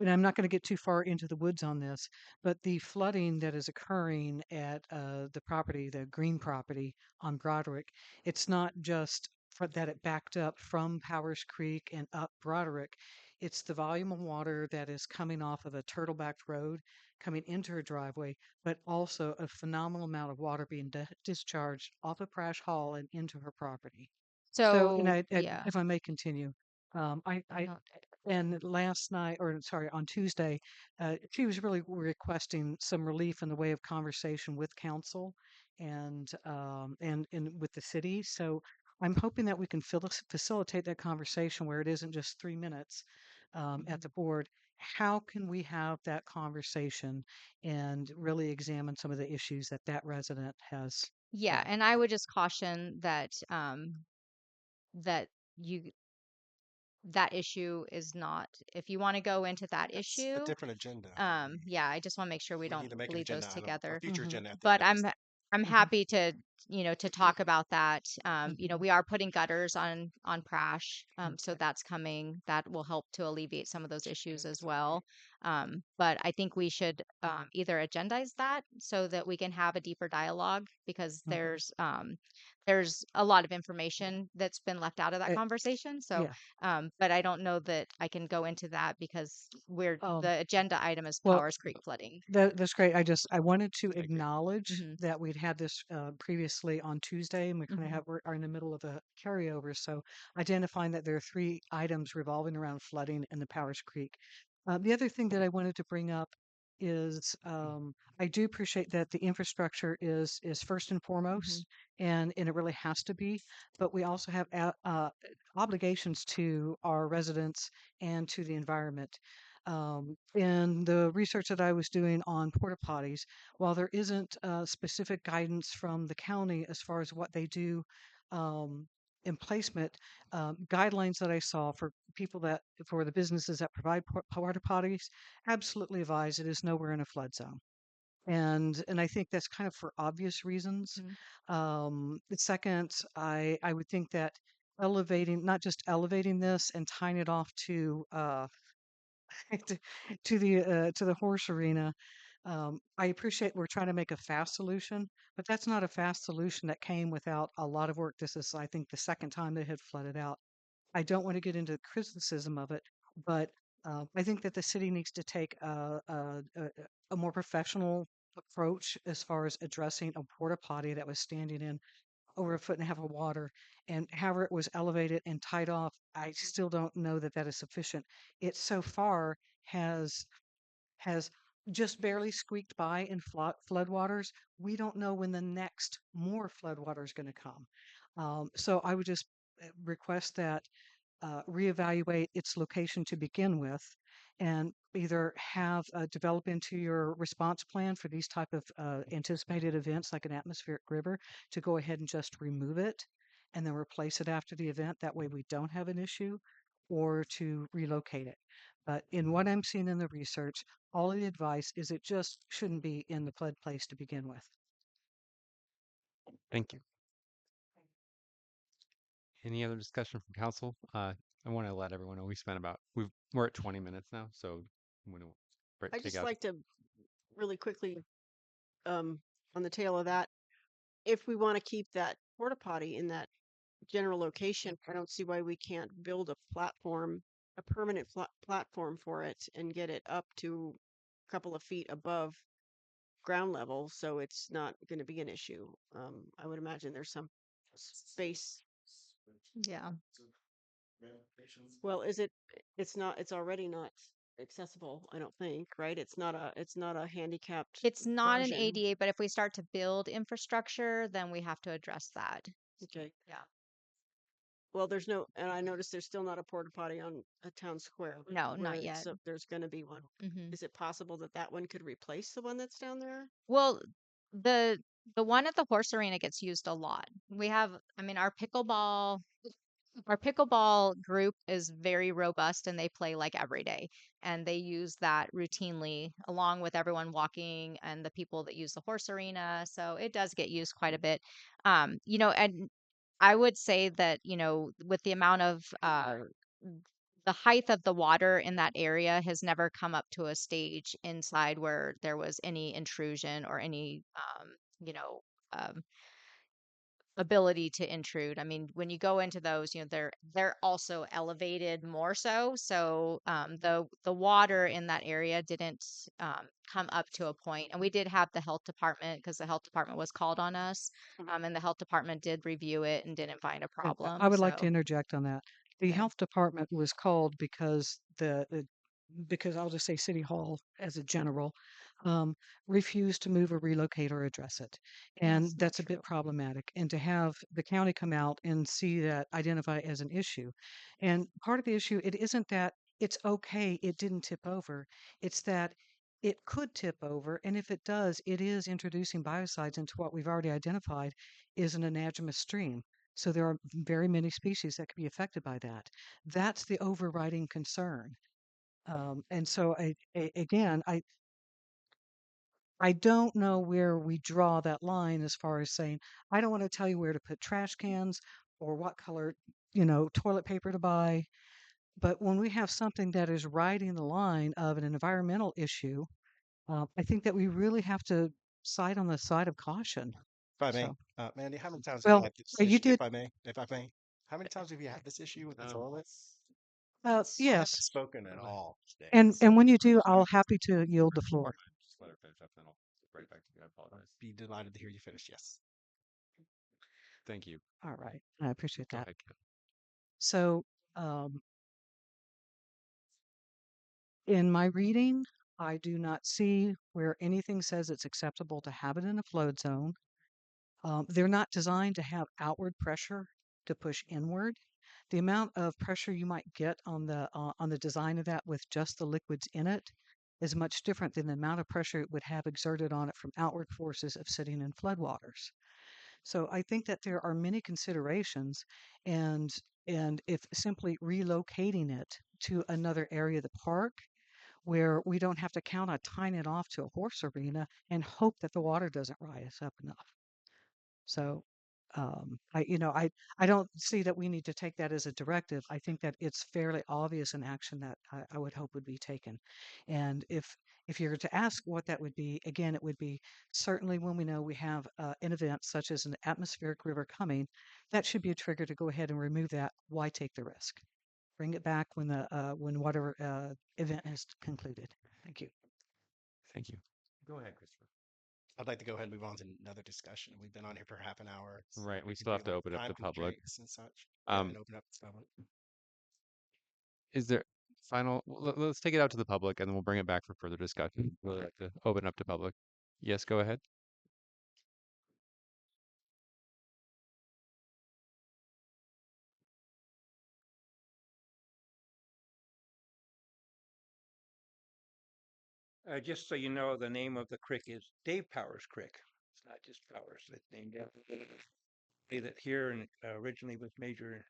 and I'm not going to get too far into the woods on this, but the flooding that is occurring at the property, the green property on Broderick, it's not just that it backed up from Powers Creek and up Broderick. It's the volume of water that is coming off of a turtlebacked road, coming into her driveway, but also a phenomenal amount of water being discharged off of Prash Hall and into her property. So, and So, yeah. if I may continue, I No. and last night, or sorry, on Tuesday, she was really requesting some relief in the way of conversation with council and with the city. So I'm hoping that we can facilitate that conversation where it isn't just 3 minutes at the board. How can we have that conversation and really examine some of the issues that that resident has Yeah, had? and I would just caution that that you that issue is not, if you want to go into that It's a issue, different agenda. yeah, I just want to make sure we We need don't to make an bleed those agenda item, a together. future agenda at But next. I'm happy to, to talk about that. We are putting gutters on Prash, so that's coming. That will help to alleviate some of those issues as well. But I think we should either agendize that so that we can have a deeper dialogue, because there's a lot of information that's been left out of that Uh, conversation. So yeah. but I don't know that I can go into that because Um, the agenda item is well, Powers Creek flooding. That's great. I wanted to acknowledge Hmm. that we'd had this previously on Tuesday, and we kind of Hmm. are in the middle of a carryover. So identifying that there are 3 items revolving around flooding in the Powers Creek. The other thing that I wanted to bring up is I do appreciate that the infrastructure is first and Hmm. foremost, and it really has to be. But we also have obligations to our residents and to the environment. In the research that I was doing on porta potties, while there isn't specific guidance from the county as far as what they do um, in placement, guidelines that I saw for for the businesses that provide porta potties absolutely advise it is nowhere in a flood zone. And I think that's kind of for obvious reasons. Hmm. The second, I would think that not just elevating this and tying it off to to, to the horse arena. I appreciate we're trying to make a fast solution, but that's not a fast solution that came without a lot of work. This is, I think, the second time they had flooded out. I don't want to get into criticism of it, but I think that the city needs to take a more professional approach as far as addressing a porta potty that was standing in over a foot and a half of water, and however it was elevated and tied off, I still don't know that that is sufficient. It so far has has just barely squeaked by in floodwaters. We don't know when the next more floodwater is going to come. So I would just request that reevaluate its location to begin with, and either have develop into your response plan for these type of anticipated events like an atmospheric river to go ahead and just remove it and then replace it after the event. That way we don't have an issue, or to relocate it. But in what I'm seeing in the research, all of the advice is it just shouldn't be in the flood place to begin with. Thank you. Any other discussion from council? I want to let everyone know we're at 20 minutes now, so I'm going to I take just out. like to really quickly, on the tail of that, if we want to keep that porta potty in that general location, I don't see why we can't build a platform, a permanent platform for it and get it up to a couple of feet above ground level, so it's not going to be an issue. I would imagine there's some space. Yeah. Well, it's not, it's already not accessible, I don't think, right? It's not a handicapped It's not an version. ADA, but if we start to build infrastructure, then we have to address that. Okay. Yeah. Well, and I noticed there's still not a porta potty on a town square No, where not yet. so there's going to be one. Hmm. Is it possible that that one could replace the one that's down there? Well, the the one at the horse arena gets used a lot. We have, I mean, our pickleball Our pickleball group is very robust and they play like every day. And they use that routinely along with everyone walking and the people that use the horse arena. So it does get used quite a bit. And I would say that, with the amount of the height of the water in that area has never come up to a stage inside where there was any intrusion or any, you know, um, ability to intrude. I mean, when you go into those, they're also elevated more so. So the water in that area didn't come up to a point. And we did have the health department because the health department was called on us, and the health department did review it and didn't find a And problem. I would like to So interject on that. The okay. health department was called because because I'll just say City Hall as a general um, refused to move or relocate or address it, and That's not that's a bit true. problematic. And to have the county come out and see that identify as an issue, and part of the issue it isn't that it's okay it didn't tip over, it's that it could tip over, and if it does, it is introducing biocides into what we've already identified is an anadromous stream. So there are very many species that could be affected by that. That's the overriding concern. And so again, I don't know where we draw that line as far as saying, I don't want to tell you where to put trash cans or what color, toilet paper to buy. But when we have something that is riding the line of an environmental issue, I think that we really have to side on the side of caution. If I may, So, Mandy, how many times have you well, had this you issue? did, If I may, how many times have you had this issue with the toilets? I haven't yes. spoken at all today, And so when you do, I'll happy to yield the floor. Just let her finish up, then I'll bring it back to you. I apologize. be delighted to hear you finish. Yes. Thank you. All right. I appreciate Go that. ahead, Ken. So, um, in my reading, I do not see where anything says it's acceptable to have it in a flood zone. They're not designed to have outward pressure to push inward. The amount of pressure you might get on the design of that with just the liquids in it is much different than the amount of pressure it would have exerted on it from outward forces of sitting in floodwaters. So I think that there are many considerations, and if simply relocating it to another area of the park where we don't have to count on tying it off to a horse arena and hope that the water doesn't rise up enough. So, I don't see that we need to take that as a directive. I think that it's fairly obvious an action that I would hope would be taken. And if you're to ask what that would be, again, it would be certainly when we know we have an event such as an atmospheric river coming, that should be a trigger to go ahead and remove that. Why take the risk? Bring it back when whatever event has concluded. Thank you. Thank you. Go ahead, Christopher. I'd like to go ahead and move on to another discussion. We've been on here for half an hour. Right, we We can still have deal to with open up time to public. constraints and such. Yeah, Um, and open up to public. is there let's take it out to the public and then we'll bring it back for further discussion. Really like to open up to public. Yes, go ahead. Just so you know, the name of the creek is Dave Powers Creek. It's not just Powers. It's named after that here and originally was Major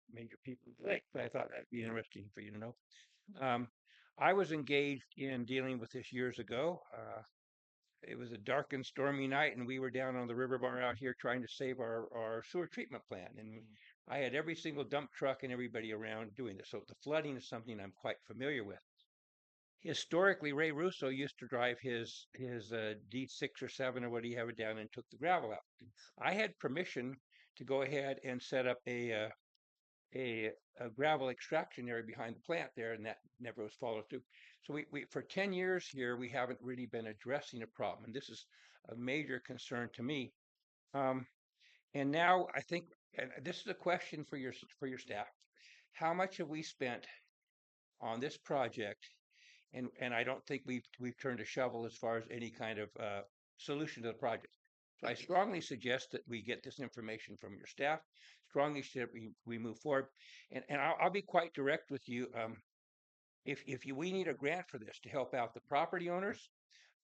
People's Lake. But I thought that'd be interesting for you to know. I was engaged in dealing with this years ago. It was a dark and stormy night, and we were down on the river bar out here trying to save our sewer treatment plant. And I had every single dump truck and everybody around doing this. So the flooding is something I'm quite familiar with. Historically, Ray Russo used to drive his D6 or 7 or what he have it down and took the gravel out. I had permission to go ahead and set up a gravel extraction area behind the plant there, and that never was followed through. So we for 10 years here, we haven't really been addressing a problem, and this is a major concern to me. Um, and now I think, and this is a question for your staff: how much have we spent on this project? And I don't think we've turned a shovel as far as any kind of solution to the project. So I strongly suggest that we get this information from your staff. Strongly suggest we move forward. And I'll be quite direct with you. If we need a grant for this to help out the property owners,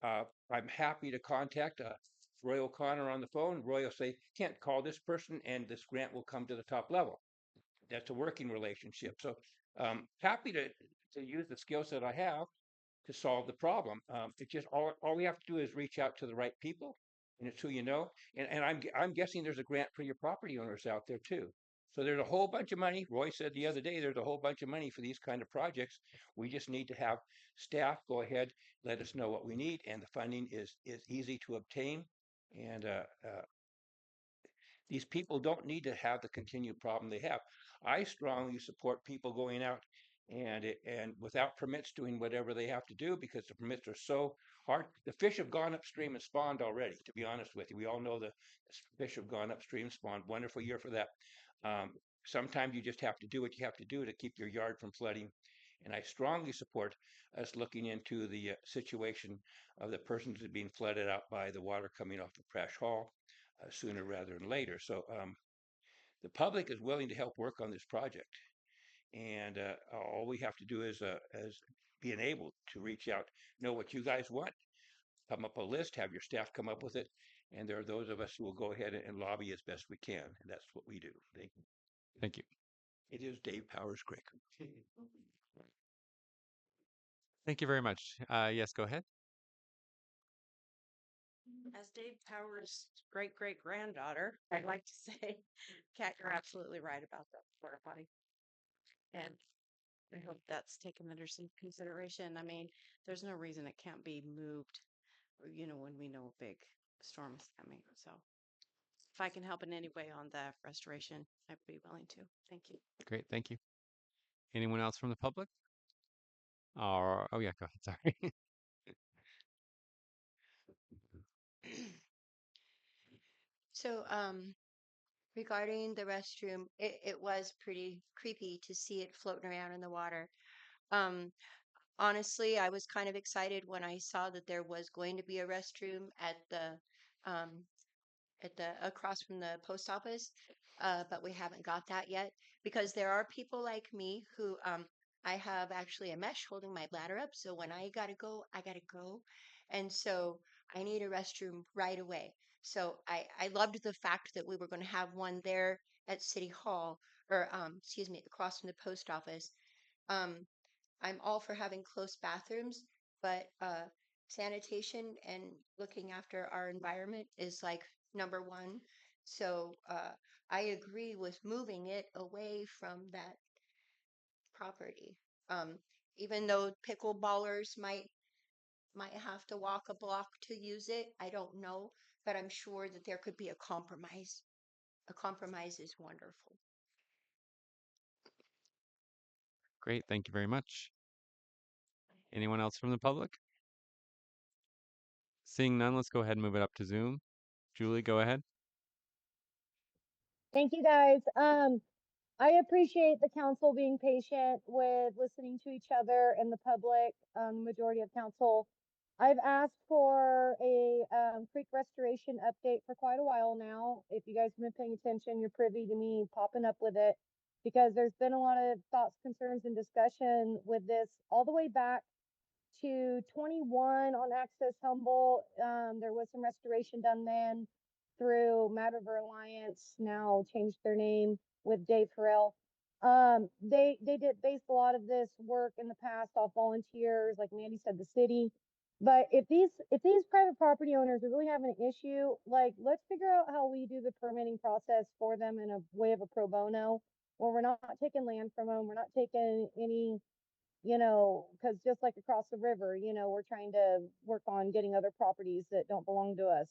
I'm happy to contact Roy O'Connor on the phone. Roy will say, Kent, call this person and this grant will come to the top level. that's a working relationship. So happy to use the skills that I have to solve the problem. It's just all we have to do is reach out to the right people, and it's who you know. And I'm guessing there's a grant for your property owners out there too. So there's a whole bunch of money. Roy said the other day there's a whole bunch of money for these kind of projects. We just need to have staff go ahead, let us know what we need, and the funding is easy to obtain. And these people don't need to have the continued problem they have. I strongly support people going out and without permits doing whatever they have to do because the permits are so hard. The fish have gone upstream and spawned already, to be honest with you. We all know the fish have gone upstream, spawned. Wonderful year for that. Um, Sometimes you just have to do what you have to do to keep your yard from flooding. And I strongly support us looking into the situation of the persons that are being flooded out by the water coming off of Crash Hall sooner rather than later. So the public is willing to help work on this project, and all we have to do is being able to reach out, know what you guys want, come up a list, have your staff come up with it, and there are those of us who will go ahead and lobby as best we can, and that's what we do. Thank you. It is Dave Powers Crick. Thank you very much. Yes, go ahead. As Dave Powers' great great granddaughter, I'd like to say, Kat, you're absolutely right about the porta potty. And I hope that's taken under some consideration. I mean, there's no reason it can't be moved, when we know a big storm is coming. So if I can help in any way on the restoration, I'd be willing to. Thank you. Great, thank you. Anyone else from the public? Or, oh yeah, go ahead, sorry. So, regarding the restroom, it was pretty creepy to see it floating around in the water. Um, Honestly, I was kind of excited when I saw that there was going to be a restroom um, at the across from the post office, but we haven't got that yet because there are people like me who I have actually a mesh holding my bladder up. So when I gotta go, and so I need a restroom right away. So I loved the fact that we were going to have one there at City Hall, or excuse me, across from the post office. Um, I'm all for having close bathrooms, but sanitation and looking after our environment is like number one. So I agree with moving it away from that property. Um, Even though pickleballers might have to walk a block to use it, I don't know, but I'm sure that there could be a compromise. A compromise is wonderful. Great, thank you very much. Anyone else from the public? Seeing none, let's go ahead and move it up to Zoom. Julie, go ahead. Thank you guys. I appreciate the council being patient with listening to each other and the public, majority of council. I've asked for a creek restoration update for quite a while now. If you guys have been paying attention, you're privy to me popping up with it because there's been a lot of thoughts, concerns, and discussion with this all the way back to 21 on Access Humboldt. There was some restoration done then through Mad River Alliance, now changed their name with Dave Farrell. They did based a lot of this work in the past off volunteers, like Mandy said, the city. But if these private property owners are really having an issue, like let's figure out how we do the permitting process for them in a way of a pro bono, where we're not taking land from them, we're not taking any, because just like across the river, we're trying to work on getting other properties that don't belong to us.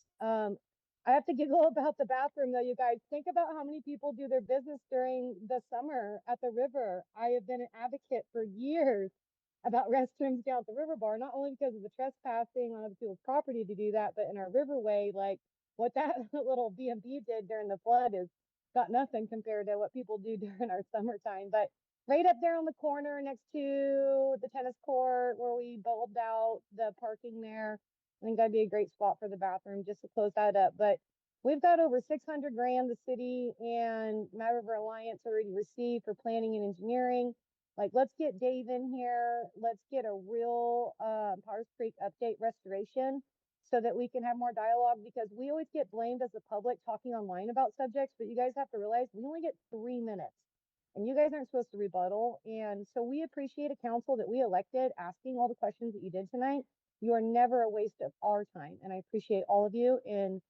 I have to giggle about the bathroom though, you guys. Think about how many people do their business during the summer at the river. I have been an advocate for years about restrooms down at the river bar, not only because of the trespassing on other people's property to do that, but in our riverway, like what that little B&B did during the flood is got nothing compared to what people do during our summertime. But right up there on the corner next to the tennis court where we bulbed out the parking there. I think that'd be a great spot for the bathroom just to close that up. But we've got over 600 grand the city and Mad River Alliance already received for planning and engineering. Like, let's get Dave in here. Let's get a real Powers Creek update restoration so that we can have more dialogue because we always get blamed as the public talking online about subjects, but you guys have to realize we only get 3 minutes and you guys aren't supposed to rebuttal. And so we appreciate a council that we elected asking all the questions that you did tonight. You are never a waste of our time. And I appreciate all of you in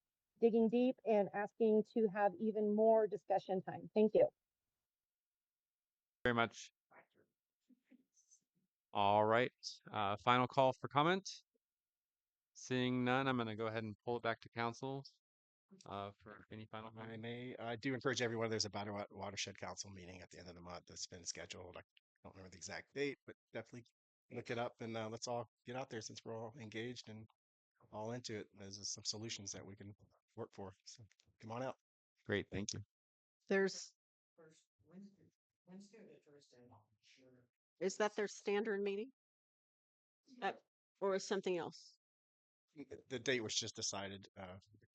digging deep and asking to have even more discussion time. Thank you. Very much. All right. Final call for comment. Seeing none, I'm going to go ahead and pull it back to council for any final comment. I do encourage everyone. There's a watershed council meeting at the end of the month that's been scheduled. I don't remember the exact date, but definitely look it up and let's all get out there since we're all engaged and all into it. There's some solutions that we can work for. So come on out. Great, thank you. There's, is that their standard meeting? Or is something else? The date was just decided a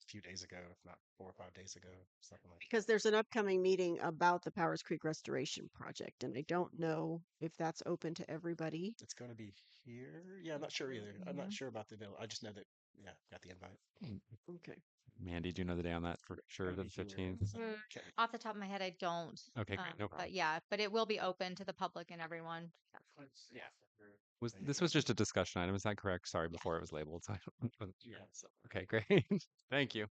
few days ago, if not 4 or 5 days ago, something like Because there's an upcoming meeting about the Powers Creek Restoration Project, and I don't know if that's open to everybody. that. It's going to be here. Yeah, I'm not sure either. I'm not sure about the bill. I just know that, yeah, got the invite. Okay. Mandy, do you know the day on that for sure? The 15th. Okay. Off the top of my head, I don't. Okay, great, no problem. But yeah, but it will be open to the public and everyone. Yeah. This was just a discussion item, is that correct? Sorry, before it was labeled. So Yeah. So, okay, great. Thank you.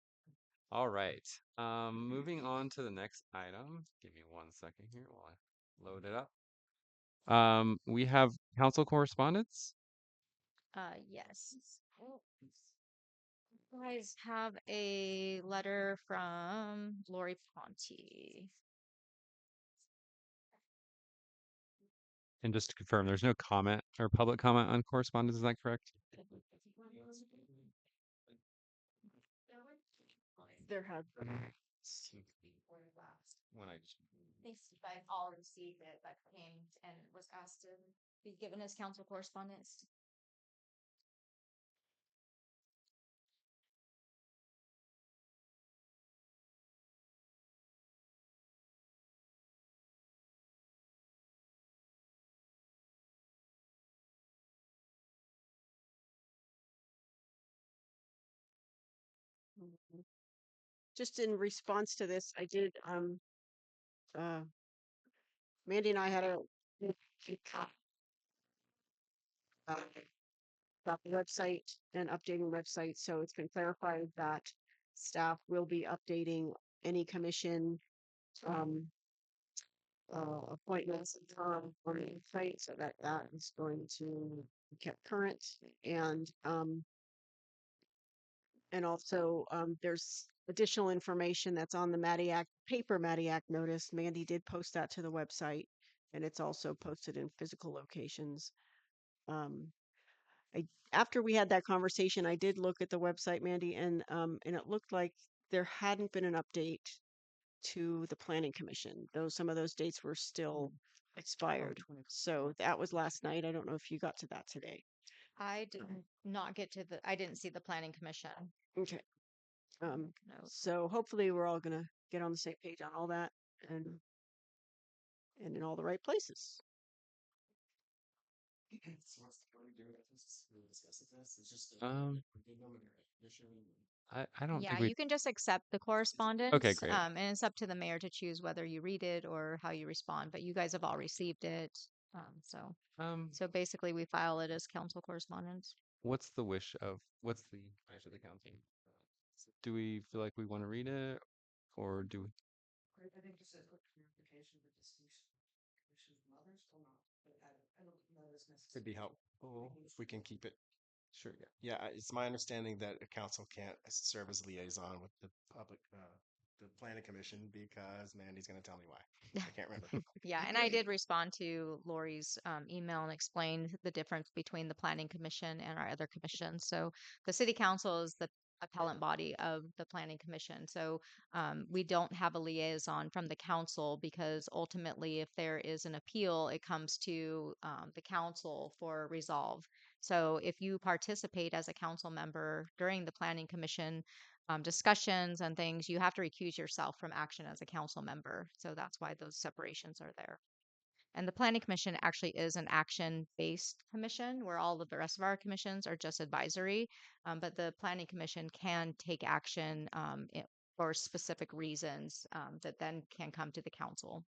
All right. Moving on to the next item. Give me 1 second here while I load it up. We have council correspondence. Yes. You guys have a letter from Lori Ponte. And just to confirm, there's no comment or public comment on correspondence, is that correct? There have When I just I've all received it that came and was asked to be given as council correspondence. just in response to this, I did uh Mandy and I had a uh, about the website and updating website. So it's been clarified that staff will be updating any commission um appointments on the site so that that is going to be kept current and also there's additional information that's on the Mattiac paper Mattiac notice. Mandy did post that to the website and it's also posted in physical locations. Um, after we had that conversation, I did look at the website, Mandy, and it looked like there hadn't been an update to the planning commission. Though some of those dates were still expired. So that was last night. I don't know if you got to that today. I did not get to I didn't see the planning commission. Okay. No. So hopefully we're all gonna get on the same page on all that and in all the right places. I don't Yeah, think we. you can just accept the correspondence. Okay, great. And it's up to the mayor to choose whether you read it or how you respond, but you guys have all received it. So basically we file it as council correspondence. What's the wish of the council? Do we feel like we want to read it, or do we? I think just a quick clarification of the distinction of others or not, but I don't know this necessarily. could be helpful if we can keep it. Sure, yeah. Yeah, it's my understanding that a council can't serve as liaison with the public, the planning commission because Mandy's going to tell me why. I can't remember. Yeah, and I did respond to Lori's email and explained the difference between the planning commission and our other commissions. So the city council is the appellant body of the planning commission. So we don't have a liaison from the council because ultimately if there is an appeal, it comes to the council for resolve. So if you participate as a council member during the planning commission discussions and things, you have to recuse yourself from action as a council member. So that's why those separations are there. And the planning commission actually is an action-based commission where all of the rest of our commissions are just advisory. But the planning commission can take action for specific reasons that then can come to the council.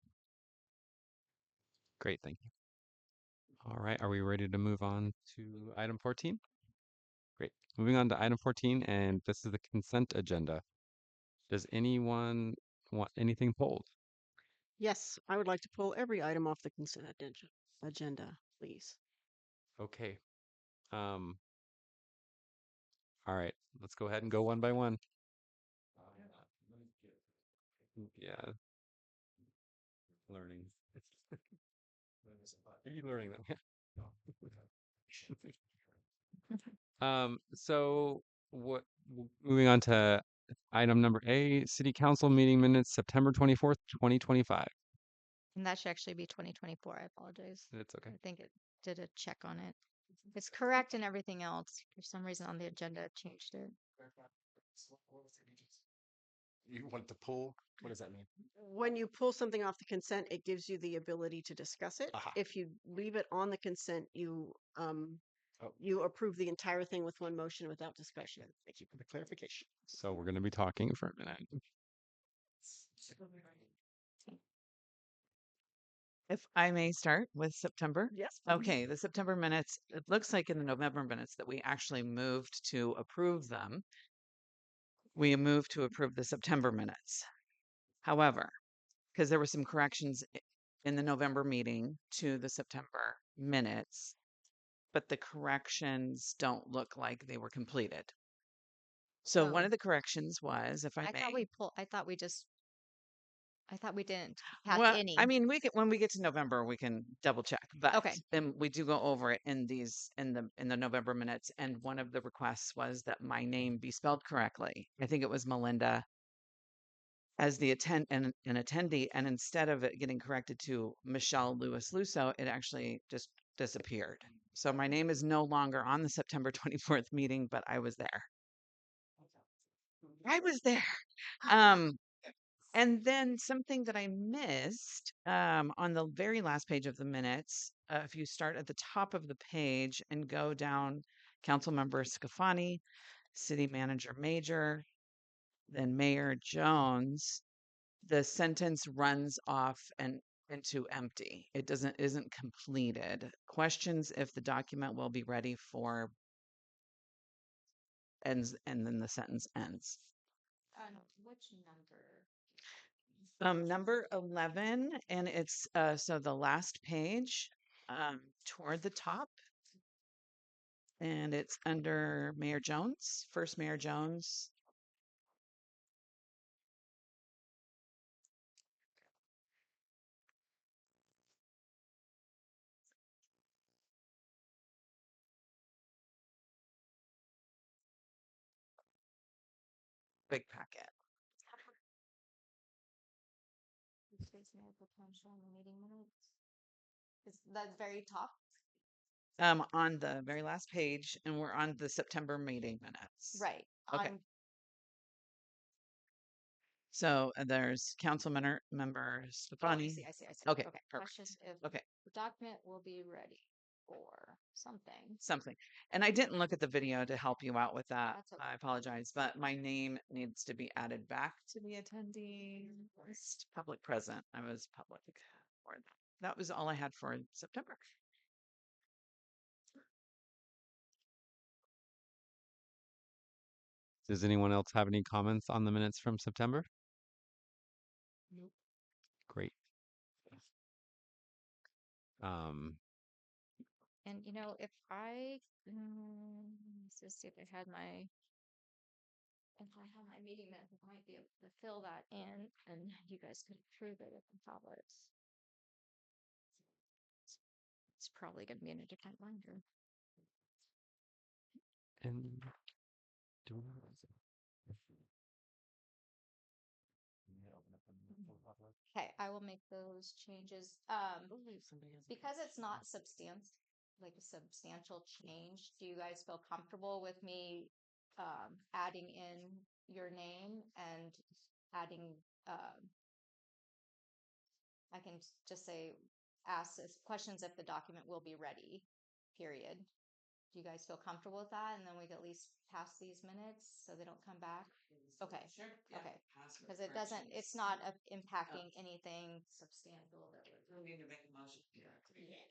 Great, thank you. All right, are we ready to move on to item 14? Great. Moving on to item 14, and this is the consent agenda. Does anyone want anything pulled? Yes, I would like to pull every item off the consent agenda, please. Okay. Um, all right, let's go ahead and go one by one. Yeah, learning. Are you learning them? So moving on to item number A, City Council meeting minutes, September 24th, 2025. And that should actually be 2024. I apologize. It's okay. I think it did a check on it. It's correct and everything else. For some reason on the agenda, it changed it. You want to pull? What does that mean? When you pull something off the consent, it gives you the ability to discuss it. Aha. If you leave it on the consent, Oh, you approve the entire thing with one motion without discussion. thank you for the clarification. So we're going to be talking for a minute. If I may start with September. Yes. Okay, the September minutes, it looks like in the November minutes that we actually moved to approve them. We moved to approve the September minutes. However, because there were some corrections in the November meeting to the September minutes, but the corrections don't look like they were completed. So one Oh. of the corrections was, if I I may. thought we didn't have Well, any. I mean, when we get to November, we can double check, but Okay. then we do go over it in the November minutes. And one of the requests was that my name be spelled correctly. I think it was Melinda as the an attendee, and instead of it getting corrected to Michelle Lewis Lusso, it actually just disappeared. So my name is no longer on the September 24th meeting, but I was there. I was there. And then something that I missed on the very last page of the minutes, if you start at the top of the page and go down, Councilmember Scafani, City Manager Major, then Mayor Jones, the sentence runs off and into empty. It isn't completed. Questions if the document will be ready for ends, and then the sentence ends. Which number? Number 11, and it's so the last page toward the top, and it's under Mayor Jones, first Mayor Jones. Big packet. Is that very top? On the very last page, and we're on the September meeting minutes. Right. Okay. On So there's member I Stefani. see. Okay, Okay. perfect. Question if Okay, the document will be ready for something. something. And I didn't look at the video to help you out with that. That's okay. I apologize, but my name needs to be added back to the attendee list. Public present. I was public. That was all I had for September. Does anyone else have any comments on the minutes from September? Nope. Great. And if I let's just see if I had my meeting minutes, I might be able to fill that in, and you guys could approve it at the tablets. It's probably going to be in a different binder. And Okay, I will make those changes. Because it's not like a substantial change, do you guys feel comfortable with me adding in your name and adding I can just say ask questions if the document will be ready, period. Do you guys feel comfortable with that? And then we can at least pass these minutes so they don't come back? Okay. Sure. Okay. Because it's not impacting anything substantial that would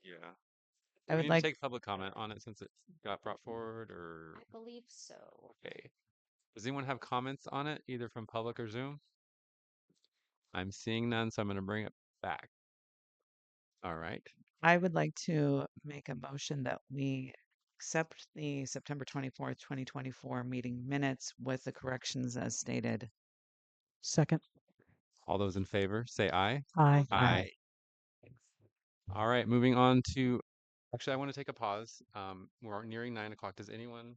Yeah. I Do we would need like, to take public comment on it since it got brought forward, or I believe so. okay? Does anyone have comments on it, either from public or Zoom? I'm seeing none, so I'm going to bring it back. All right. I would like to make a motion that we accept the September 24th, 2024 meeting minutes with the corrections as stated. Second. All those in favor, say aye. Aye. Aye. All right, moving on to, actually, I want to take a pause. We're nearing 9 o'clock. Does anyone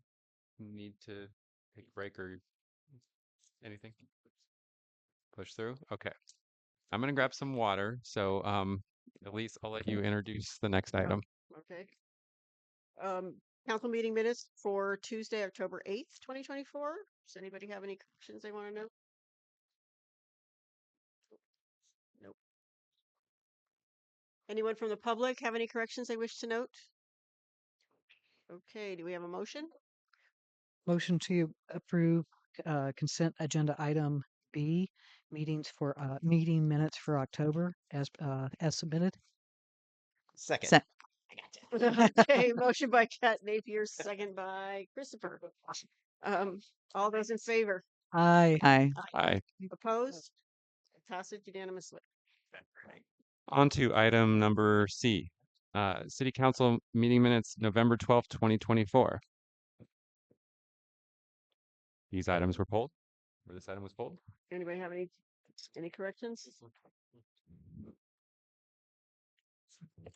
need to take a break or anything? Push through? Okay. I'm going to grab some water. So, Elise, I'll let you introduce the next item. Okay. Um, Council meeting minutes for Tuesday, October 8th, 2024. Does anybody have any corrections they want to know? Nope. Anyone from the public have any corrections they wish to note? Okay, do we have a motion? Motion to approve consent agenda item B, meetings for meeting minutes for October as submitted. Second. Se- Okay, motion by Kat Napier, second by Christopher. All those in favor? Aye. Aye. Aye. Opposed? Passes unanimously. On to item number C. City Council meeting minutes, November 12th, 2024. These items were pulled, or this item was pulled. Anybody have any corrections?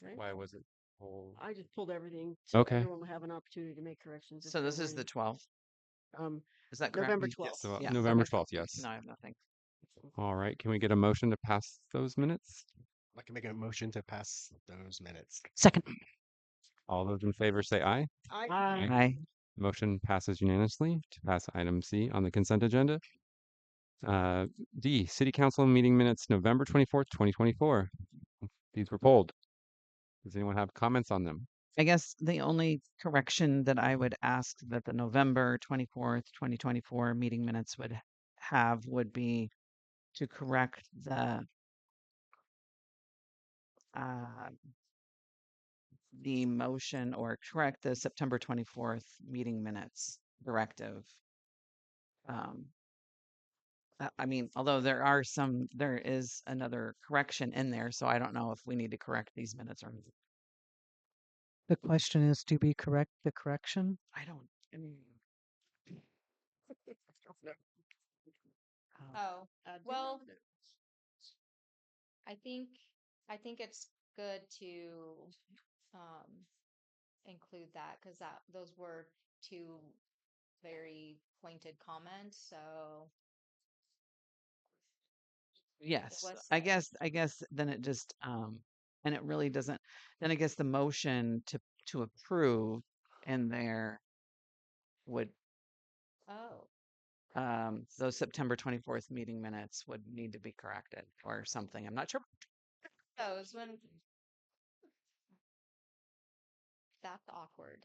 Okay. Why was it pulled? I just pulled everything so Okay. everyone will have an opportunity to make corrections. if So there this were is the any. 12th. Is that correct? November Yes. 12th. So, Yeah, November okay. 12th, yes. No, I have nothing. All right, can we get a motion to pass those minutes? I'd like to make a motion to pass those minutes. Second. All those in favor say aye. Aye. Aye. Motion passes unanimously to pass item C on the consent agenda. D, City Council meeting minutes, November 24th, 2024. These were pulled. Does anyone have comments on them? I guess the only correction that I would ask that the November 24th, 2024 meeting minutes would have would be to correct the motion or correct the September 24th meeting minutes directive. I mean, although there is another correction in there, so I don't know if we need to correct these minutes or not. The question is, do we correct the correction? I don't. I mean, Oh, well, I think it's good to include that because those were two very pointed comments. So yes, was I guess then it just and it really doesn't. Then I guess the motion to approve in there would oh those September 24th meeting minutes would need to be corrected or something. I'm not sure. those when that's awkward.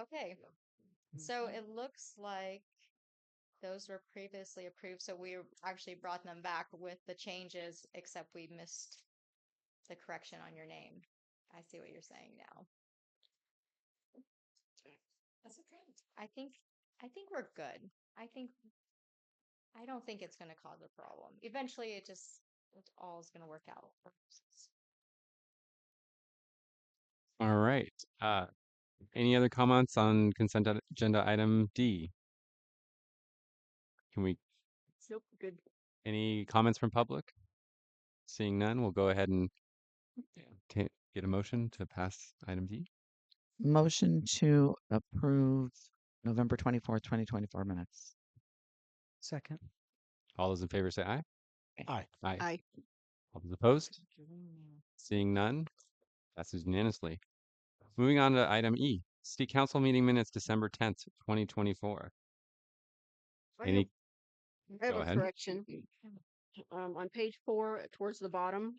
Okay. So it looks like those were previously approved, so we actually brought them back with the changes, except we missed the correction on your name. I see what you're saying now. That's okay. I think we're good. I don't think it's going to cause a problem. Eventually, it all is going to work out. All right. Any other comments on consent agenda item D? Can we, Nope, good. any comments from public? Seeing none, we'll go ahead and get a motion to pass item D. Motion to approve November 24th, 2024 minutes. Second. All those in favor say aye. Aye. Aye. Aye. All those opposed? Seeing none, passes unanimously. Moving on to item E, City Council meeting minutes, December 10th, 2024. Any? I have Go a ahead. correction. On page 4, towards the bottom,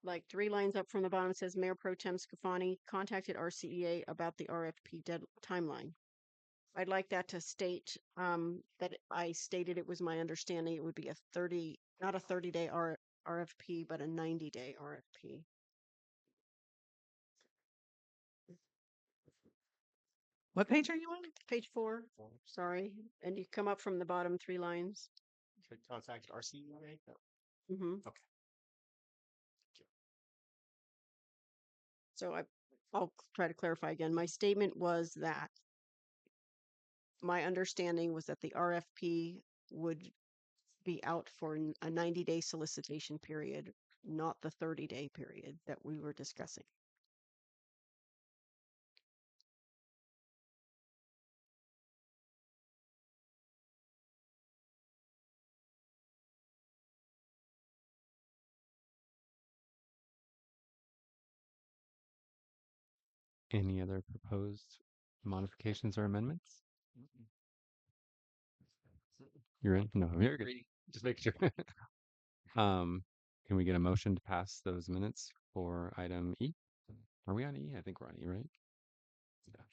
like 3 lines up from the bottom, it says Mayor Pro Tem Scafani contacted RCEA about the RFP timeline. I'd like that to state that I stated it was my understanding it would be not a 30-day RFP, but a 90-day RFP. What page are you on? Page 4. Sorry. And you come up from the bottom 3 lines. Should contact RCEA? Mm-hmm. Okay. So I'll try to clarify again. My statement was that my understanding was that the RFP would be out for a 90-day solicitation period, not the 30-day period that we were discussing. Any other proposed modifications or amendments? You're in? No, you're good. Just make sure. Can we get a motion to pass those minutes for item E? Are we on E? I think we're on E, right? Yeah.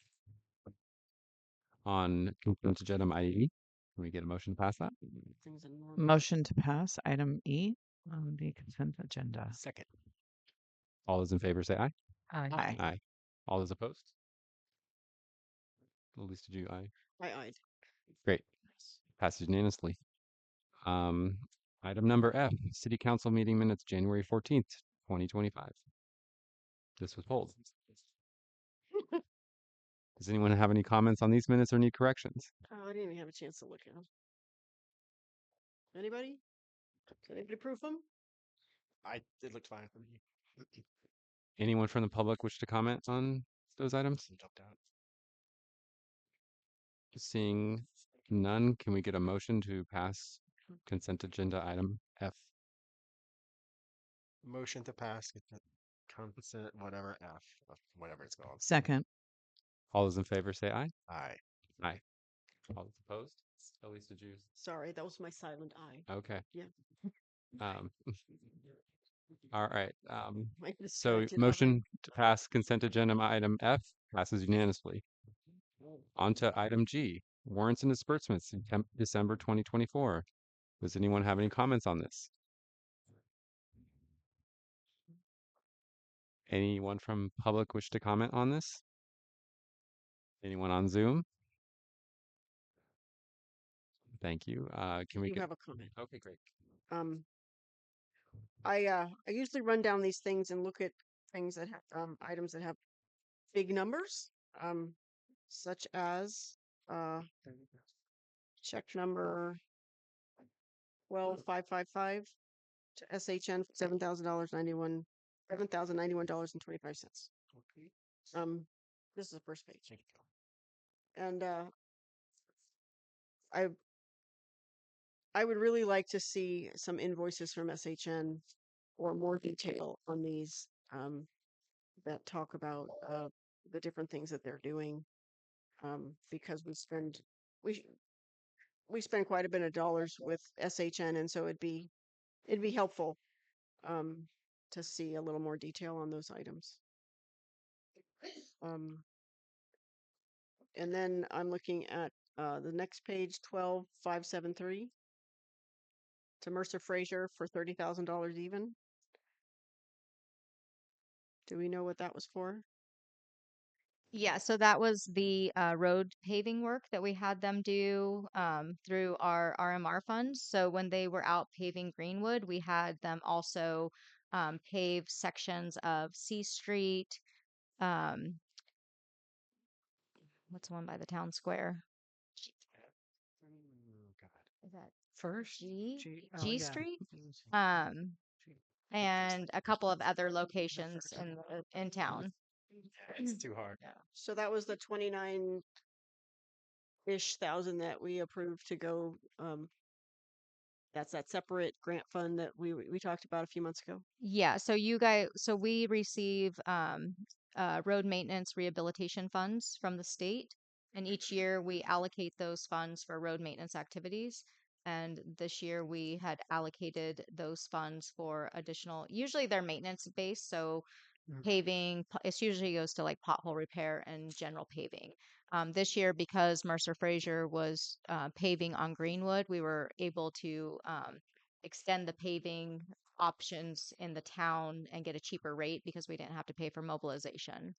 On consent agenda item E, can we get a motion to pass that? Things in normal. Motion to pass item E on the consent agenda. Second. All those in favor say aye. Aye. Aye. Aye. All those opposed? Lisa, did you aye? I Great. Passes unanimously. Item number F, City Council meeting minutes, January 14th, 2025. This was pulled. Does anyone have any comments on these minutes or need corrections? I didn't even have a chance to look at them. Anybody? Did anybody proof them? It looked fine for me. Anyone from the public wish to comment on those items? Some jumped out. Seeing none, can we get a motion to pass consent agenda item F? Motion to pass consent, whatever F, whatever it's called. Second. All those in favor say aye. Aye. Aye. All those opposed? Elise, did you? Sorry, that was my silent I. Okay. Yeah. Um, all right. I So distracted motion to pass consent agenda item F passes unanimously. On to item G, warrants and disbursements in December 2024. Does anyone have any comments on this? Anyone from public wish to comment on this? Anyone on Zoom? Thank you. Can we You get? have a comment. Okay, great. Um, I usually run down these things and look at things that have items that have big numbers, such as check number 12555 to SHN for $7,091.25. This is the first page. And I would really like to see some invoices from SHN or more detail on these that talk about the different things that they're doing, because we spend quite a bit of dollars with SHN, and so it'd be helpful to see a little more detail on those items. And then I'm looking at the next page, 12573, to Mercer Fraser for $30,000 even. Do we know what that was for? Yeah, so that was the road paving work that we had them do through our RMR funds. So when they were out paving Greenwood, we had them also pave sections of C Street. What's the one by the town square? Oh, God. Is that First? G yeah. Street? And a couple of other locations in town. It's too hard. So that was the 29-ish thousand that we approved to go. That's that separate grant fund that we talked about a few months ago. Yeah, so we receive road maintenance rehabilitation funds from the state, and each year we allocate those funds for road maintenance activities. And this year we had allocated those funds for additional, usually they're maintenance based, so paving, it usually goes to like pothole repair and general paving. This year, because Mercer Fraser was paving on Greenwood, we were able to extend the paving options in the town and get a cheaper rate because we didn't have to pay for mobilization.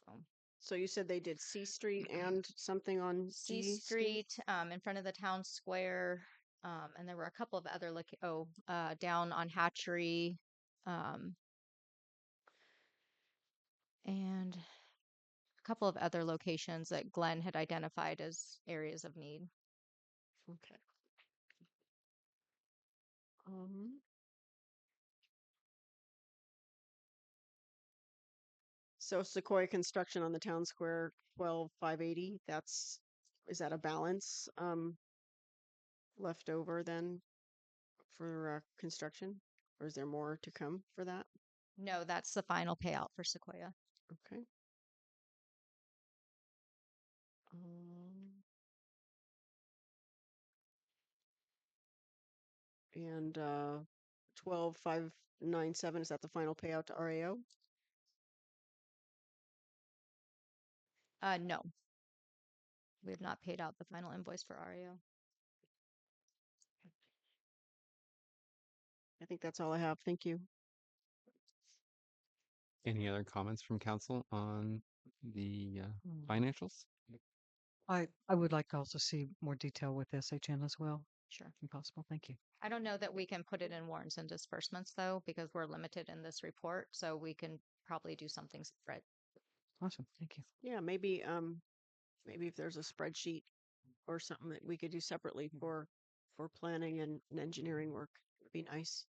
So, So you said they did C Street and something on C G Street, in front of the town square, and there were a couple of other down on Hatchery, um, and a couple of other locations that Glenn had identified as areas of need. Okay. Um, so Sequoia construction on the town square, 12,580. Is that a balance left over then for construction? Or is there more to come for that? No, that's the final payout for Sequoia. Okay. Um, and 12,597, is that the final payout to RAO? No, we have not paid out the final invoice for REO. I think that's all I have. Thank you. Any other comments from council on the financials? I would like to also see more detail with SHN as well, Sure. if possible. Thank you. I don't know that we can put it in warrants and disbursements though, because we're limited in this report. So we can probably do something separate. Awesome. Thank you. Yeah, maybe if there's a spreadsheet or something that we could do separately for planning and engineering work, it'd be nice.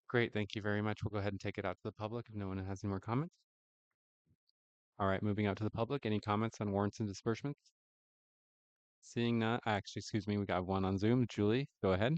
Great, thank you very much. We'll go ahead and take it out to the public if no one has any more comments. All right, moving out to the public. Any comments on warrants and disbursements? Seeing none, actually, excuse me, we got one on Zoom. Julie, go ahead.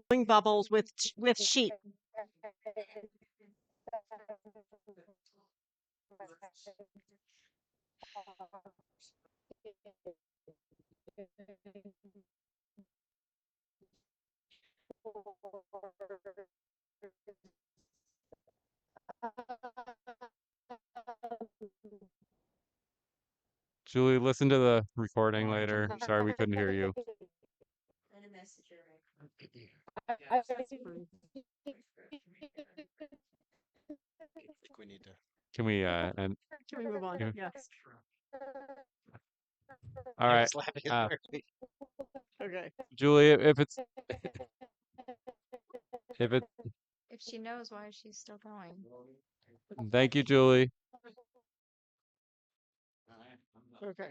Blowing bubbles with sheep. Julie, listen to the recording later. Sorry we couldn't hear you. I think we need to. Can we and Can we move on? Yeah. Yeah. all Yeah, right. just laughing at Mary. Okay. Julie, if it If she knows why she's still going. thank you, Julie. Okay.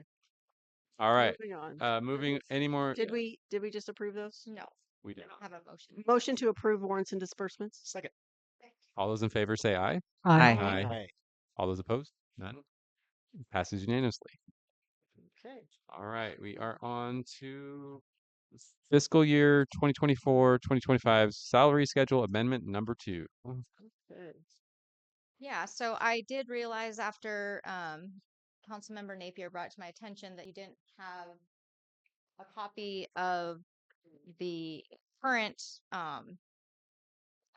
All right. Moving on. Moving any more Did we just approve those? No, we we did. don't have a motion. Motion to approve warrants and disbursements. Second. All those in favor say aye. Aye. Aye. Aye. All those opposed? None. Passes unanimously. Okay. All right, we are on to fiscal year 2024-2025 salary schedule amendment number 2. Good. Yeah, so I did realize after Councilmember Napier brought to my attention that you didn't have a copy of the current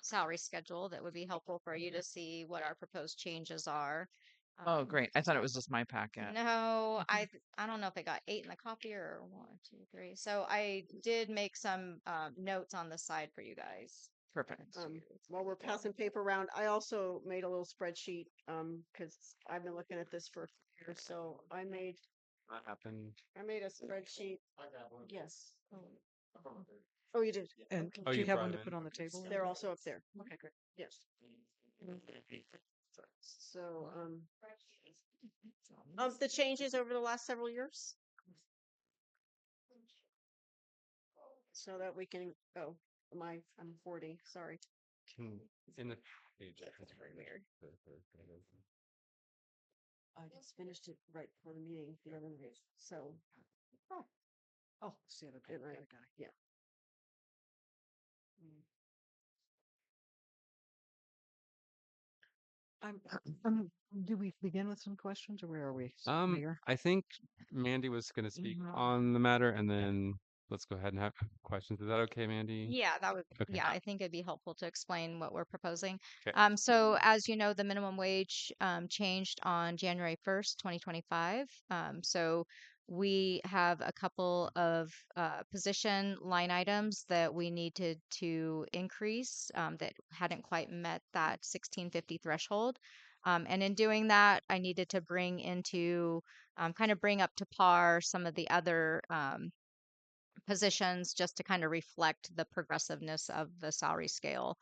salary schedule that would be helpful for you to see what our proposed changes are. Oh, great. I thought it was just my packet. No, I don't know if it got 8 in the copier or 1, 2, 3. So I did make some notes on the side for you guys. Perfect. While we're passing paper around, I also made a little spreadsheet because I've been looking at this for years. So I made What happened? a spreadsheet. Yes. Oh, you did. And Oh, do you you have brought one to them put in. on the table? They're also up there. Okay, great. Yes. So of the changes over the last several years, so that we can. Oh, I'm 40. Sorry. In the page. That's very weird. I just finished it right before the meeting the other day. So Oh, see, okay. and Got I, it. yeah. I'm, do we begin with some questions or where are we, Mayor? I think Mandy was going to speak Mhm. on the matter, and then let's go ahead and have questions. Is that okay, Mandy? Yeah, that would, Okay. yeah, I think it'd be helpful to explain what we're proposing. Okay. So as you know, the minimum wage changed on January 1st, 2025. So we have a couple of position line items that we needed to increase that hadn't quite met that 1650 threshold. And in doing that, I needed to bring into kind of bring up to par some of the other positions just to kind of reflect the progressiveness of the salary scale.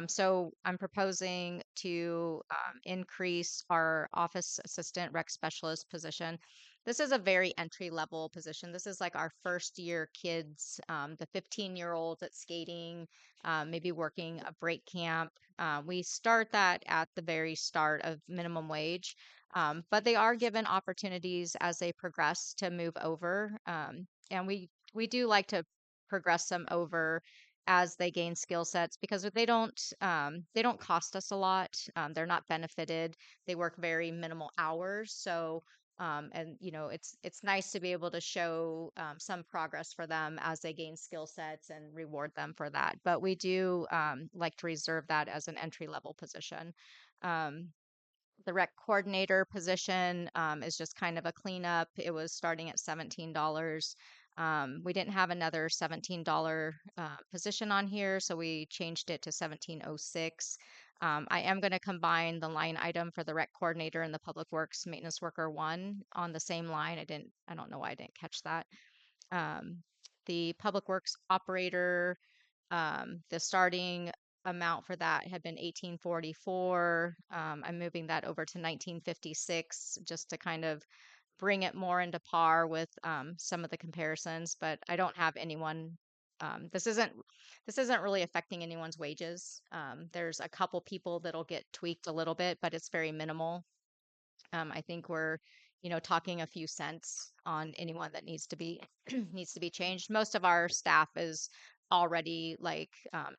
So I'm proposing to increase our office assistant rec specialist position. This is a very entry level position. This is like our first year kids, the 15-year-olds at skating, maybe working a break camp. We start that at the very start of minimum wage, but they are given opportunities as they progress to move over. And we do like to progress them over as they gain skill sets because they don't cost us a lot. They're not benefited. They work very minimal hours. So and you know it's nice to be able to show some progress for them as they gain skill sets and reward them for that. But we do like to reserve that as an entry level position. Um, the rec coordinator position is just kind of a cleanup. It was starting at $17. We didn't have another $17 position on here, so we changed it to 1706. I am going to combine the line item for the rec coordinator and the public works maintenance worker one on the same line. I don't know why I didn't catch that. Um, the public works operator, the starting amount for that had been 1844. I'm moving that over to 1956 just to kind of bring it more into par with some of the comparisons. But I don't have anyone. This isn't really affecting anyone's wages. There's a couple people that'll get tweaked a little bit, but it's very minimal. I think we're, you know, talking a few cents on anyone that needs to be needs to be changed. Most of our staff is already like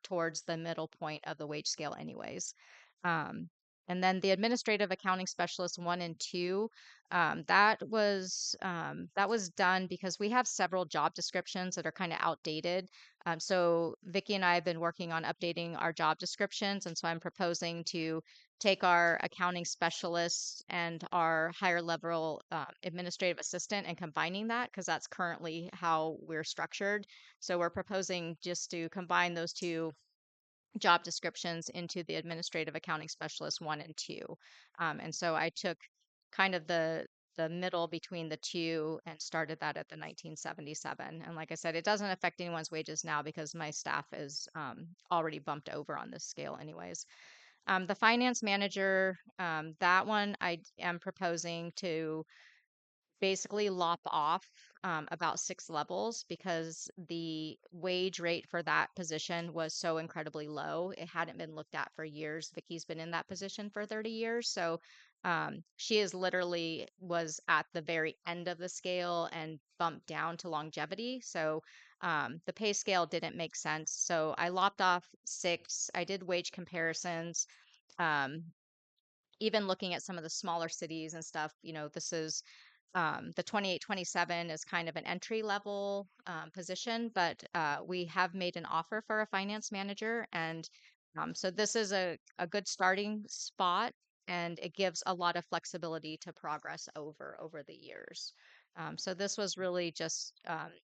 towards the middle point of the wage scale, anyways. Um, and then the administrative accounting specialist one and two, that was done because we have several job descriptions that are kind of outdated. So Vicky and I have been working on updating our job descriptions, and so I'm proposing to take our accounting specialist and our higher level administrative assistant and combining that because that's currently how we're structured. So we're proposing just to combine those two job descriptions into the administrative accounting specialist one and two. And so I took kind of the middle between the two and started that at the 1977. And like I said, it doesn't affect anyone's wages now because my staff is already bumped over on this scale anyways. The finance manager, that one I am proposing to basically lop off about 6 levels because the wage rate for that position was so incredibly low. It hadn't been looked at for years. Vicky's been in that position for 30 years. So she is literally was at the very end of the scale and bumped down to longevity. So the pay scale didn't make sense. So I lopped off 6. I did wage comparisons. Um, even looking at some of the smaller cities and stuff, you know, this is the 2827 is kind of an entry level position, but we have made an offer for a finance manager. And so this is a good starting spot and it gives a lot of flexibility to progress over the years. So this was really just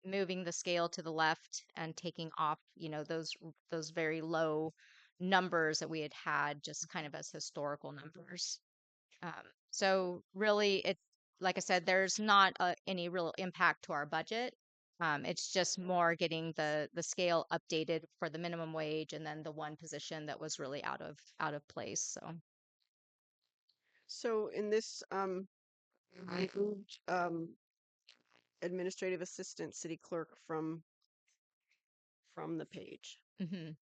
moving the scale to the left and taking off, you know, those very low numbers that we had had just kind of as historical numbers. Um, so really, it like I said, there's not any real impact to our budget. It's just more getting the scale updated for the minimum wage, and then the one position that was really out of place. So So in this moved administrative assistant city clerk from the page. mhm.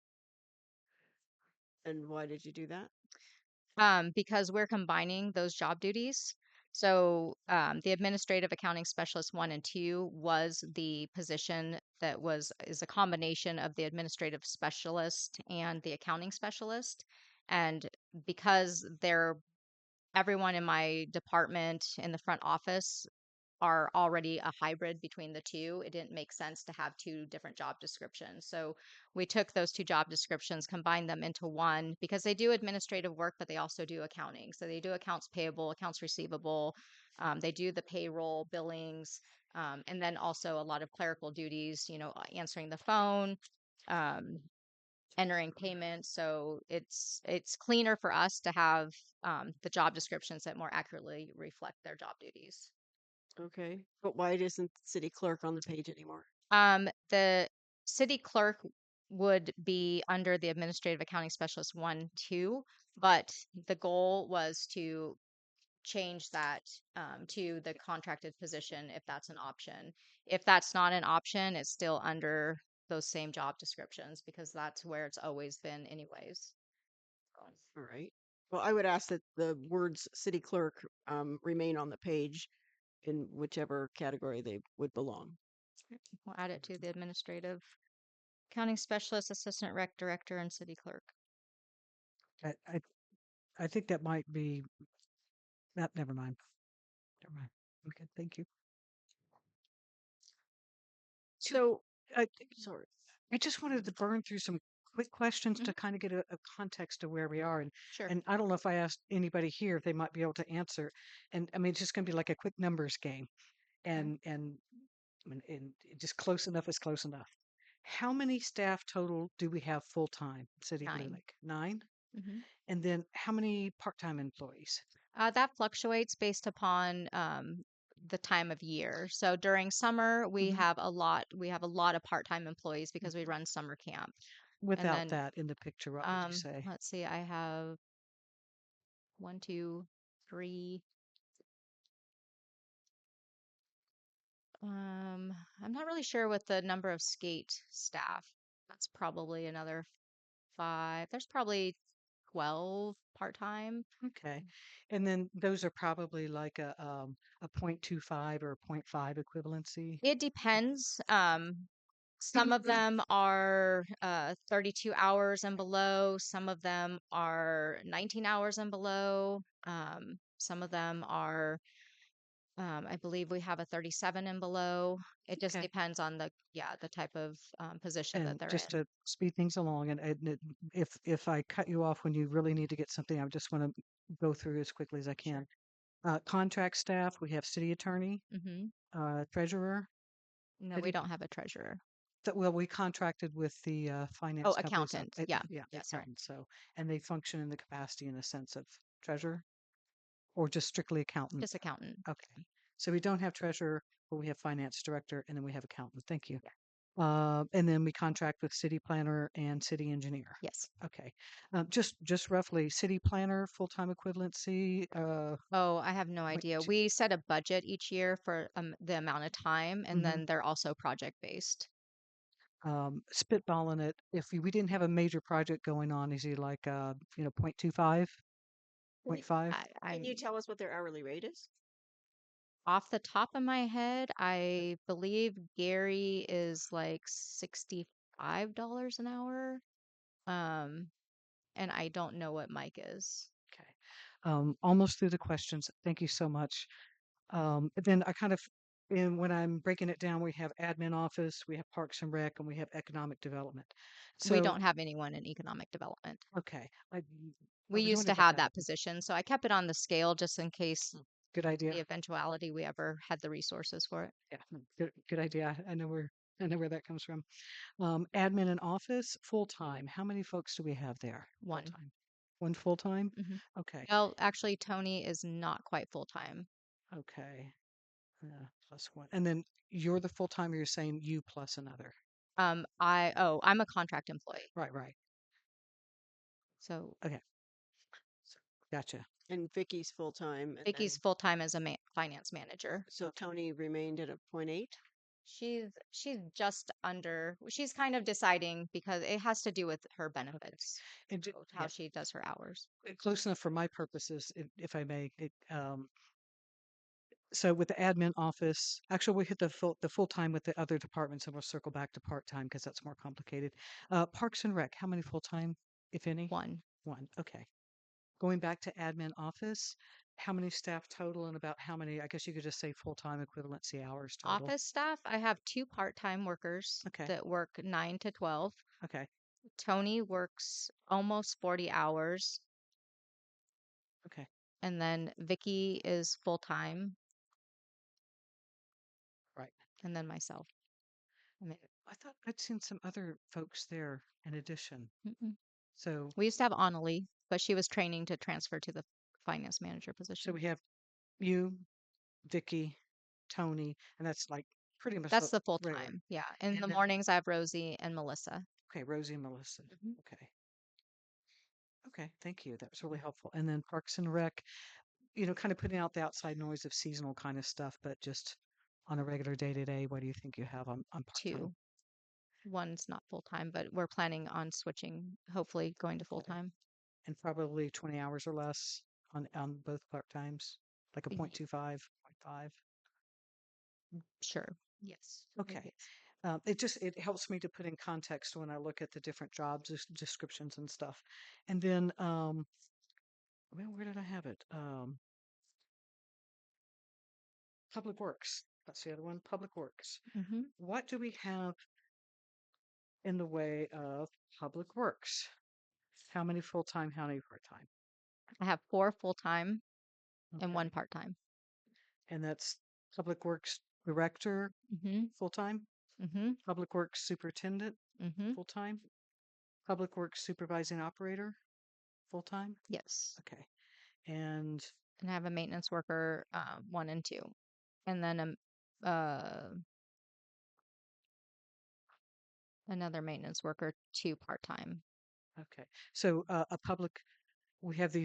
And why did you do that? Because we're combining those job duties. So the administrative accounting specialist 1 and 2 was the position that is a combination of the administrative specialist and the accounting specialist. And because everyone in my department in the front office are already a hybrid between the two, it didn't make sense to have two different job descriptions. So we took those two job descriptions, combined them into one because they do administrative work, but they also do accounting. So they do accounts payable, accounts receivable, they do the payroll, billings, and then also a lot of clerical duties, answering the phone, um, entering payments. So it's cleaner for us to have the job descriptions that more accurately reflect their job duties. Okay. But why isn't city clerk on the page anymore? The city clerk would be under the administrative accounting specialist 1, 2, but the goal was to change that to the contracted position if that's an option. If that's not an option, it's still under those same job descriptions because that's where it's always been anyways. All right. Well, I would ask that the words city clerk remain on the page in whichever category they would belong. We'll add it to the administrative accounting specialist, assistant rec director, and city clerk. I, I, I think that might be, never mind. Never mind. Okay, thank you. So, I, sorry. I just wanted to burn through some quick questions to Mhm. kind of get a context of where we are. Sure. And I don't know if I asked anybody here if they might be able to answer. And I mean, it's just going to be like a quick numbers game. And and just close enough is close enough. How many staff total do we have full time, City of Blue 9. Lake? 9. Hmm. And then how many part time employees? That fluctuates based upon the time of year. So during summer, we Mhm. have a lot. We have a lot of part-time employees because we run summer camp. And Without then, that in the picture, what would you say? let's see, I have 1, 2, 3. I'm not really sure what the number of skate staff. That's probably another 5. There's probably 12 part-time. Okay. And then those are probably like a 0.25 or a 0.5 equivalency. It depends. Some of them are 32 hours and below. Some of them are 19 hours and below. Some of them are, I believe we have a 37 and below. It just Okay. depends on the type of position that And they're just in. to speed things along, if I cut you off when you really need to get something, I just want to go through as quickly as I Sure. can. Contract staff, we have city attorney, Hmm. treasurer. No, we City, don't have a treasurer. well, we contracted with the Oh, finance companies, accountant. Yeah. yeah, Yeah. Sorry. accountants. So, and they function in the capacity in the sense of treasurer or just strictly accountant. Just accountant. Okay. So we don't have treasurer, but we have finance director, and then we have accountant. Thank you. Yeah. And then we contract with city planner and city engineer. Yes. Okay. Just roughly, city planner full-time equivalency. Oh, I have no idea. We set a budget each year for the amount of time, and Mhm. then they're also project based. Spitballing it. If we didn't have a major project going on, is he like 0.25, 0.5? Can you I'm tell us what their hourly rate is? off the top of my head, I believe Gary is like $65 an hour. Um, and I don't know what Mike is. Okay. Almost through the questions. Thank you so much. Then I kind of, and when I'm breaking it down, we have admin office, we have parks and rec, and we have economic development. We So, don't have anyone in economic development. okay, I We was used to wondering about have that. that position, so I kept it on the scale just in case Good idea. the eventuality we ever had the resources for it. Yeah, good idea. I know where that comes from. Admin and office, full time. How many folks do we have there? Full 1. time. One full time? Hmm. Okay. Well, actually, Tony is not quite full time. Okay. Plus one. And then you're the full time, you're saying you plus another. I'm a contract employee. Right, right. So Okay. So, gotcha. And Vicky's full time, and Vicky's then full time as a finance manager. so Tony remained at a 0.8. She's just under. She's kind of deciding because it has to do with her Okay. benefits, And so how yeah, she does her hours. close enough for my purposes, if I may. So with the admin office, actually we hit the full time with the other departments, and we'll circle back to part time because that's more complicated. Parks and Rec, how many full time, if any? One. One. Okay. Going back to admin office, how many staff total and about how many? I guess you could just say full time equivalency hours total. Office staff, I have 2 part-time workers Okay. that work 9 to 12. Okay. Tony works almost 40 hours, Okay. and then Vicky is full-time, Right. and then myself. I mean, I thought I'd seen some other folks there in addition. Mm-mm. So, We used to have Annalie, but she was training to transfer to the finance manager so position. we have you, Vicky, Tony, and that's like pretty much That's the regular. full-time. Yeah. In And the then, mornings, I have Rosie and Melissa. okay, Rosie and Melissa. Mhm. Okay. Okay. Thank you. That was really helpful. And then Parks and Rec, kind of putting out the outside noise of seasonal kind of stuff, but just on a regular day to day, what do you think you have on part time? 2. One's not full-time, but we're planning on switching, hopefully going to Okay. full-time. And probably 20 hours or less on both part times, like a Y- 0.25, 0.5. Sure. Yes. Okay. It helps me to put in context when I look at the different jobs descriptions and stuff. And then, well, where did I have it? Public Works. That's the other one. Public Works. Mm-hmm. What do we have in the way of Public Works? How many full time? How many part time? I have 4 full-time and Okay. 1 part-time. And that's Public Works Director Mm-hmm. full time, Mm-hmm. Public Works Superintendent Mm-hmm. full time, Public Works Supervising Operator full time. Yes. Okay. And And I have a maintenance worker, 1 and 2. And then another maintenance worker, 2 part-time. okay. So we have the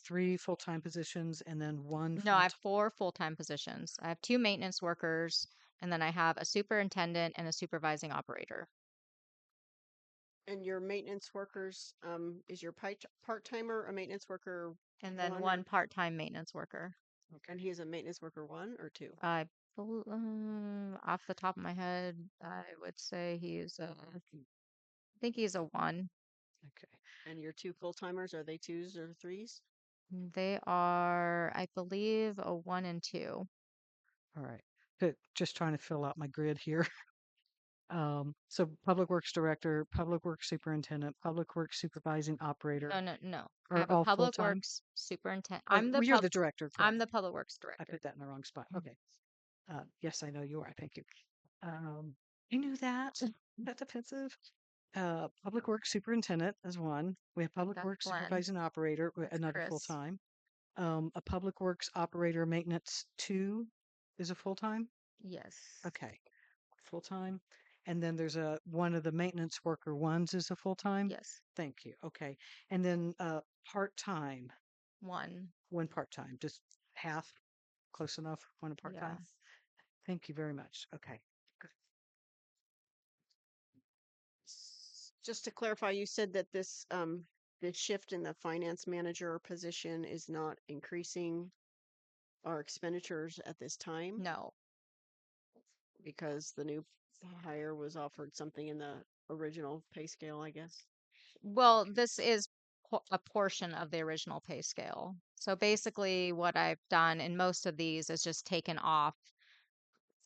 3 full time positions and then one No, I full have 4 full-time positions. I have 2 maintenance workers, and then I have a superintendent and a supervising operator. And your maintenance workers, is your part-timer a maintenance worker And then one, one part-time maintenance worker. Okay. and he is a maintenance worker 1 or 2? Off the top of my head, I would say I think he's a 1. Okay. And your 2 full-timers, are they 2s or 3s? They are, I believe, a 1 and 2. All right. Just trying to fill out my grid here. So Public Works Director, Public Works Superintendent, Public Works Supervising Operator No, no, no. I are have a all full public time. works superintendent. Oh, well, you're the director, I'm correct? the public works I director. put that in the wrong spot. Okay. Yes, I know you are. Thank you. I knew that. That's offensive. Public Works Superintendent is one. We have Public That's Works Glenn. Supervising Operator, That's another full Chris. time. A Public Works Operator Maintenance 2 is a full time. Yes. Okay, full time. And then there's one of the maintenance worker ones is a full time. Yes. Thank you. Okay. And then part time, 1. one part time, just half, close enough, one part Yeah. time. Thank you very much. Okay. Good. Just to clarify, you said that this shift in the finance manager position is not increasing our expenditures at this time No. because the new hire was offered something in the original pay scale, I guess. Well, this is a portion of the original pay scale. So basically, what I've done in most of these is just taken off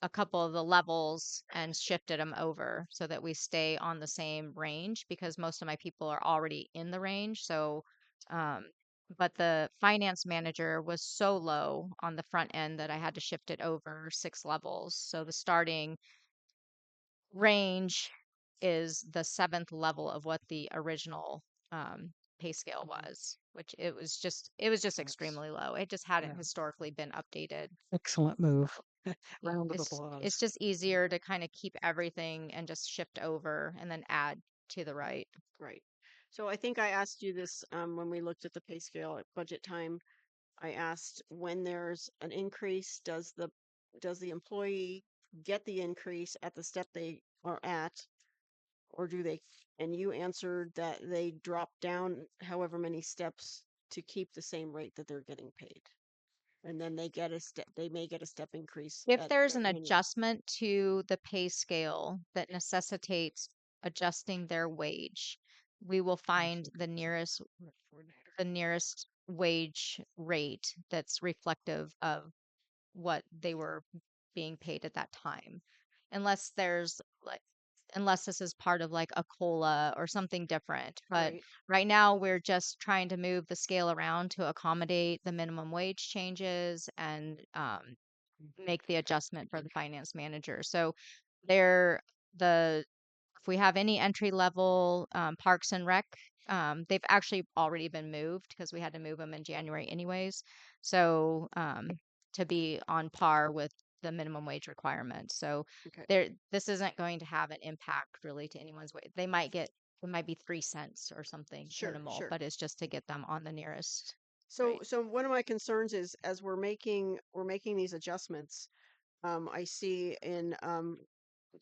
a couple of the levels and shifted them over so that we stay on the same range because most of my people are already in the range. So, um, but the finance manager was so low on the front end that I had to shift it over 6 levels. So the starting range is the 7th level of what the original pay scale was, which it was just That's, extremely low. It just hadn't yeah, historically been updated. excellent move. Yeah, Round of it's applause. it's just easier to kind of keep everything and just shift over and then add to the right. Right. So I think I asked you this when we looked at the pay scale at budget time. I asked when there's an increase, does the employee get the increase at the step they are at, or do they? And you answered that they drop down however many steps to keep the same rate that they're getting paid. and then they get a step. They may get a step increase If at there's their an annual. adjustment to the pay scale that necessitates adjusting their wage, we will find the nearest wage rate that's reflective of what they were being paid at that time. Unless there's like unless this is part of like a COLA or something different. But Right. right now we're just trying to move the scale around to accommodate the minimum wage changes and make the adjustment for the finance manager. So they're the if we have any entry level Parks and Rec, they've actually already been moved because we had to move them in January anyways. So to be on par with the minimum wage requirement. So Okay. this isn't going to have an impact really to anyone's wage. It might be 3 cents or something Sure. minimal, Sure. but it's just to get them on the nearest So, rate. so one of my concerns is as we're making these adjustments, I see in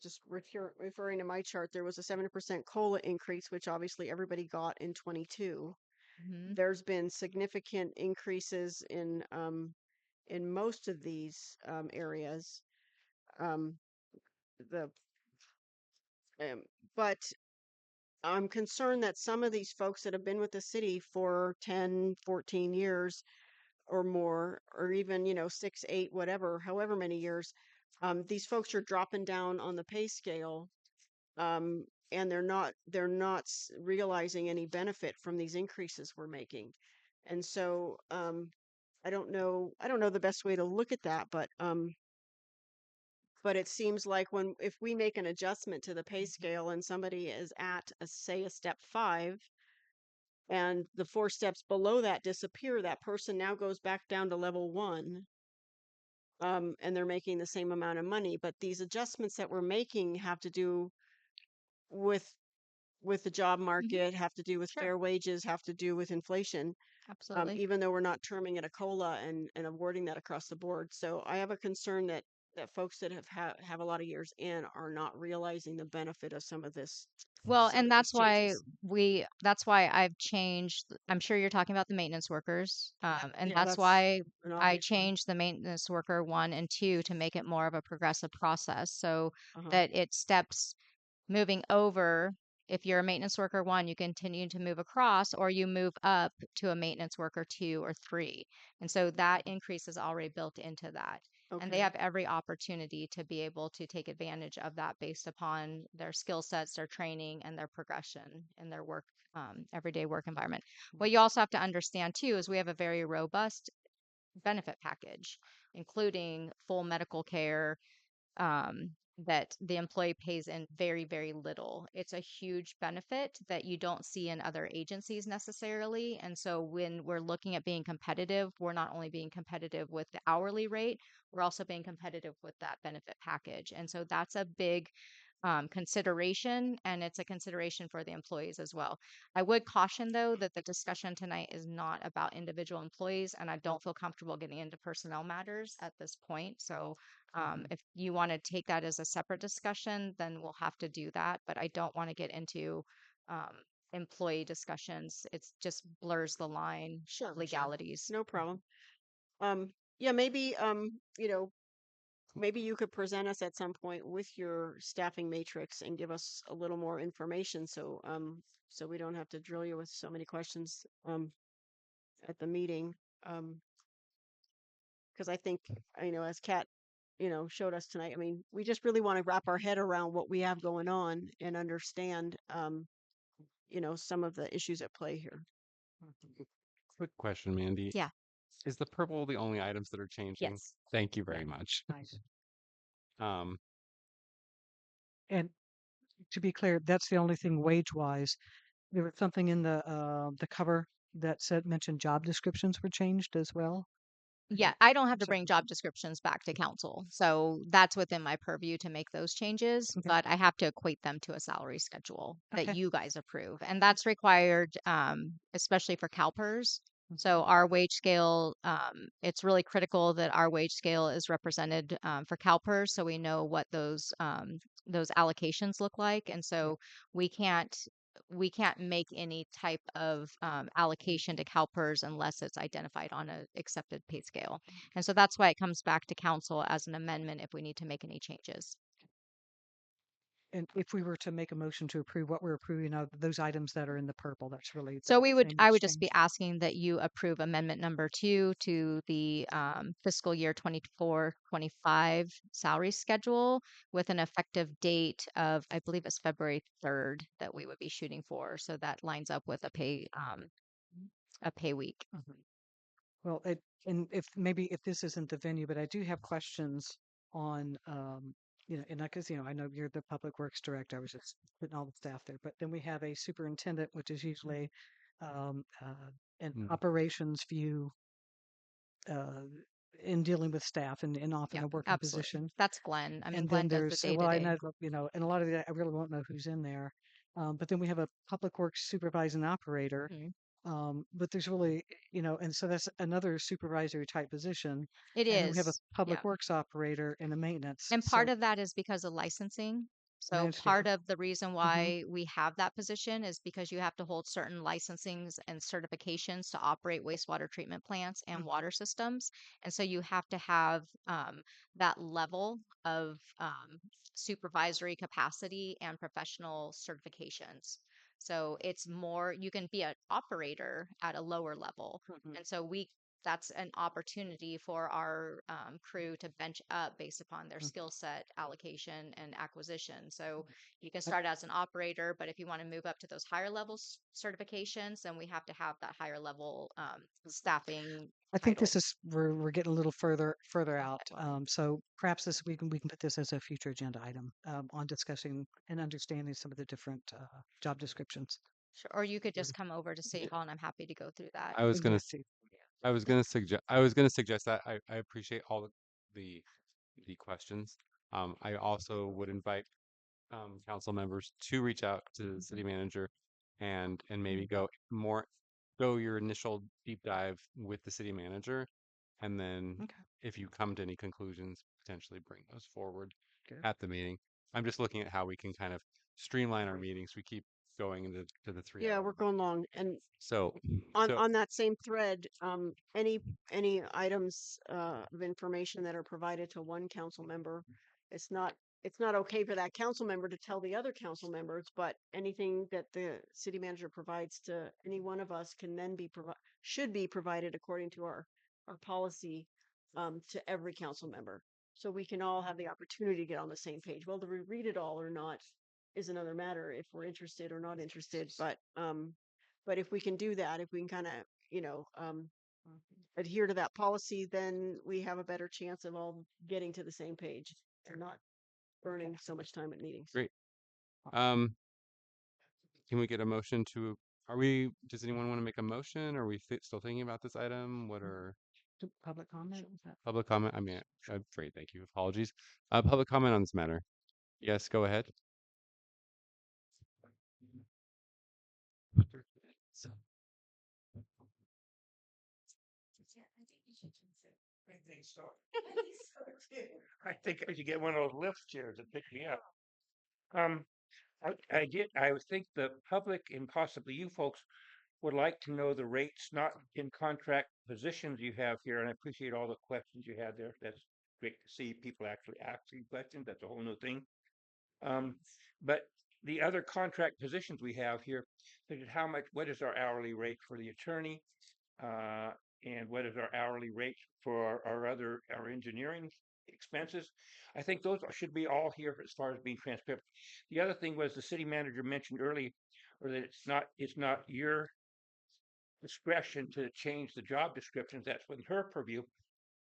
just referring to my chart, there was a 7% COLA increase, which obviously everybody got in 22. Hmm. There's been significant increases in most of these areas. Um, the um, but I'm concerned that some of these folks that have been with the city for 10, 14 years or more, or even, 6, 8, whatever, however many years, these folks are dropping down on the pay scale, and they're not realizing any benefit from these increases we're making. And so, I don't know the best way to look at that, but it seems like if we make an adjustment to the pay scale and somebody is at say a step 5, and the 4 steps below that disappear, that person now goes back down to level 1, and they're making the same amount of money. But these adjustments that we're making have to do with the job Hmm. market, have to do with Sure, fair wages, have to do with inflation, absolutely. even though we're not terming it a COLA and awarding that across the board. So I have a concern that folks that have a lot of years in are not realizing the benefit of Well, some and of these changes. that's why I've changed. I'm sure you're talking about the maintenance workers. And Yeah, that's that's why an I obvious one. changed the maintenance worker 1 and 2 to make it more of a progressive process so Uh-huh. that it steps moving over. If you're a maintenance worker 1, you continue to move across, or you move up to a maintenance worker 2 or 3. And so that increase is already built into that. And they Okay. have every opportunity to be able to take advantage of that based upon their skill sets, their training, and their progression in their work, everyday work environment. What you also have to understand too is we have a very robust benefit package, including full medical care, um, that the employee pays in very, very little. It's a huge benefit that you don't see in other agencies necessarily. And so when we're looking at being competitive, we're not only being competitive with the hourly rate, we're also being competitive with that benefit package. And so that's a big consideration, and it's a consideration for the employees as well. I would caution, though, that the discussion tonight is not about individual employees, and I don't feel comfortable getting into personnel matters at this point. So if you want to take that as a separate discussion, then we'll have to do that. But I don't want to get into um, employee discussions. It's just blurs the line of Sure, sure. legalities. No problem. Um, yeah, maybe maybe you could present us at some point with your staffing matrix and give us a little more information so we don't have to drill you with so many questions at the meeting. Because I think, as Kat, showed us tonight, I mean, we just really want to wrap our head around what we have going on and understand some of the issues at play here. Quick question, Mandy. Yeah. Is the purple the only items that are changing? Yes. Thank you Yeah, very much. nice. Um, And to be clear, that's the only thing wage-wise. There was something in the cover that said mentioned job descriptions were changed as well. Yeah, I don't have to So, bring job descriptions back to council. So that's within my purview to make those changes, okay, but I have to equate them to a salary schedule that okay. you guys approve. And that's required, especially for CalPERS. So our wage scale, it's really critical that our wage scale is represented for CalPERS so we know what those allocations look like. And so we can't we can't make any type of allocation to CalPERS unless it's identified on a accepted pay scale. And so that's why it comes back to council as an amendment if we need to make any changes. And if we were to make a motion to approve what we're approving of those items that are in the purple, that's really So the thing I that's would just be changed. asking that you approve amendment number 2 to the fiscal year 24-25 salary schedule with an effective date of, I believe it's February 3rd that we would be shooting for. So that lines up with a pay week. Mhm. Well, and if this isn't the venue, but I do have questions on, and because, I know you're the public works director. I was just putting all the staff there, but then we have a superintendent, which is usually an Mm. operations view uh, in dealing with staff and often Yeah, a working absolutely. position. That's Glenn. I mean, And then Glenn does the there's, day to well, I day. know, and a lot of that I really won't know who's in there. But then we have a public works supervising operator. But there's really, and so that's another supervisory type position. It And then we have a is. Yeah. public works operator and a maintenance. And part So of that is because of licensing. I So part understand. of the reason Hmm. why we have that position is because you have to hold certain licensings and certifications to operate wastewater treatment plants and water systems. And so you have to have that level of supervisory capacity and professional certifications. So it's more, you can be an operator at a lower level. Hmm. And so that's an opportunity for our crew to bench up based upon their skill set allocation and acquisition. So you can start as an operator, but if you want to move up to those higher level certifications, then we have to have that higher level staffing I think title. this is we're getting a little further out. So perhaps this we can put this as a future agenda item on discussing and understanding some of the different job descriptions. Sure. Or you could just come over to City Hall and I'm happy to go through that. I was You gonna, have to. I was gonna suggest that I appreciate all the the questions. I also would invite council members to reach out to the city manager and maybe go your initial deep dive with the city manager, and then Okay. if you come to any conclusions, potentially bring those forward Good. at the meeting. I'm just looking at how we can kind of streamline our meetings. We keep going into the 3 hour Yeah, we're mark. going long. And So, on so on that same thread, any items of information that are provided to one council member, it's not it's not okay for that council member to tell the other council members, but anything that the city manager provides to any one of us can then should be provided according to our policy to every council member. So we can all have the opportunity to get on the same page. Well, to read it all or not is another matter if we're interested or not interested, but if we can do that, if we can kind of, you know, adhere to that policy, then we have a better chance of all getting to the same page and not burning so much time at meetings. great. Um, can we get a motion to? Does anyone want to make a motion? Are we still thinking about this item? What are Public comment? Is that? public comment? I mean, I'm great. Thank you. Apologies. Public comment on this matter. Yes, go ahead. So, I think I should get one of those lift chairs that pick me up. Um, I would think the public and possibly you folks would like to know the rates, not in contract positions you have here, and I appreciate all the questions you had there. That's great to see people actually asking questions. That's a whole new thing. Um, but the other contract positions we have here, such as what is our hourly rate for the attorney, uh, and what is our hourly rate for our engineering expenses? I think those should be all here as far as being transparent. The other thing was the city manager mentioned earlier, or that it's not your discretion to change the job descriptions. That's within her purview.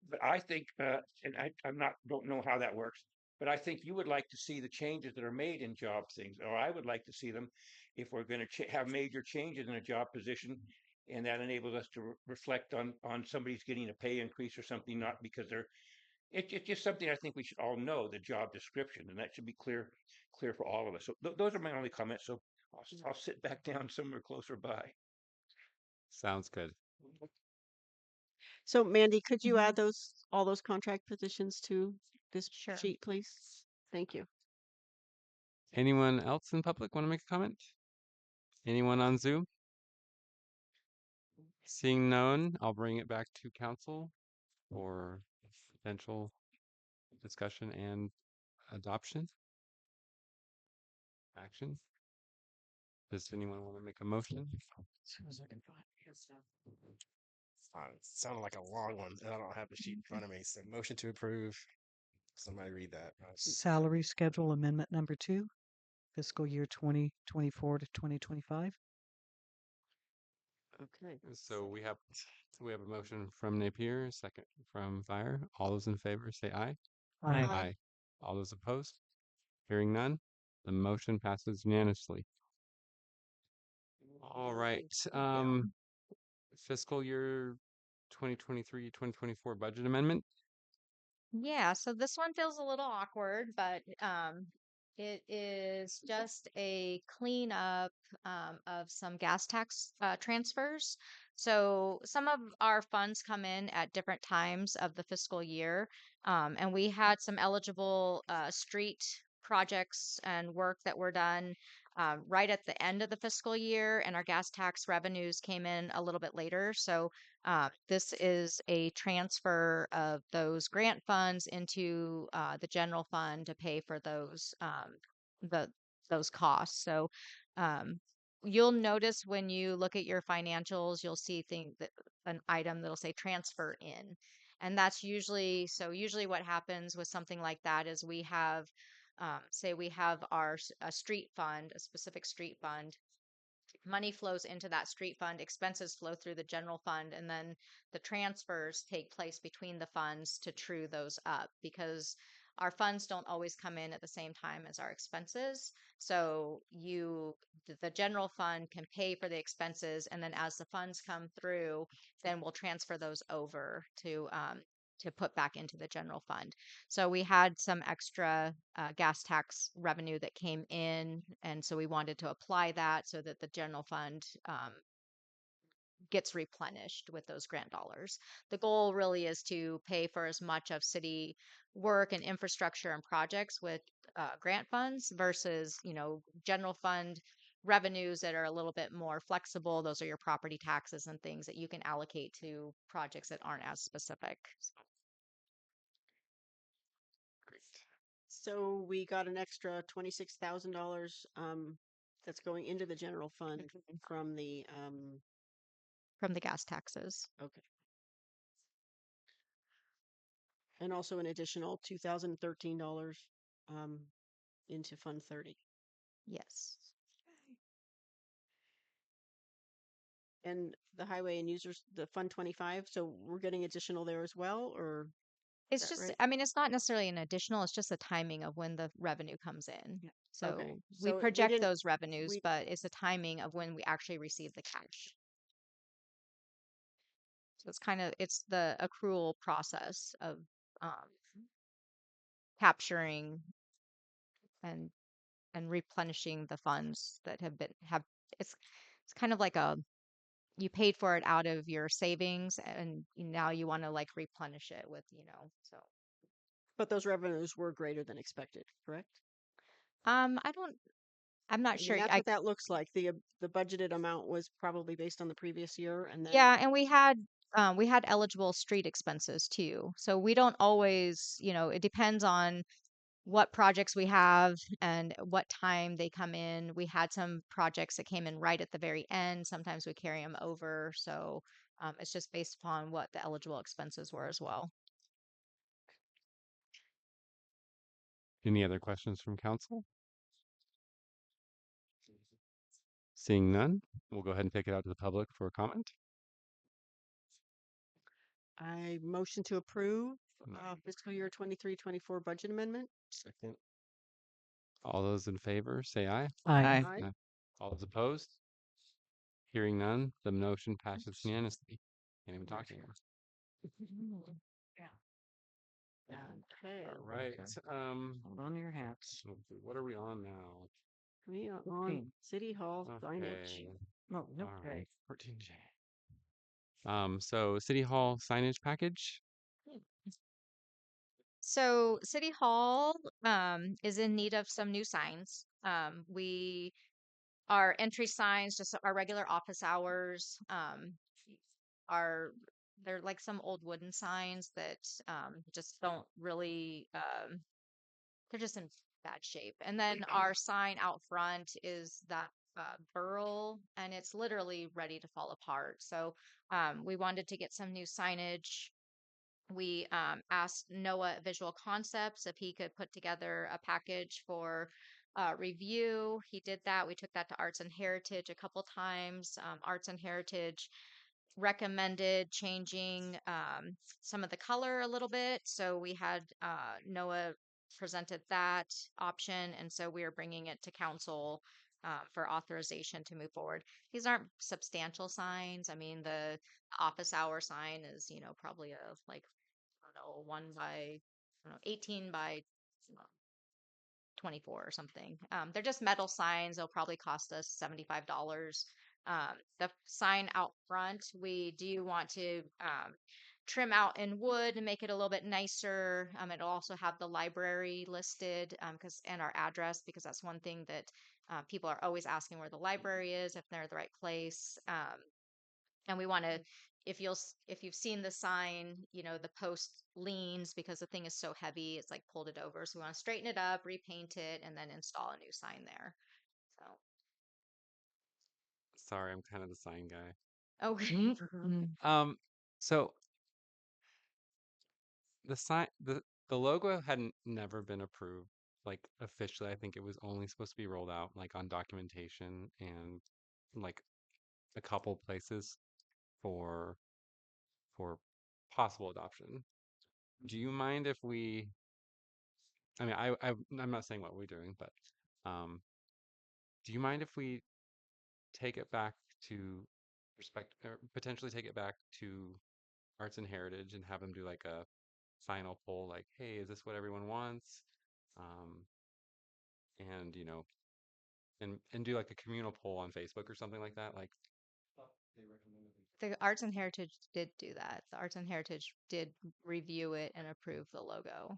But I think, and I'm not don't know how that works, but I think you would like to see the changes that are made in job things, or I would like to see them if we're going to have major changes in a job position, and that enables us to reflect on somebody's getting a pay increase or something, not because they're. It's just something I think we should all know the job description, and that should be clear for all of us. So those are my only comments. So I'll sit back down somewhere closer by. sounds good. So Mandy, could you add all those contract positions to this Sure. sheet, please? Thank you. Anyone else in public want to make a comment? Anyone on Zoom? Seeing none, I'll bring it back to council for potential discussion and adoption. Action. Does anyone want to make a motion? As soon as I can find it. It sounded like a long one, and I don't have the sheet in front of me. So motion to approve. Somebody read that. Salary schedule amendment number 2, fiscal year 2024 to 2025. Okay. So we have a motion from Napier, a second from Fire. All those in favor say aye. Aye. Aye. All those opposed? Hearing none, the motion passes unanimously. All right. Fiscal year 2023-2024 budget amendment. Yeah, so this one feels a little awkward, but it is just a cleanup of some gas tax transfers. So some of our funds come in at different times of the fiscal year, and we had some eligible street projects and work that were done right at the end of the fiscal year, and our gas tax revenues came in a little bit later. So this is a transfer of those grant funds into the general fund to pay for the those costs. So um, you'll notice when you look at your financials, you'll see an item that'll say transfer in, and that's usually what happens with something like that is we have say we have a street fund, a specific street fund, money flows into that street fund, expenses flow through the general fund, and then the transfers take place between the funds to true those up because our funds don't always come in at the same time as our expenses. So the general fund can pay for the expenses, and then as the funds come through, then we'll transfer those over to put back into the general fund. So we had some extra gas tax revenue that came in, and so we wanted to apply that so that the general fund gets replenished with those grant dollars. The goal really is to pay for as much of city work and infrastructure and projects with grant funds versus, general fund revenues that are a little bit more flexible. Those are your property taxes and things that you can allocate to projects that aren't as specific. Great. So we got an extra $26,000 that's going into the general fund from the From the gas taxes. okay. And also an additional $2,013 into Fund 30. Yes. And the highway and users, the Fund 25, so we're getting additional there as well, or is It's that just, right? I mean, it's not necessarily an additional, it's just the timing of when the revenue comes in. Yeah. Okay, So we so we project didn't, those revenues, we, but it's the timing of when we actually receive the cash. So it's the accrual process of um, capturing and replenishing the funds that have it's it's kind of like you paid for it out of your savings and now you want to like replenish it with, so but those revenues were greater than expected, correct? I don't I'm not I mean, sure. that's what that looks like. The budgeted amount was probably based on the previous year, and then Yeah, and we had eligible street expenses too. So we don't always, it depends on what projects we have and what time they come in. We had some projects that came in right at the very end. Sometimes we carry them over. So it's just based upon what the eligible expenses were as well. Any other questions from council? Seeing none, we'll go ahead and take it out to the public for a comment. I motion to approve fiscal year 23-24 budget amendment. Second. All those in favor say aye. Aye. Aye. All those opposed? Hearing none, the motion passes unanimously. Can't even talk anymore. Okay. All right. Hold on to your hats. Let's see, what are we on now? We are on 14. City Hall signage. Okay. No, no. All right. 14J. So City Hall signage package. So City Hall is in need of some new signs. We Our entry signs, just our regular office hours, are they're like some old wooden signs that just don't really they're just in bad shape. And then our sign out front is that burl, and it's literally ready to fall apart. So we wanted to get some new signage. We asked Noah Visual Concepts if he could put together a package for review. He did that. We took that to Arts and Heritage a couple times. Arts and Heritage recommended changing some of the color a little bit. So we had Noah presented that option, and so we are bringing it to council for authorization to move forward. These aren't substantial signs. I mean, the office hour sign is, probably a like I don't know, 18 by 24 or something. They're just metal signs. They'll probably cost us $75. The sign out front, we do want to trim out in wood and make it a little bit nicer. It'll also have the library listed and our address, because that's one thing that people are always asking where the library is, if they're at the right place. And we want to, if you've seen the sign, the post leans because the thing is so heavy, it's like pulled it over. So we want to straighten it up, repaint it, and then install a new sign there. So, Sorry, I'm kind of the sign guy. okay. So the sign, the logo hadn't never been approved, like officially. I think it was only supposed to be rolled out like on documentation and like a couple places for for possible adoption. Do you mind if we? I mean, I'm not saying what we're doing, but um, do you mind if we take it back to respect or potentially take it back to Arts and Heritage and have them do like a final poll, like, hey, is this what everyone wants? Um, and and do like a communal poll on Facebook or something like that. Like, The Arts and Heritage did do that. The Arts and Heritage did review it and approve the logo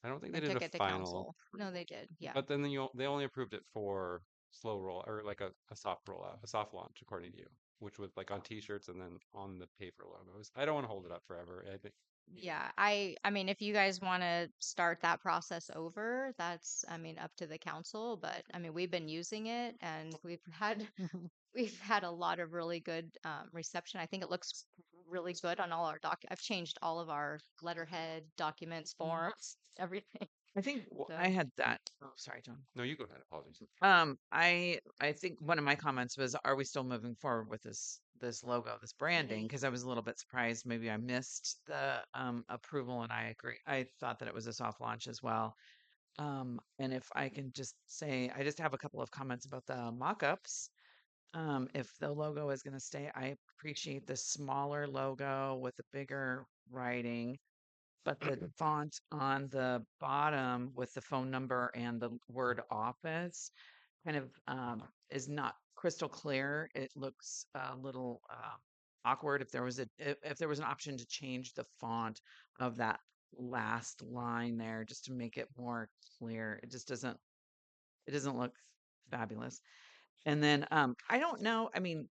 I don't think they and did a took it to final council. No, approval, they did. Yeah. but then they only approved it for slow roll or like a soft rollout, a soft launch, according to you, which was like on T-shirts and then on the paper logos. I don't want to hold it up forever. I think Yeah, I mean, if you guys want to start that process over, that's, I mean, up to the council, but I mean, we've been using it and we've had a lot of really good reception. I think it looks really good on all our I've changed all of our letterhead, documents, forms, everything. I think So, I had that. Oh, sorry, John. no, you go ahead. Apologies. I think one of my comments was, are we still moving forward with this logo, this branding? Because I was a little bit surprised. Maybe I missed the approval, and I agree. I thought that it was a soft launch as well. And if I can just say, I just have a couple of comments about the mock-ups. If the logo is going to stay, I appreciate the smaller logo with the bigger writing, but the font on the bottom with the phone number and the word office kind of is not crystal clear. It looks a little awkward. If there was an option to change the font of that last line there, just to make it more clear, it doesn't look fabulous. And then I don't know. I mean,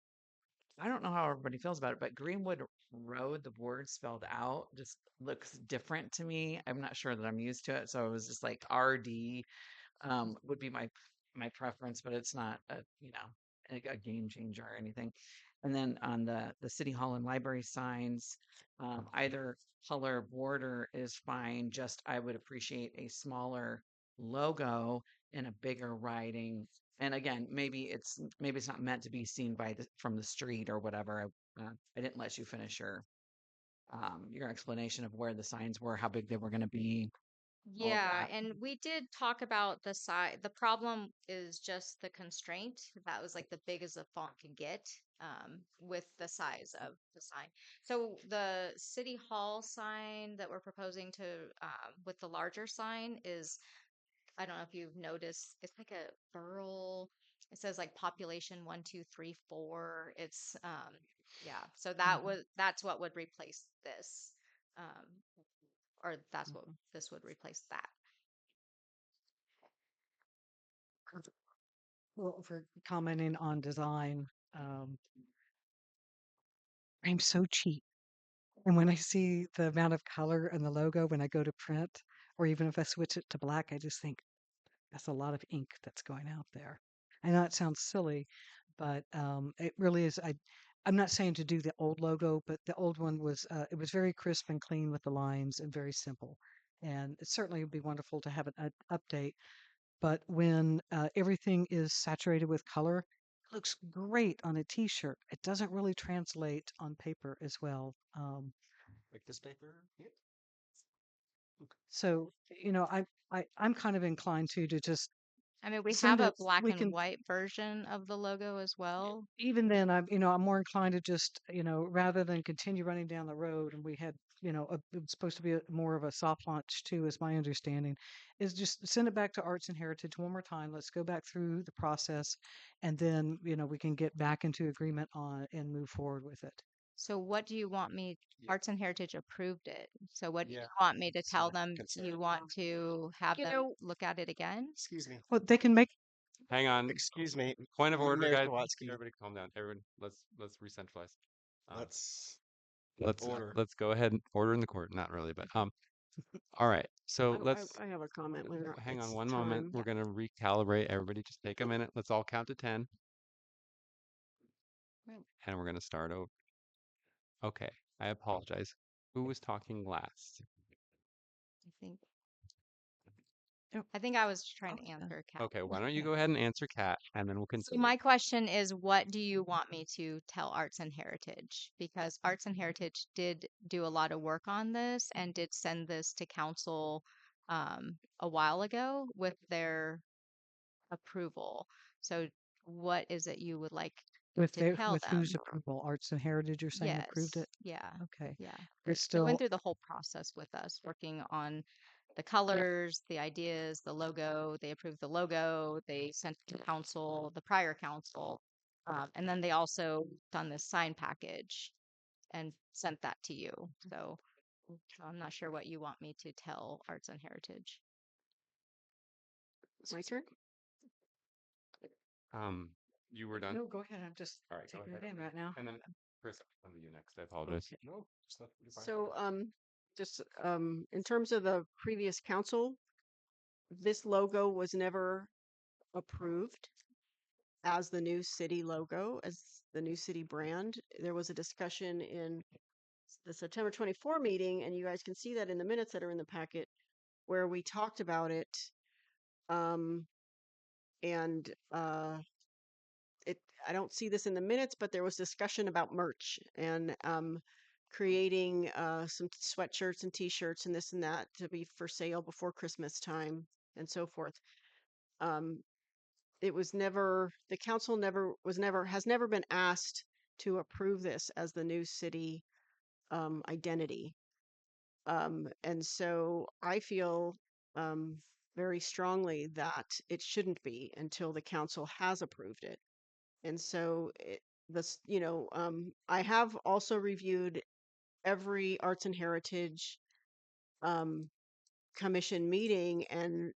I don't know how everybody feels about it, but Greenwood Road, the word spelled out, just looks different to me. I'm not sure that I'm used to it, so I was just like RD would be my preference, but it's not a game changer or anything. And then on the city hall and library signs, either color border is fine. Just I would appreciate a smaller logo and a bigger writing. And again, maybe it's not meant to be seen from the street or whatever. I didn't let you finish your explanation of where the signs were, how big they were going to be, all of yeah, that. and we did talk about the size. The problem is just the constraint. That was like the big as the font could get with the size of the sign. So the city hall sign that we're proposing to with the larger sign is, I don't know if you've noticed, it's like a burl. It says like population 1, 2, 3, 4. It's yeah. So that's what would replace this. Um, or that's what Mhm. this would replace that. Well, for commenting on design, I'm so cheap. And when I see the amount of color and the logo when I go to print, or even if I switch it to black, I just think that's a lot of ink that's going out there. I know it sounds silly, but it really is. I'm not saying to do the old logo, but the old one was it was very crisp and clean with the lines and very simple. And it certainly would be wonderful to have an update. But when everything is saturated with color, it looks great on a T-shirt. It doesn't really translate on paper as well. Like this paper? Yeah. So I'm kind of inclined to just I mean, we have send a it. black We and can white version of the logo as well. even then I'm more inclined to just rather than continue running down the road, and we had it was supposed to be more of a soft launch too, is my understanding, is just send it back to Arts and Heritage one more time. Let's go back through the process, and then we can get back into agreement on and move forward with it. So what do you want me, Yeah. Arts and Heritage approved it. So what do you Yeah. want me to So tell them? concern. You want to have You them know, look at it again? Excuse me. Well, they can make Hang on. Excuse me, Point of order, Mayor guys. Sawatsky. Everybody calm down. Everyone, let's re-centralize. Um, Let's let's order. let's go ahead and order in the court. Not really, but all right. So let's I have a comment when hang on it's one moment. time. We're gonna recalibrate. Everybody, just take a minute. Let's all count to 10, and we're gonna start over. Okay. I apologize. Who was talking last? I think oh, I think I was trying I'll to be done. answer Kat. Okay. Why don't you go ahead and answer Kat, and then we'll So continue. my question is, what do you want me to tell Arts and Heritage? Because Arts and Heritage did do a lot of work on this and did send this to council a while ago with their approval. So what is it you would like to tell With whose them? approval? Arts and Heritage, you're saying approved Yes. it? Yeah. Okay. Yeah. We're They went still through the whole process with us, working on the colors, the ideas, the logo. They approved the logo. They sent it to council, the prior council. And then they also done this sign package and sent that to you. So I'm not sure what you want me to tell Arts and Heritage. My turn. Um, you were done. No, go ahead. I'm just All right, go taking ahead. it in right now. And then Chris, I'll come to you next. I apologize. No, just let you're fine. So, just in terms of the previous council, this logo was never approved as the new city logo, as the new city brand. There was a discussion in the September 24 meeting, and you guys can see that in the minutes that are in the packet, where we talked about it. Um, and it, I don't see this in the minutes, but there was discussion about merch and creating some sweatshirts and T-shirts and this and that to be for sale before Christmas time and so forth. Um, it was never, the council never was never has never been asked to approve this as the new city identity. And so I feel very strongly that it shouldn't be until the council has approved it. And so this, I have also reviewed every Arts and Heritage um, Commission meeting and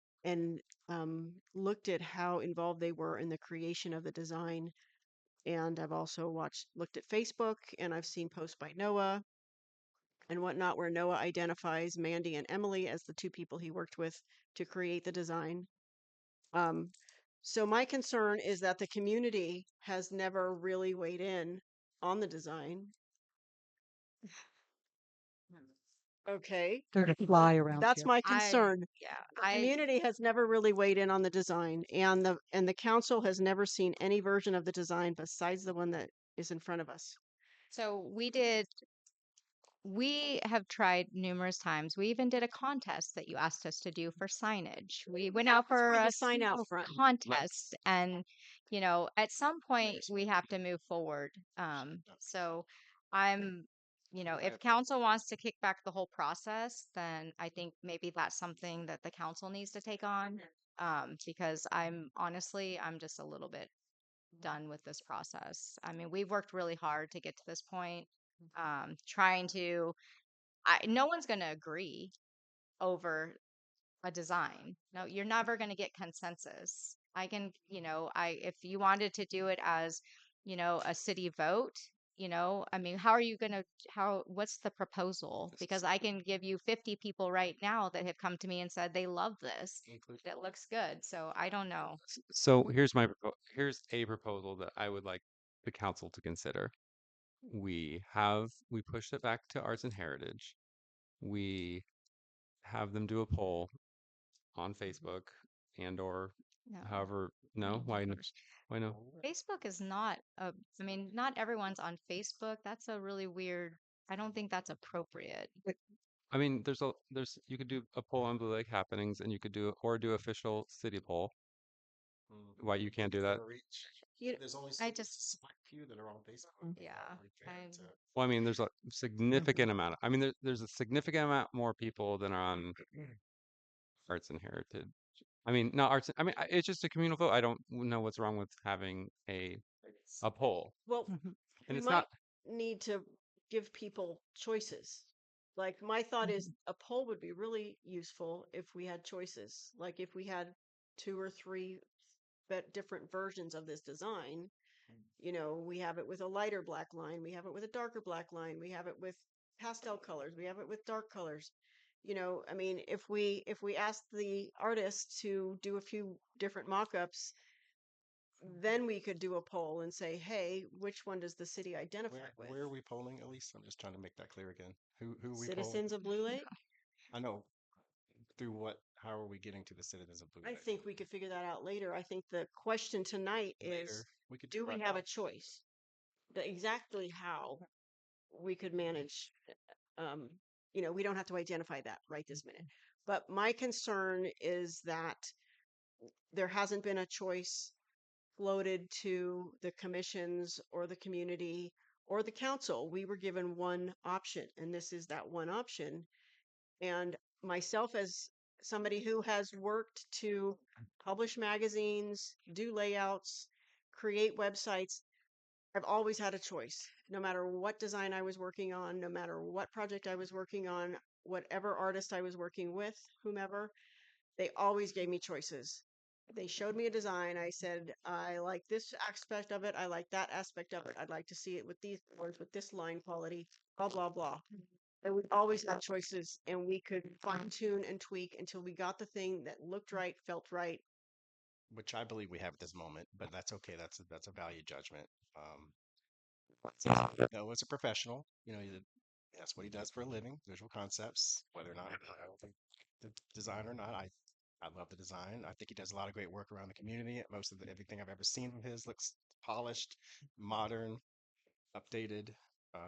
looked at how involved they were in the creation of the design. And I've also looked at Facebook, and I've seen posts by Noah and whatnot, where Noah identifies Mandy and Emily as the two people he worked with to create the design. Um, so my concern is that the community has never really weighed in on the design. Okay, They're to fly around that's here. my concern. Yeah, The community has never really weighed in on the design, and the council has never seen any version of the design besides the one that is in front of us. so we have tried numerous times. We even did a contest that you asked us to do for signage. We went out for Tried a to sign out front. contest, and at some point we have to move forward. So I'm, if council wants to kick back the whole process, then I think maybe that's something that the council needs to take on. Because I'm just a little bit done with this process. I mean, we've worked really hard to get to this point, trying to no one's going to agree over a design. No, you're never going to get consensus I can, if you wanted to do it as, a city vote, I mean, how are you going to, what's the proposal? Because I can give you 50 people right now that have come to me and said they love this. That looks good. So I don't know. So here's a proposal that I would like the council to consider. We pushed it back to Arts and Heritage. We have them do a poll on Facebook and or No. however, no, why no? Why no? Facebook is not I mean, not everyone's on Facebook. That's a really weird, I don't think that's appropriate. I mean, you could do a poll on Blue Lake happenings and you could do official city poll. Why you can't do that? You, There's only I a just, select few that are on Facebook. yeah, I, Well, I mean, there's a significant amount. I mean, there's a significant amount more people than are on Arts and Heritage. I mean, not arts. I mean, it's just a communal vote. I don't know what's wrong with having a poll, well, and we it's might not. need to give people choices. Like my thought is a poll would be really useful if we had choices. Like if we had two or three different versions of this design. We have it with a lighter black line, we have it with a darker black line, we have it with pastel colors, we have it with dark colors. I mean, if we ask the artists to do a few different mock-ups, then we could do a poll and say, hey, which one does the city identify with? Where are we polling, Elise? I'm just trying to make that clear again. Who are we polling? Citizens of Blue Lake? I know. Through what? How are we getting to the citizens of Blue I Lake? think we could figure that out later. I think the question tonight is, Later, we could do we have a choice? Exactly how we could manage, um, we don't have to identify that right this minute. But my concern is that there hasn't been a choice floated to the commissions or the community or the council. We were given one option, and this is that one option. And myself, as somebody who has worked to publish magazines, do layouts, create websites, I've always had a choice. No matter what design I was working on, no matter what project I was working on, whatever artist I was working with, whomever, they always gave me choices. They showed me a design. I said, I like this aspect of it. I like that aspect of it. I'd like to see it with these colors, with this line quality, blah, blah, blah. And we always had choices, and we could fine tune and tweak until we got the thing that looked right, felt right. Which I believe we have at this moment, but that's okay. That's a value judgment. No, it's a professional. That's what he does for a living, visual concepts. Whether or not I don't think the design or not, I love the design. I think he does a lot of great work around the community. Most of everything I've ever seen of his looks polished, modern, updated.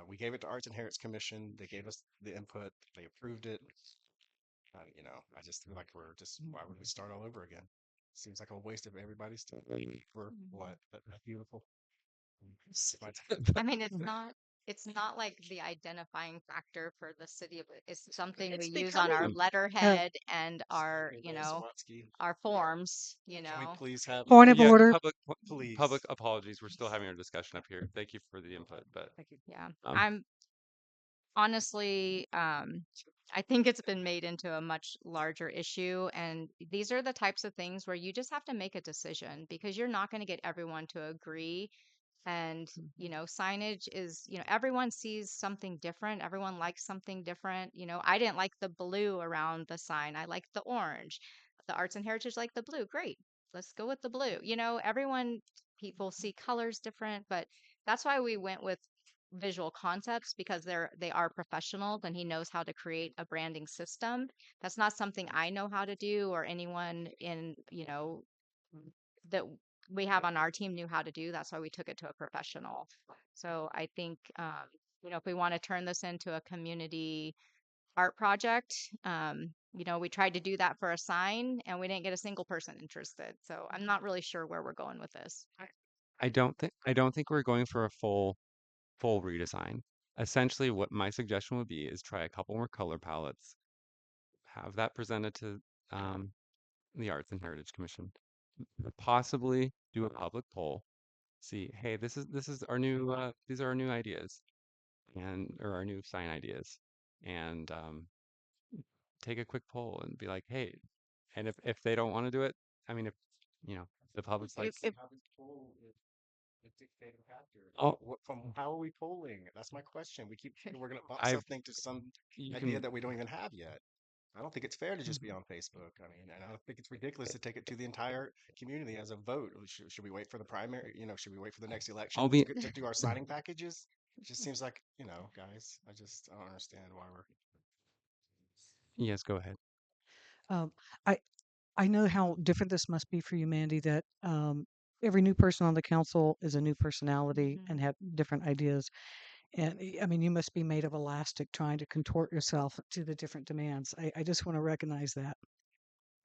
We gave it to Arts and Heritage Commission. They gave us the input. They approved it. I just feel like why would we start all over again? Seems like a waste of everybody's time for what? But beautiful. I mean, it's not like the identifying factor for the city of it's something we It's use on our becoming. letterhead and our, Swansky, our forms, can we please have, Point of Yeah, order. public please? apologies. We're still having our discussion up here. Thank you for the input, but Thank you. yeah. um, I'm honestly, I think it's been made into a much larger issue. And these are the types of things where you just have to make a decision because you're not going to get everyone to agree. And, signage is, everyone sees something different. Everyone likes something different. I didn't like the blue around the sign. I liked the orange. The Arts and Heritage like the blue. Great. Let's go with the blue. People see colors different, but that's why we went with visual concepts because they are professionals and he knows how to create a branding system. That's not something I know how to do or anyone in, that we have on our team knew how to do. That's why we took it to a professional. So I think, if we want to turn this into a community art project, we tried to do that for a sign and we didn't get a single person interested. So I'm not really sure where we're going with this. I don't think we're going for a full redesign. Essentially, what my suggestion would be is try a couple more color palettes, have that presented to um, the Arts and Heritage Commission, possibly do a public poll, see, hey, this is our new these are our new ideas and or our new sign ideas, and take a quick poll and be like, hey, and if they don't want to do it, I mean, if you know, The public's like, If How this poll is the dictating factor. oh, From how are we polling? That's my question. We keep we're gonna box I, something to some you idea can, that we don't even have yet. I don't think it's fair to just be Mhm. on Facebook. I mean, and I don't think it's ridiculous to take it to the entire community as a vote. Should we wait for the primary? Should we wait for the next I'll election be, to do our signing packages? It just seems like, guys, I don't understand why we're. yes, go ahead. Um, I I know how different this must be for you, Mandy, that every new person on the council is a new personality Mhm. and have different ideas. And I mean, you must be made of elastic trying to contort yourself to the different demands. I just want to recognize that.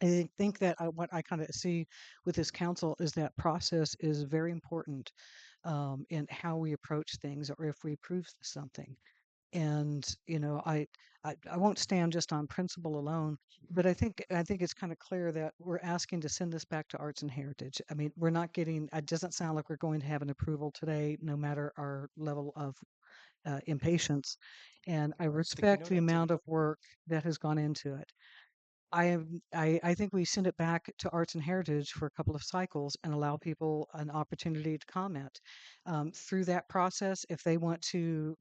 I think that what I kind of see with this council is that process is very important in how we approach things or if we approve something. And I won't stand just on principle alone, but I think it's kind of clear that we're asking to send this back to Arts and Heritage. I mean, we're not getting. It doesn't sound like we're going to have an approval today, no matter our level of impatience. And I I think we respect know the that too. amount of work that has gone into it. I think we send it back to Arts and Heritage for a couple of cycles and allow people an opportunity to comment. Through that process, if they want to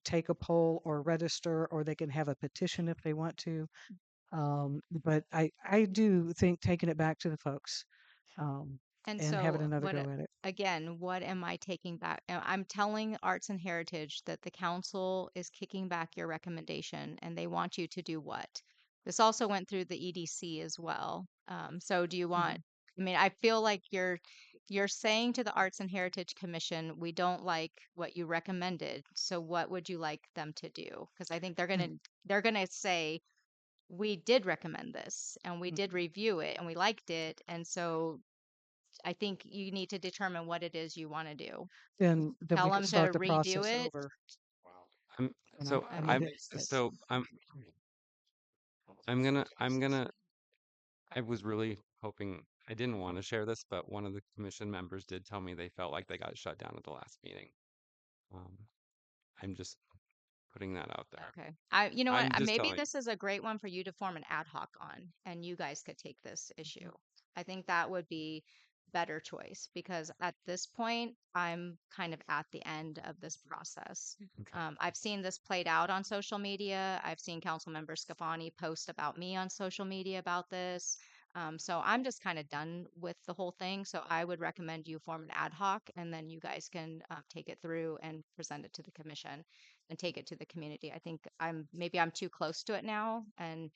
take a poll or register, or they can have a petition if they want to. But I do think taking it back to the folks um, And and having so, another go at it. again, what am I taking back? I'm telling Arts and Heritage that the council is kicking back your recommendation and they want you to do what? This also went through the EDC as well. So do you want, Mhm. I mean, I feel like you're saying to the Arts and Heritage Commission, we don't like what you recommended. So what would you like them to do? Because I think they're gonna say, we did recommend this and we did review it and we liked it. And so I think you need to determine what it is you want to do. Then Tell we can them to start the redo process it. over. Wow. I'm, You know, so I I mean, I'm, mean, it's so I'm gonna, I was really hoping, I didn't want to share this, but one of the commission members did tell me they felt like they got shut down at the last meeting. Um, I'm just putting that out there. okay. You know what? I'm just Maybe telling. this is a great one for you to form an ad hoc on, and you guys could take this issue. I think that would be better choice because at this point, I'm kind of at the end of this process. Okay. I've seen this played out on social media. I've seen Councilmember Scafani post about me on social media about this. So I'm just kind of done with the whole thing. So I would recommend you form an ad hoc, and then you guys can take it through and present it to the commission and take it to the community. I think I'm too close to it now and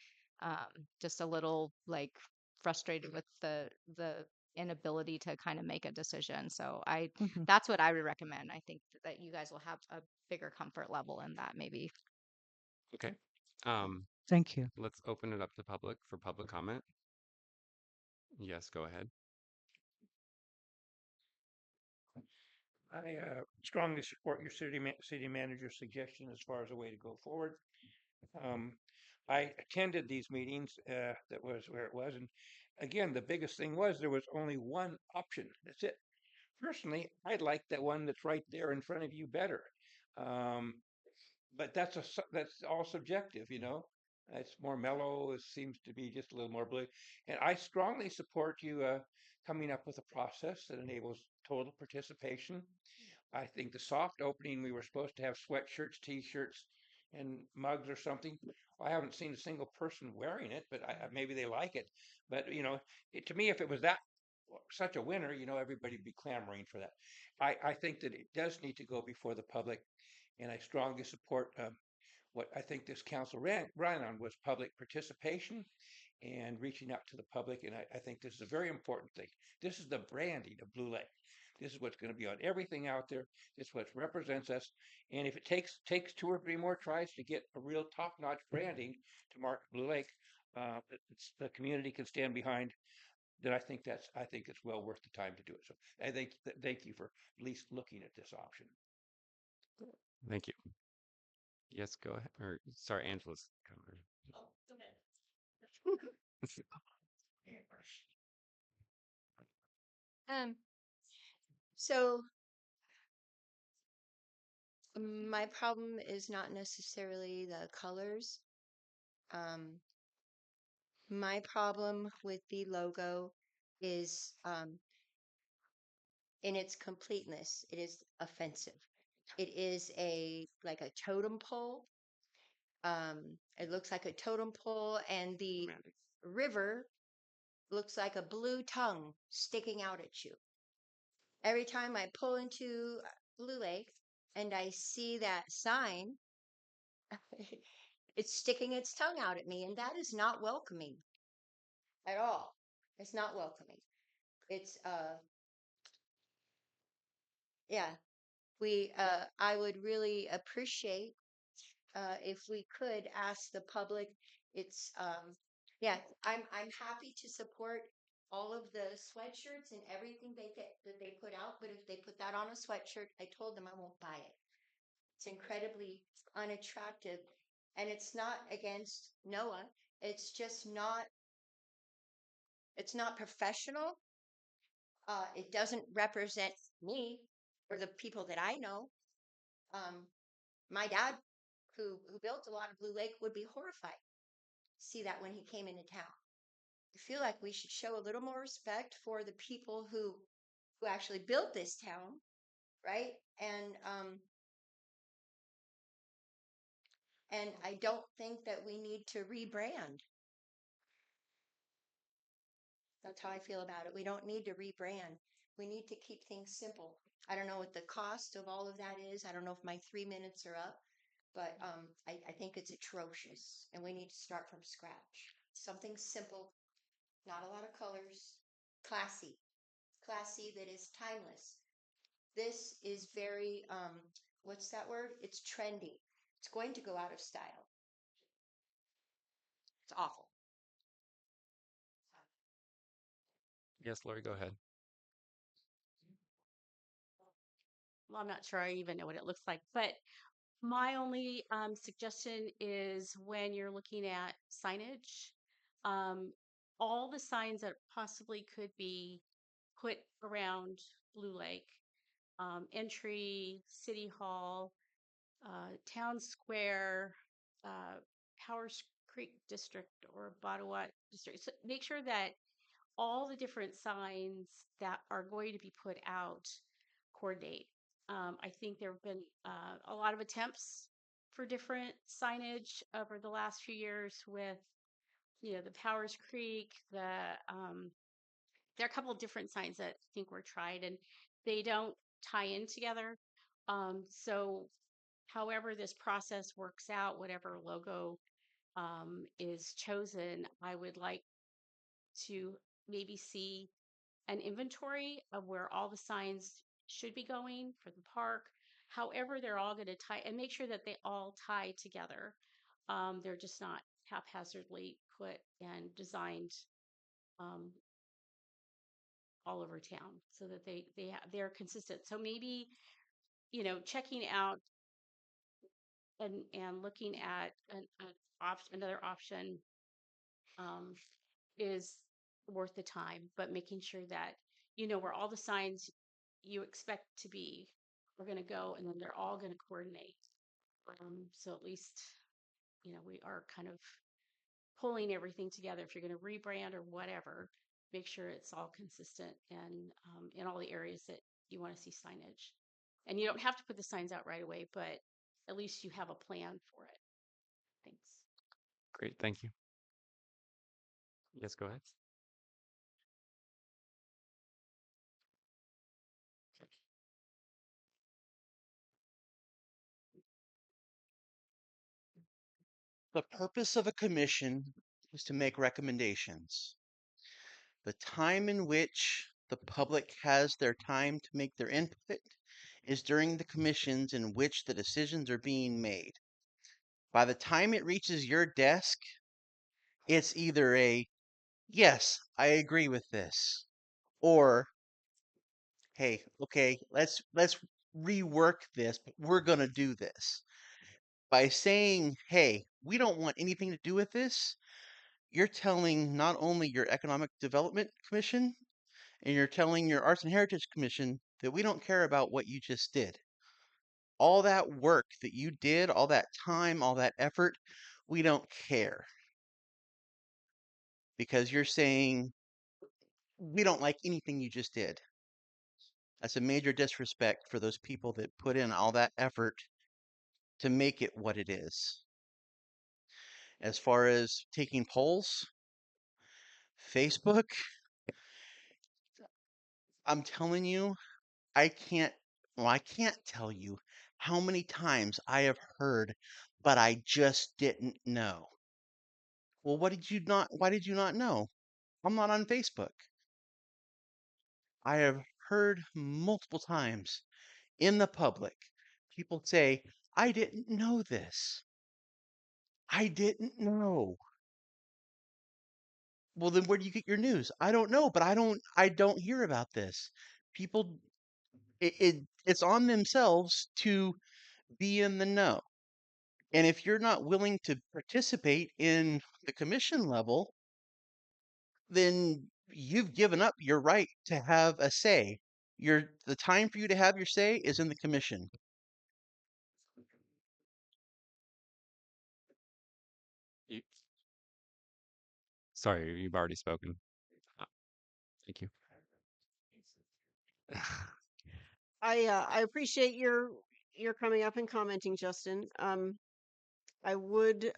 just a little like frustrated with the inability to kind of make a decision. So Mhm. that's what I would recommend. I think that you guys will have a bigger comfort level in that maybe. Okay. Um, Thank you. let's open it up to public for public comment. Yes, go ahead. I strongly support your city manager's suggestion as far as a way to go forward. Um, I attended these meetings. That was where it was, and again, the biggest thing was there was only one option. That's it. Personally, I like that one that's right there in front of you better. Um, but that's all subjective, you know. It's more mellow. It seems to be just a little more blue. And I strongly support you coming up with a process that enables total participation. I think the soft opening, we were supposed to have sweatshirts, t-shirts, and mugs or something. I haven't seen a single person wearing it, but maybe they like it. But to me, if it was that such a winner, everybody'd be clamoring for that. I think that it does need to go before the public, and I strongly support what I think this council ran on was public participation and reaching out to the public. And I think this is a very important thing. This is the branding of Blue Lake. This is what's going to be on everything out there. It's what represents us. And if it takes 2 or 3 more tries to get a real top-notch branding to mark Blue Lake, the community can stand behind. Then I think it's well worth the time to do it. So I thank you for at least looking at this option. Thank you. Yes, go ahead. Or sorry, Angela's coming. Um, so my problem is not necessarily the colors. Um, my problem with the logo is in its completeness. It is offensive. It is like a totem pole. It looks like a totem pole, and the river looks like a blue tongue sticking out at you. Every time I pull into Blue Lake and I see that sign, it's sticking its tongue out at me, and that is not welcoming at all. It's not welcoming. It's yeah, I would really appreciate if we could ask the public. It's yeah, I'm happy to support all of the sweatshirts and everything that they put out, but if they put that on a sweatshirt, I told them I won't buy it. It's incredibly unattractive, and it's not against Noah. It's just not. It's not professional. It doesn't represent me or the people that I know. Um, my dad, who built a lot of Blue Lake, would be horrified to see that when he came into town. I feel like we should show a little more respect for the people who actually built this town, right? And I don't think that we need to rebrand. That's how I feel about it. We don't need to rebrand. We need to keep things simple. I don't know what the cost of all of that is. I don't know if my 3 minutes are up, but I think it's atrocious, and we need to start from scratch. Something simple, not a lot of colors, classy, classy that is timeless. This is very, what's that word? It's trendy. It's going to go out of style. It's awful. Yes, Lori, go ahead. Well, I'm not sure I even know what it looks like, but my only suggestion is when you're looking at signage, um, all the signs that possibly could be put around Blue Lake, entry, City Hall, Town Square, uh, Powers Creek District or Botawat District. So make sure that all the different signs that are going to be put out coordinate. I think there have been a lot of attempts for different signage over the last few years with, the Powers Creek, there are a couple of different signs that I think were tried and they don't tie in together. So however this process works out, whatever logo is chosen, I would like to maybe see an inventory of where all the signs should be going for the park. However, they're all going to tie and make sure that they all tie together. They're just not haphazardly put and designed um, all over town so that they're consistent. So maybe checking out and looking at another option um, is worth the time, but making sure that you know where all the signs you expect to be are going to go, and then they're all going to coordinate. So at least we are kind of pulling everything together. If you're going to rebrand or whatever, make sure it's all consistent and in all the areas that you want to see signage. And you don't have to put the signs out right away, but at least you have a plan for it. Thanks. Great, thank you. Yes, go ahead. The purpose of a commission is to make recommendations. The time in which the public has their time to make their input is during the commissions in which the decisions are being made. By the time it reaches your desk, it's either a yes, I agree with this, or hey, okay, let's rework this, but we're going to do this. By saying, "Hey, we don't want anything to do with this," you're telling not only your Economic Development Commission and you're telling your Arts and Heritage Commission that we don't care about what you just did. All that work that you did, all that time, all that effort, we don't care. Because you're saying we don't like anything you just did. That's a major disrespect for those people that put in all that effort to make it what it is. As far as taking polls, Facebook, I'm telling you, I can't, well, I can't tell you how many times I have heard, but I just didn't know. Well, why did you not know? I'm not on Facebook. I have heard multiple times in the public people say, I didn't know this. I didn't know. Well, then where do you get your news? I don't know, but I don't hear about this. People, it's on themselves to be in the know. And if you're not willing to participate in the commission level, then you've given up your right to have a say. The time for you to have your say is in the commission. You, sorry, you've already spoken. Uh, Thank you. I appreciate your coming up and commenting, Justin. I would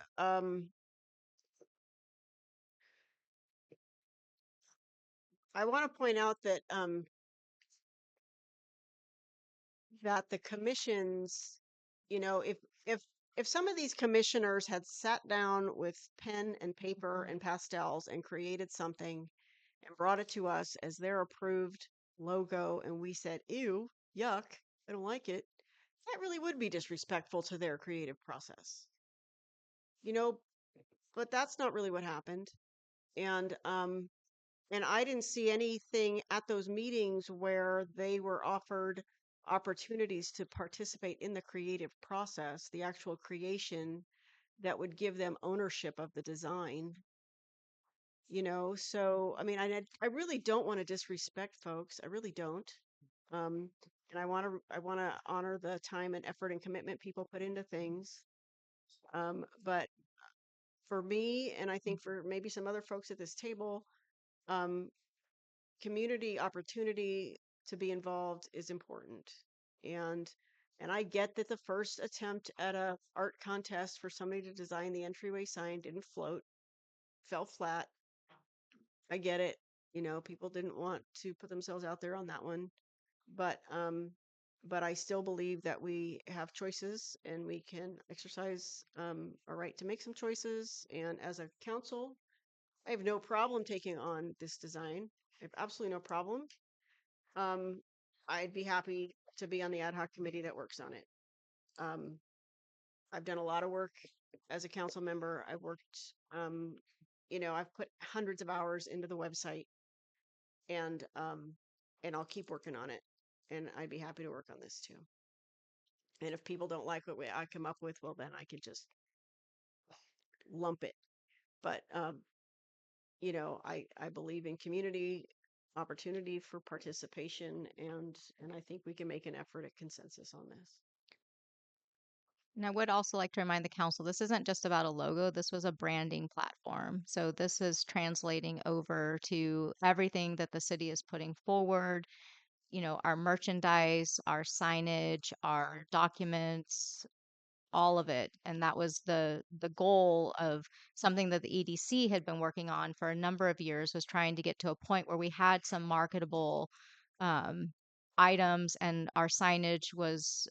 I want to point out that that the commissions, if if if some of these commissioners had sat down with pen and paper and pastels and created something and brought it to us as their approved logo and we said, ew, yuck, I don't like it, that really would be disrespectful to their creative process. You know, but that's not really what happened. And I didn't see anything at those meetings where they were offered opportunities to participate in the creative process, the actual creation that would give them ownership of the design, So, I mean, I really don't want to disrespect folks. I really don't. Um, and I want to honor the time and effort and commitment people put into things. But for me, and I think for maybe some other folks at this table, um, community opportunity to be involved is important. And and I get that the first attempt at a art contest for somebody to design the entryway sign didn't float, fell flat. I get it. People didn't want to put themselves out there on that one. But I still believe that we have choices and we can exercise our right to make some choices. And as a council, I have no problem taking on this design. I have absolutely no problem. Um, I'd be happy to be on the ad hoc committee that works on it. Um, I've done a lot of work as a council member. I've worked, I've put hundreds of hours into the website, and I'll keep working on it. And I'd be happy to work on this too. And if people don't like what I come up with, well, then I can just lump it. But I believe in community opportunity for participation, and I think we can make an effort at consensus on this. And I would also like to remind the council, this isn't just about a logo. This was a branding platform. So this is translating over to everything that the city is putting forward, our merchandise, our signage, our documents, all of it. And that was the goal of something that the EDC had been working on for a number of years, was trying to get to a point where we had some marketable um, items and our signage was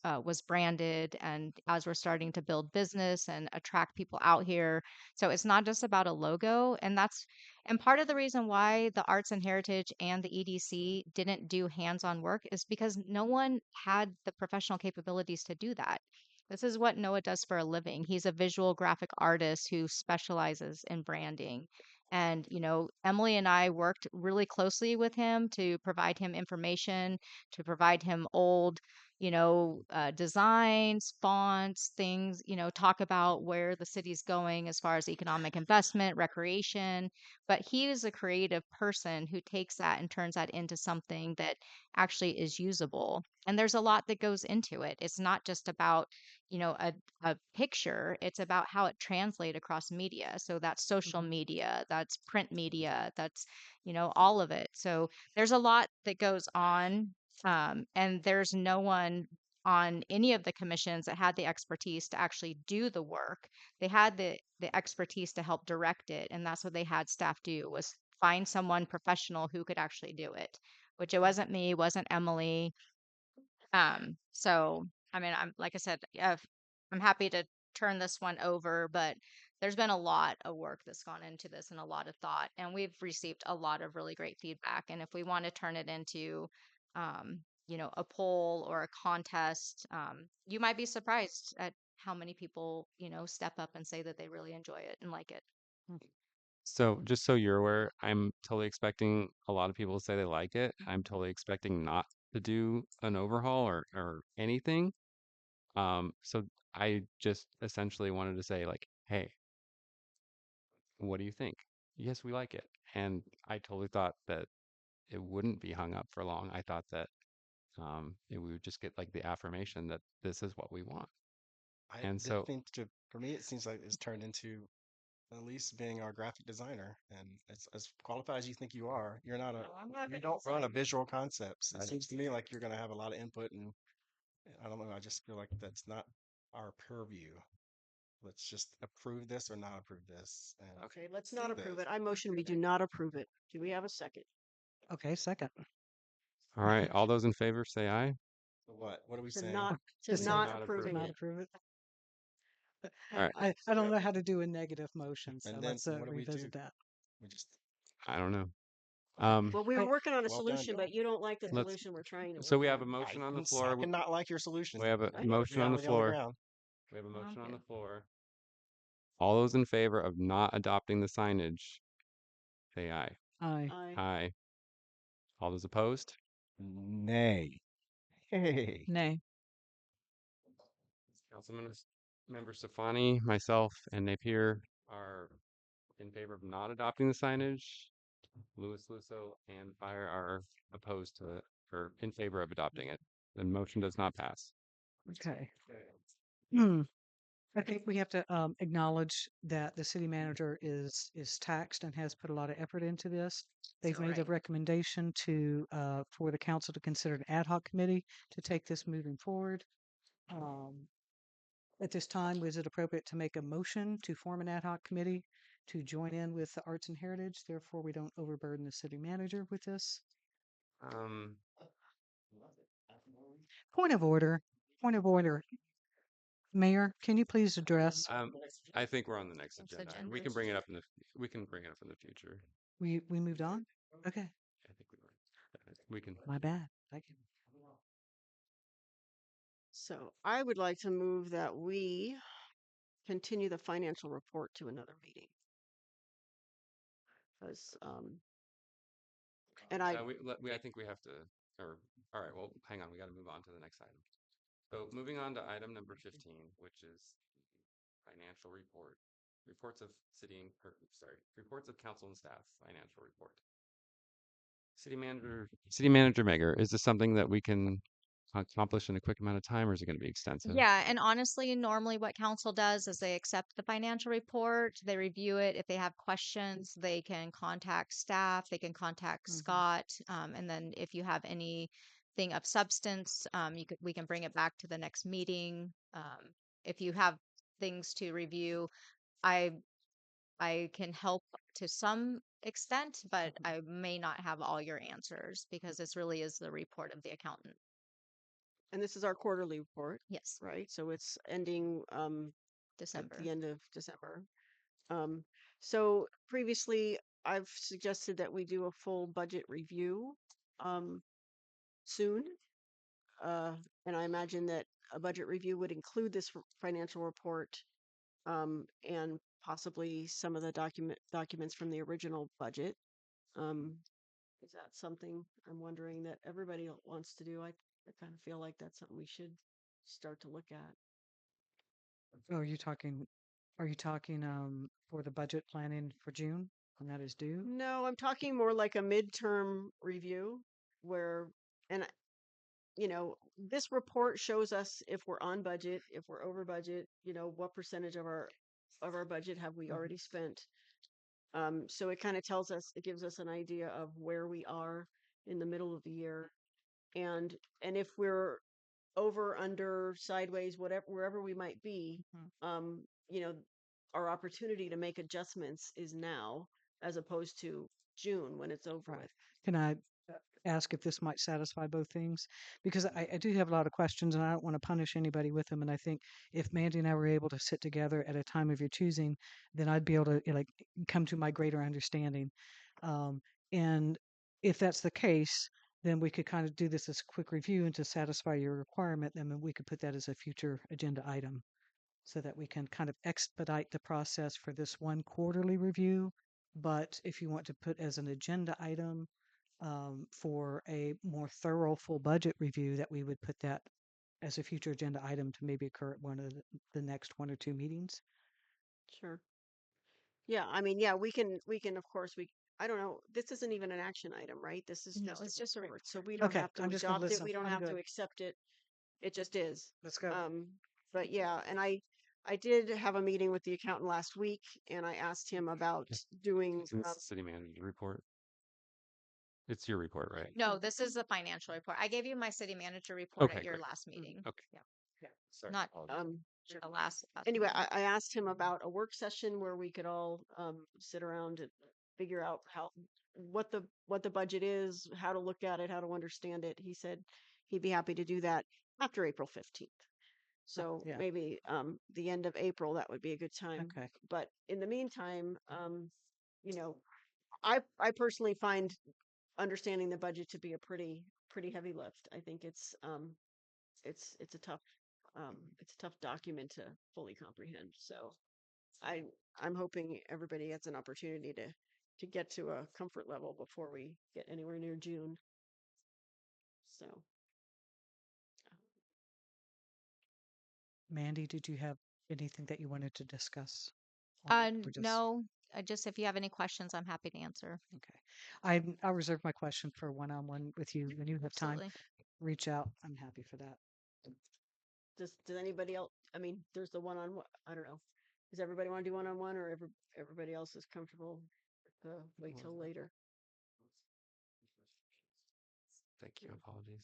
branded. And as we're starting to build business and attract people out here, so it's not just about a logo. And part of the reason why the Arts and Heritage and the EDC didn't do hands-on work is because no one had the professional capabilities to do that. This is what Noah does for a living. He's a visual graphic artist who specializes in branding. And, Emily and I worked really closely with him to provide him information, to provide him old, designs, fonts, things, talk about where the city's going as far as economic investment, recreation. But he is a creative person who takes that and turns that into something that actually is usable. And there's a lot that goes into it. It's not just about a picture. It's about how it translates across media. So that's social media, that's print media, that's all of it. So there's a lot that goes on And there's no one on any of the commissions that had the expertise to actually do the work. They had the expertise to help direct it, and that's what they had staff do, was find someone professional who could actually do it, which it wasn't me, wasn't Emily. So I mean, I'm like I said, I'm happy to turn this one over, but there's been a lot of work that's gone into this and a lot of thought, and we've received a lot of really great feedback. And if we want to turn it into, a poll or a contest, you might be surprised at how many people, step up and say that they really enjoy it and like it. So just so you're aware, I'm totally expecting a lot of people to say they like it. I'm totally expecting not to do an overhaul or anything. So I just essentially wanted to say like, hey, what do you think? Yes, we like it. And I totally thought that it wouldn't be hung up for long. I thought that we would just get like the affirmation that this is what we want. I And did so, think for me, it seems like it's turned into Elise being our graphic designer, and as qualified as you think you are, you're not a, you don't run a visual concepts. It seems to me like you're going to have a lot of input, and I don't know. I just feel like that's not our purview. Let's just approve this or not approve this. And Okay, let's not do approve this. it. I motion we do not approve it. Do we have a second? Okay, second. all right, all those in favor say aye. So what? What are we To saying? not, to Just We're not not approving approving not it. approve it. All right. I don't know how to do a negative motion, so And then let's what do we do? revisit that. We just I don't know. okay. Well, we were I, working on a Well done. solution, but you don't like the Let's, solution we're trying to so work we have a on. motion on the I floor. cannot like your solutions. We have a We gotta motion agree on on the the common floor. ground. We have a I'm motion on the good. floor. All those in favor of not adopting the signage, say aye. I, I, Aye. All those opposed? Nay. Hey. Nay. Member Stefani, myself, and Napier are in favor of not adopting the signage. Louis Lusso and Fire are opposed to it, or in favor of adopting it. The motion does not pass. okay. Hmm. I think we have to acknowledge that the city manager is taxed and has put a lot of effort into this. They've made a Right. recommendation to for the council to consider an ad hoc committee to take this moving forward. Um, at this time, was it appropriate to make a motion to form an ad hoc committee to join in with the arts and heritage? Therefore, we don't overburden the city manager with this. Um, Point of order. Point of order. Mayor, can you please address? um, I think we're on the next Next agenda. agenda. We can bring it up we can bring it up in the future. We moved on. Okay, I think we were. We can. my bad. Thank you. so I would like to move that we continue the financial report to another meeting. Because, and I, I think we have to, all right, well, hang on, we got to move on to the next item. So moving on to item number 15, which is financial report. Reports of reports of council and staff financial report. City Manager Megger, is this something that we can accomplish in a quick amount of time, or is it going to be extensive? Yeah, and honestly, normally what council does is they accept the financial report, they review it. If they have questions, they can contact staff, they can contact Scott, and then if you have anything of substance, we can bring it back to the next meeting. If you have things to review, I I can help to some extent, but I may not have all your answers because this really is the report of the accountant. and this is our quarterly report, Yes, right? So it's ending, at December. the end of December. Um, so previously I've suggested that we do a full budget review, soon. Uh, and I imagine that a budget review would include this financial report, and possibly some of the documents from the original budget. Um, is that something I'm wondering that everybody wants to do? I kind of feel like that's something we should start to look at. Oh, are you talking for the budget planning for June when that is due? No, I'm talking more like a midterm review where, and this report shows us if we're on budget, if we're over budget, what percentage of our budget have we Mhm. already spent. So it kind of tells us, it gives us an idea of where we are in the middle of the year. and if we're over, under, sideways, whatever, wherever we might be, you know, our opportunity to make adjustments is now, as opposed to June when it's over Right. with. Can I ask if this might satisfy both things? Because I do have a lot of questions and I don't want to punish anybody with them. And I think if Mandy and I were able to sit together at a time of your choosing, then I'd be able to like come to my greater understanding. And if that's the case, then we could kind of do this as a quick review and to satisfy your requirement, then we could put that as a future agenda item so that we can kind of expedite the process for this one quarterly review. But if you want to put as an agenda item for a more thorough full budget review, that we would put that as a future agenda item to maybe occur at one of the next one or two meetings. Sure. Yeah, I mean, yeah, we can, of course, I don't know, this isn't even an action item, right? This is No, just it's a just a report, so report. we don't Okay, have to I'm just going to adopt it, listen. we don't I'm have to good. accept it. It just is. Let's go. But yeah, and I did have a meeting with the accountant last week, and I asked him about doing, It's in the city manager report. It's your report, right? No, this is the financial report. I gave you my city manager report at Okay, your great. last meeting. Okay. Yeah. Sorry. Not um, the last anyway, meeting. I asked him about a work session where we could all sit around and figure out what the budget is, how to look at it, how to understand it. He said he'd be happy to do that after April 15th. So Yeah. maybe the end of April, that would be a good time. Okay. But in the meantime, you know, I personally find understanding the budget to be a pretty heavy lift. I think it's a tough document to fully comprehend. So I I'm hoping everybody gets an opportunity to get to a comfort level before we get anywhere near June. So Mandy, did you have anything that you wanted to discuss? We're just No, just if you have any questions, I'm happy to answer. okay. I'll reserve my question for one-on-one with you when you have time. Absolutely. Reach out. I'm happy for that. does anybody else? I mean, there's the one on one. I don't know. Does everybody want to do one on one, or everybody else is comfortable with the wait till later? Thank you. Apologies.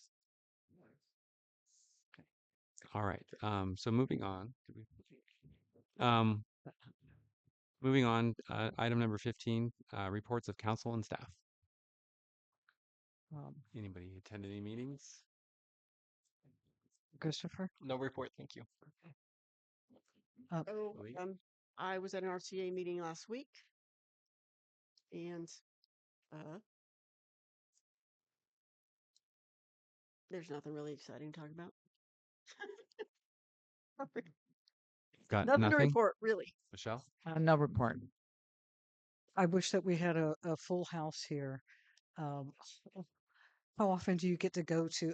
All right. So moving on. Um, moving on. Item number 15. Reports of council and staff. Um, Anybody attend any meetings? Christopher? No report, thank you. Oh, Lee? I was at an RCA meeting last week, and there's nothing really exciting to talk about. Got Nothing to nothing? report, really. Michelle? No report. I wish that we had a full house here. Um, how often do you get to go to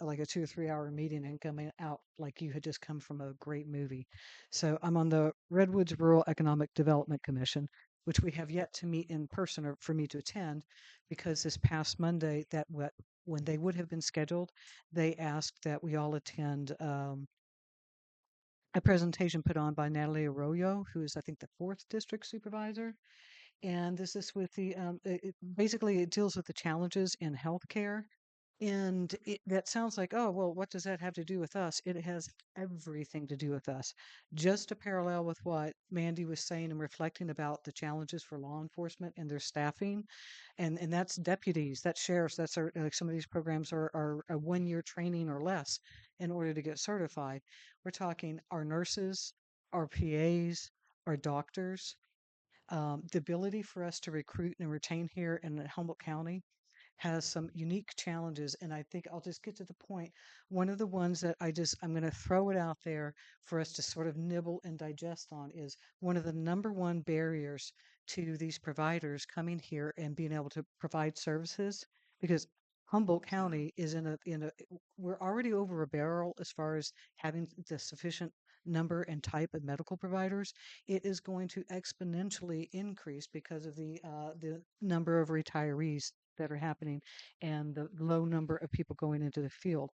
like a 2 or 3 hour meeting and coming out like you had just come from a great movie? So I'm on the Redwoods Rural Economic Development Commission, which we have yet to meet in person or for me to attend, because this past Monday when they would have been scheduled, they asked that we all attend a presentation put on by Natalie Arroyo, who is I think the fourth district supervisor. And this is with basically it deals with the challenges in healthcare. And that sounds like, oh, well, what does that have to do with us? It has everything to do with us. Just to parallel with what Mandy was saying and reflecting about the challenges for law enforcement and their staffing, and that's deputies, that's sheriffs, that's some of these programs are a 1 year training or less in order to get certified. We're talking our nurses, our PAs, our doctors, the ability for us to recruit and retain here in Humboldt County has some unique challenges. And I think I'll just get to the point. One of the ones that I'm going to throw it out there for us to sort of nibble and digest on is one of the number one barriers to these providers coming here and being able to provide services, because Humboldt County is we're already over a barrel as far as having the sufficient number and type of medical providers. It is going to exponentially increase because of the number of retirees that are happening and the low number of people going into the field.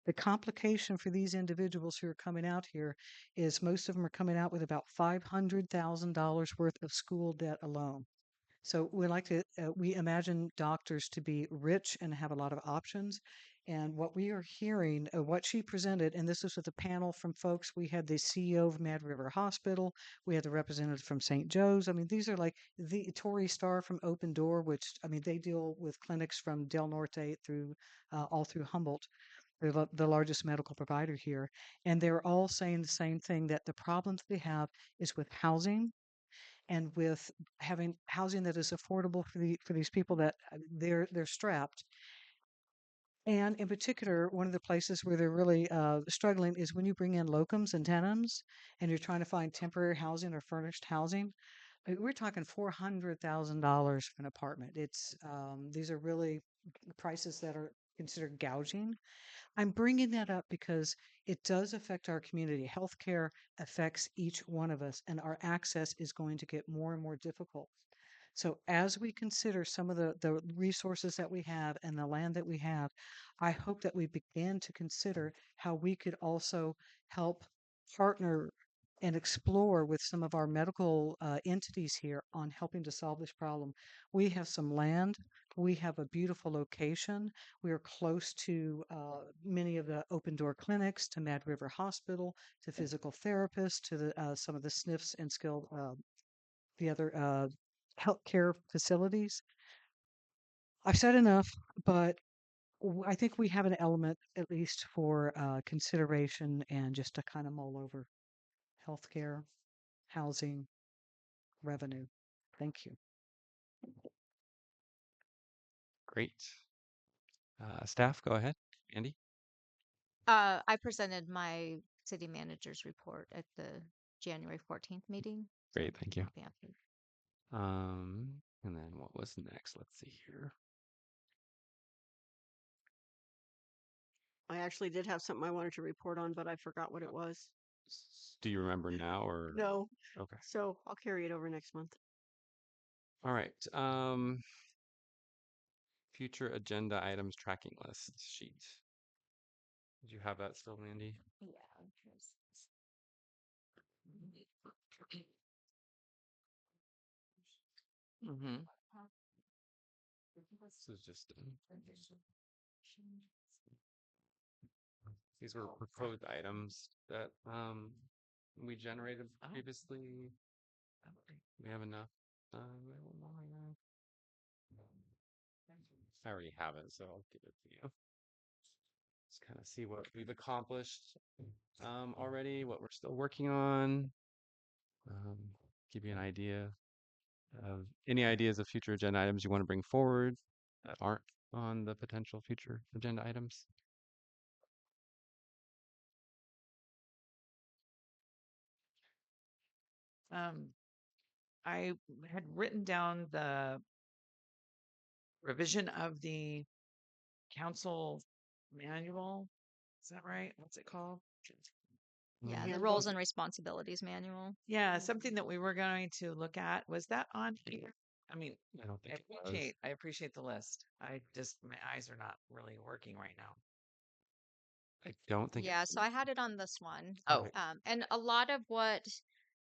The complication for these individuals who are coming out here is most of them are coming out with about $500,000 worth of school debt alone. So we imagine doctors to be rich and have a lot of options. And what we are hearing, what she presented, and this was with a panel from folks. We had the CEO of Mad River Hospital. We had the representative from St. Joe's. I mean, these are like the Tori Starr from Open Door, which, I mean, they deal with clinics from Del Norte through all through Humboldt. They're the largest medical provider here. And they're all saying the same thing, that the problems they have is with housing and with having housing that is affordable for these people, that they're strapped. And in particular, one of the places where they're really struggling is when you bring in locums and tenants and you're trying to find temporary housing or furnished housing. We're talking $400,000 for an apartment. It's these are really prices that are considered gouging. I'm bringing that up because it does affect our community. Healthcare affects each one of us, and our access is going to get more and more difficult. So as we consider some of the resources that we have and the land that we have, I hope that we begin to consider how we could also help partner and explore with some of our medical entities here on helping to solve this problem. We have some land. We have a beautiful location. We are close to many of the open door clinics, to Mad River Hospital, to physical therapists, to some of the SNFs and skilled the other healthcare facilities. I've said enough, but I think we have an element, at least for consideration and just to kind of mull over healthcare, housing, revenue. Thank you. Great. Staff, go ahead. Andy? I presented my city manager's report at the January 14th meeting. Great, thank you. Yeah. And then what was next? Let's see here. I actually did have something I wanted to report on, but I forgot what it was. Do you remember now or? No. Okay. So I'll carry it over next month. All right. Future agenda items tracking list sheet. Did you have that still, Mandy? Yeah. Mm-hmm. This is just these were proposed items that we generated previously. We have enough. I already have it, so I'll give it to you. Just kind of see what we've accomplished already, what we're still working on. Give you an idea of any ideas of future agenda items you want to bring forward that aren't on the potential future agenda items. I had written down the revision of the council manual. Is that right? What's it called? Yeah, the Handbook. roles and responsibilities manual. Yeah, something that we were going to look at. Was that on here? I mean, I don't think it was. I appreciate the list. My eyes are not really working right now. I don't think. Yeah, so I had it on this one. Oh, And a lot of what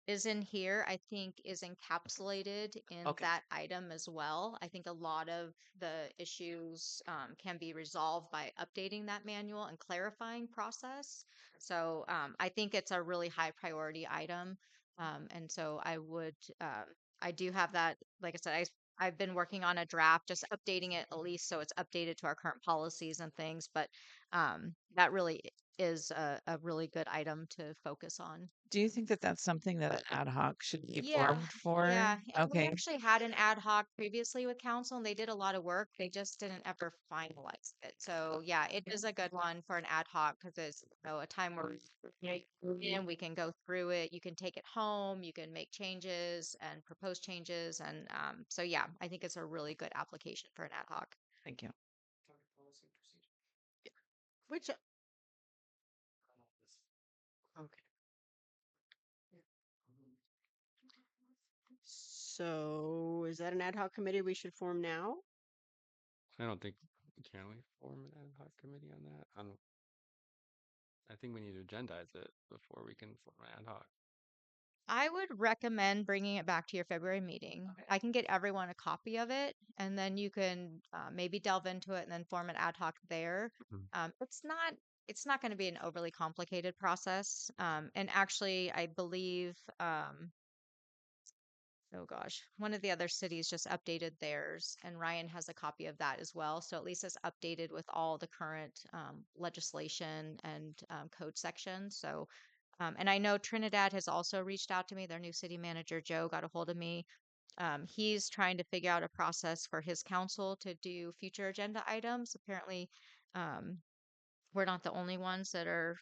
is in here, I think, is encapsulated in okay. that item as well. I think a lot of the issues can be resolved by updating that manual and clarifying process. So I think it's a really high priority item. And so I do have that, like I said, I've been working on a draft, just updating it at least so it's updated to our current policies and things. But that really is a really good item to focus on. Do you think that that's something that an ad hoc should be Yeah, formed for? yeah. And we Okay. actually had an ad hoc previously with council and they did a lot of work. They just didn't ever finalize it. So yeah, it is a good one for an ad hoc because it's, a time where we can go through it. You can take it home, you can make changes and propose changes. And so yeah, I think it's a really good application for an ad hoc. Thank you. Which okay. So is that an ad hoc committee we should form now? I don't think. Can we form an ad hoc committee on that? I think we need to agendize it before we can form an ad hoc. I would recommend bringing it back to your February meeting. I can get everyone a copy of it, and then you can maybe delve into it and then form an ad hoc there. Mhm. It's not going to be an overly complicated process. And actually, I believe oh gosh, one of the other cities just updated theirs, and Ryan has a copy of that as well. So at least it's updated with all the current legislation and code sections. So, and I know Trinidad has also reached out to me. Their new city manager, Joe, got a hold of me. He's trying to figure out a process for his council to do future agenda items. Apparently, um, we're not the only ones that are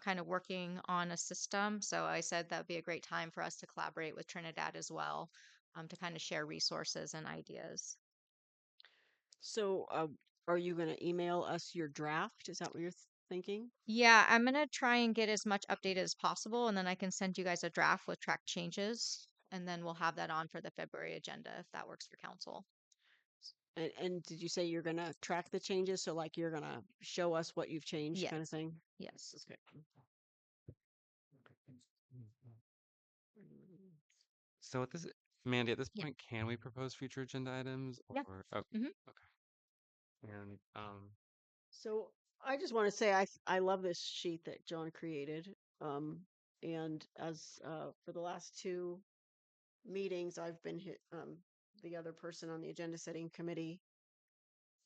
kind of working on a system. So I said that'd be a great time for us to collaborate with Trinidad as well, to kind of share resources and ideas. So, are you going to email us your draft? Is that what you're thinking? Yeah, I'm gonna try and get as much updated as possible, and then I can send you guys a draft with track changes, and then we'll have that on for the February agenda if that works for council. And did you say you're going to track the changes? So, like, you're going to show us what you've changed, kind of Yes. thing? Yes. Okay. So at this, Mandy, at this Yeah. point, can we propose future agenda items Yeah. or, hmm okay. And, So, I just want to say I love this sheet that John created. Um, and as for the last two meetings, I've been the other person on the agenda setting committee,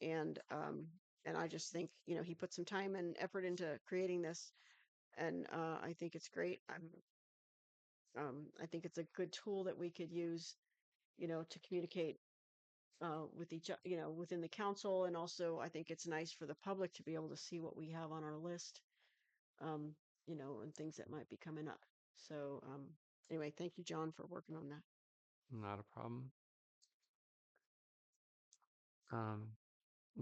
and I just think he put some time and effort into creating this, and I think it's great. I think it's a good tool that we could use, to communicate with within the council, and also I think it's nice for the public to be able to see what we have on our list, um, and things that might be coming up. So anyway, thank you, John, for working on that. not a problem. Um,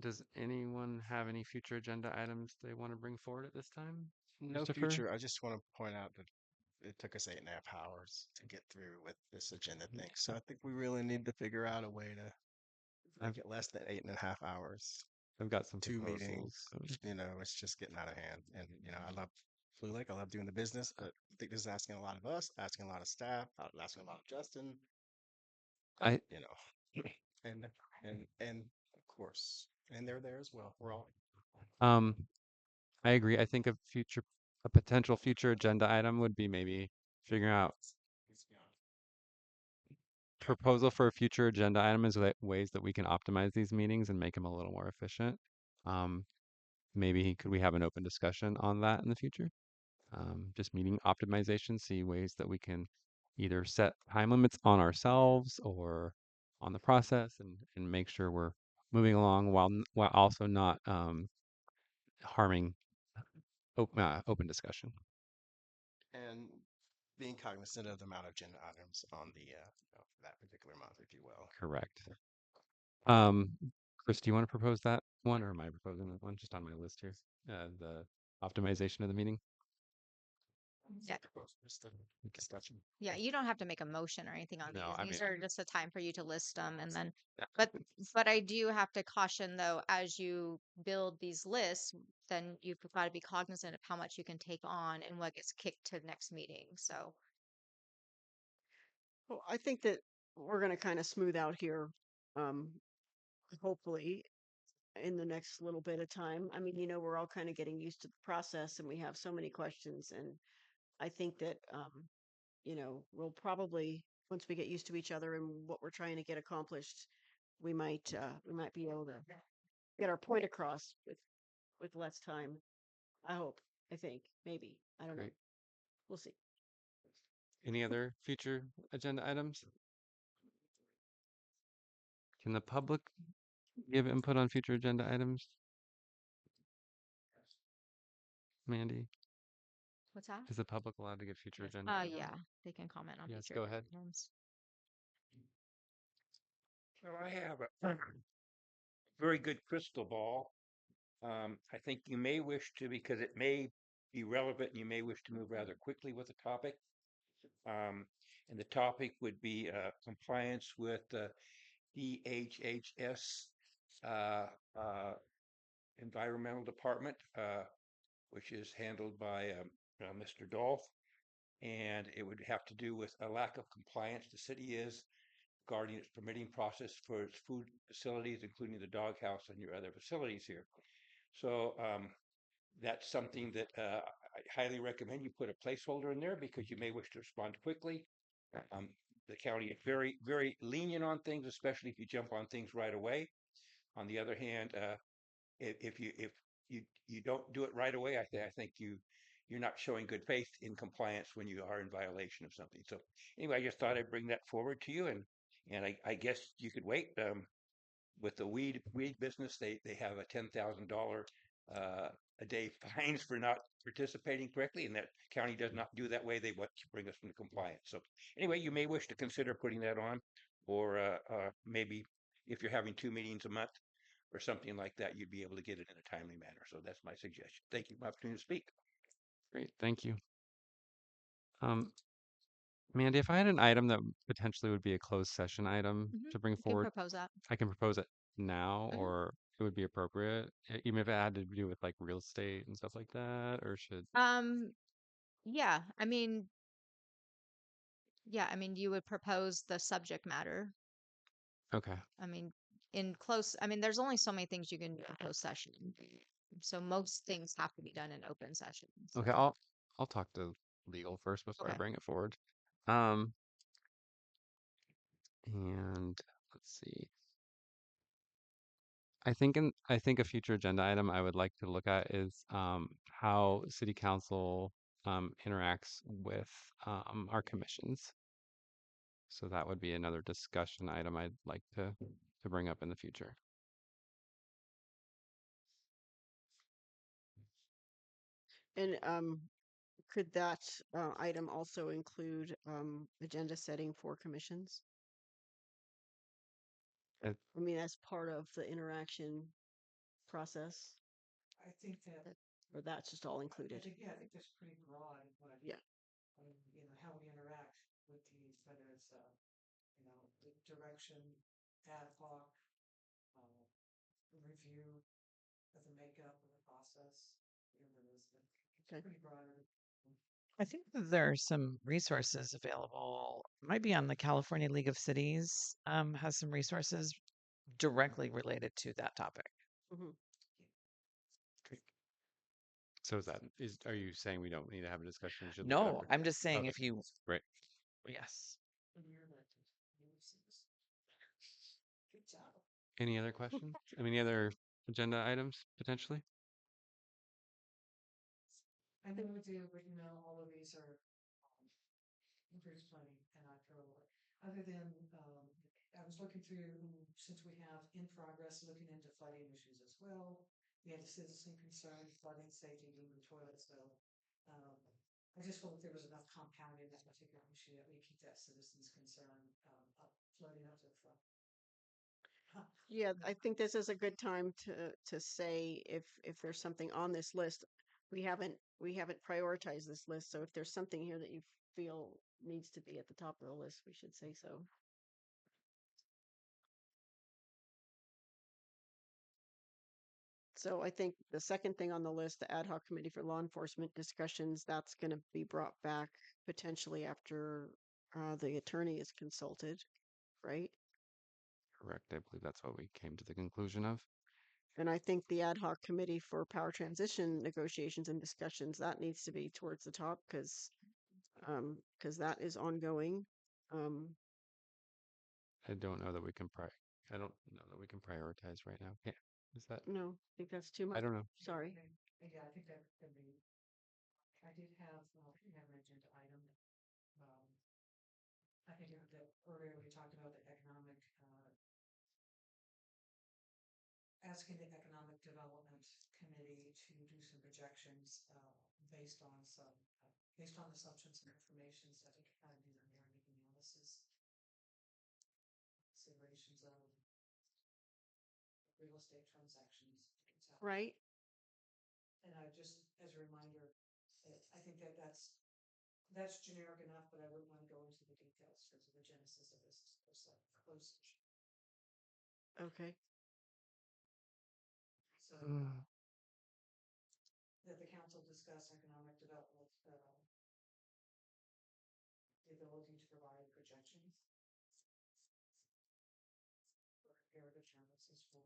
does anyone have any future agenda items they want to bring forward at this time? No Christopher? future. I just want to point out that it took us 8.5 hours to get through with this agenda thing. So I think we really need to figure out a way to I've make it less than 8.5 hours. I've got some Two meetings, proposals. So, it's just getting out of hand. And, I love Blue Lake. I love doing the business, but I think this is asking a lot of us, asking a lot of staff, asking a lot of Justin, I you know, and, and of course, and they're there as well. We're all, um I agree. I think a potential future agenda item would be maybe figuring out proposal for a future agenda item is ways that we can optimize these meetings and make them a little more efficient. Um, maybe could we have an open discussion on that in the future? Just meeting optimization, see ways that we can either set time limits on ourselves or on the process and make sure we're moving along while also not harming open discussion. and being cognizant of the amount of agenda items on the, for that particular month, if you will. Correct. Um, Chris, do you want to propose that one, or am I proposing that one? Just on my list here, the optimization of the meeting. Yeah. Just a Okay. discussion. Yeah, you don't have to make a motion or anything on No, these. I mean, These are just a time for you to list them, and then, yeah. but but I do have to caution though, as you build these lists, then you've got to be cognizant of how much you can take on and what gets kicked to the next meeting. So, Well, I think that we're going to kind of smooth out here, um, hopefully, in the next little bit of time. I mean, we're all kind of getting used to the process, and we have so many questions. And I think that, we'll probably, once we get used to each other and what we're trying to get accomplished, we might be able to get our point across with less time. I hope. I think maybe. I don't know. Great. We'll see. Any other future agenda items? Can the public give input on future agenda items? Mandy, what's that? is the public allowed to give future agenda items? Yeah, they can comment on Yes, future go ahead. items. Well, I have a very good crystal ball. I think you may wish to, because it may be relevant, and you may wish to move rather quickly with the topic. And the topic would be compliance with DHHS uh, uh, Environmental Department, which is handled by Mr. Dolph. and it would have to do with a lack of compliance the city is regarding its permitting process for its food facilities, including the doghouse and your other facilities here. So that's something that I highly recommend you put a placeholder in there because you may wish to respond quickly. Um, the county is very, very lenient on things, especially if you jump on things right away. On the other hand, if you don't do it right away, I think you're not showing good faith in compliance when you are in violation of something. So anyway, I just thought I'd bring that forward to you, and I guess you could wait. With the weed business, they have a $10,000 uh, a day fines for not participating correctly, and that county does not do that way. They want to bring us into compliance. So anyway, you may wish to consider putting that on, or maybe if you're having 2 meetings a month or something like that, you'd be able to get it in a timely manner. So that's my suggestion. Thank you for the opportunity to speak. Great, thank you. Um, Mandy, if I had an item that potentially would be a closed session item to bring You can forward, propose that. I can propose it now, Mhm. or it would be appropriate, even if it had to do with like real estate and stuff like that, or should. Yeah, you would propose the subject matter. Okay. I mean, there's only so many things you can do in closed session. So most things have to be done in open session. Okay, So, I'll talk to legal first before I okay. bring it forward. Um, and let's see. I think a future agenda item I would like to look at is how city council interacts with our commissions. So that would be another discussion item I'd like to bring up in the future. And could that item also include agenda setting for commissions? Uh, I mean, as part of the interaction process, I think that, or that's just all I included? think, yeah, I think that's pretty broad, but Yeah. how we interact with these, whether it's, the direction, ad hoc, review of the makeup of the process, whatever it is, but it's Okay. pretty broad. I think that there are some resources available. Might be on the California League of Cities, has some resources directly related to that topic. Hmm. Great. So are you saying we don't need to have a discussion? We should look it up? No, I'm just saying Okay, if you, great. yes. Good job. Any other questions? I mean, any other agenda items potentially? I think we do, but all of these are, there's plenty, and I throw away. Other than, I was looking through, since we have in progress, looking into flooding issues as well. We had a citizen concern, flooding, safety, leaking toilets, so, I just felt there was enough compounding that particular issue that we keep that citizen's concern, floating up to the front. Yeah, I think this is a good time to say if there's something on this list, we haven't prioritized this list. So if there's something here that you feel needs to be at the top of the list, we should say so. So I think the second thing on the list, the ad hoc committee for law enforcement discussions, that's going to be brought back potentially after the attorney is consulted, right? Correct. I believe that's what we came to the conclusion of. And I think the ad hoc committee for power transition negotiations and discussions, that needs to be towards the top because that is ongoing. Um, I don't know that we can I don't know that we can prioritize right now. Yeah. Is that? no, I think that's too I much. don't know. Sorry. Yeah, I think that could be, I did have, we have an agenda item. Um, I think that earlier we talked about the economic, asking the Economic Development Committee to do some projections based on based on assumptions and information, so I think kind of do the narrative analysis, considerations of real estate transactions. Right. And I just, as a reminder, I think that's generic enough, but I wouldn't want to go into the details because of the genesis of this is closed session. Okay. So that the council discuss economic development the ability to provide projections for comparative analysis for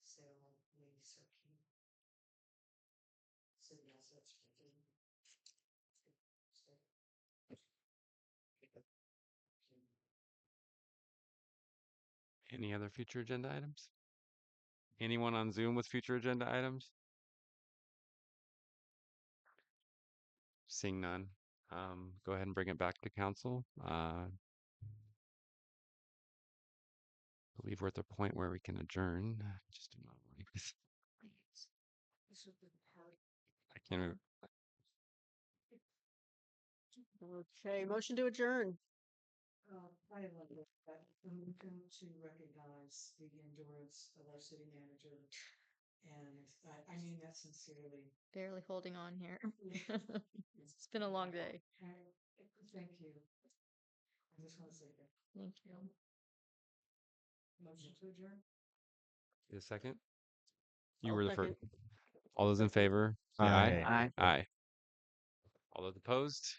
sale, lease, or keep city assets for the state. Any other future agenda items? Anyone on Zoom with future agenda items? Seeing none, go ahead and bring it back to council. I believe we're at the point where we can adjourn. Just a moment. I can't remember. Okay, motion to adjourn. I love that. I'm going to recognize the endurance of our city manager. And I mean that sincerely. Barely holding on here. It's been a long day. Thank you. I just want to say that. Thank you. Motion to adjourn? A second? You I'll were the second. first. All those in favor, say aye. Aye. Aye. All those opposed?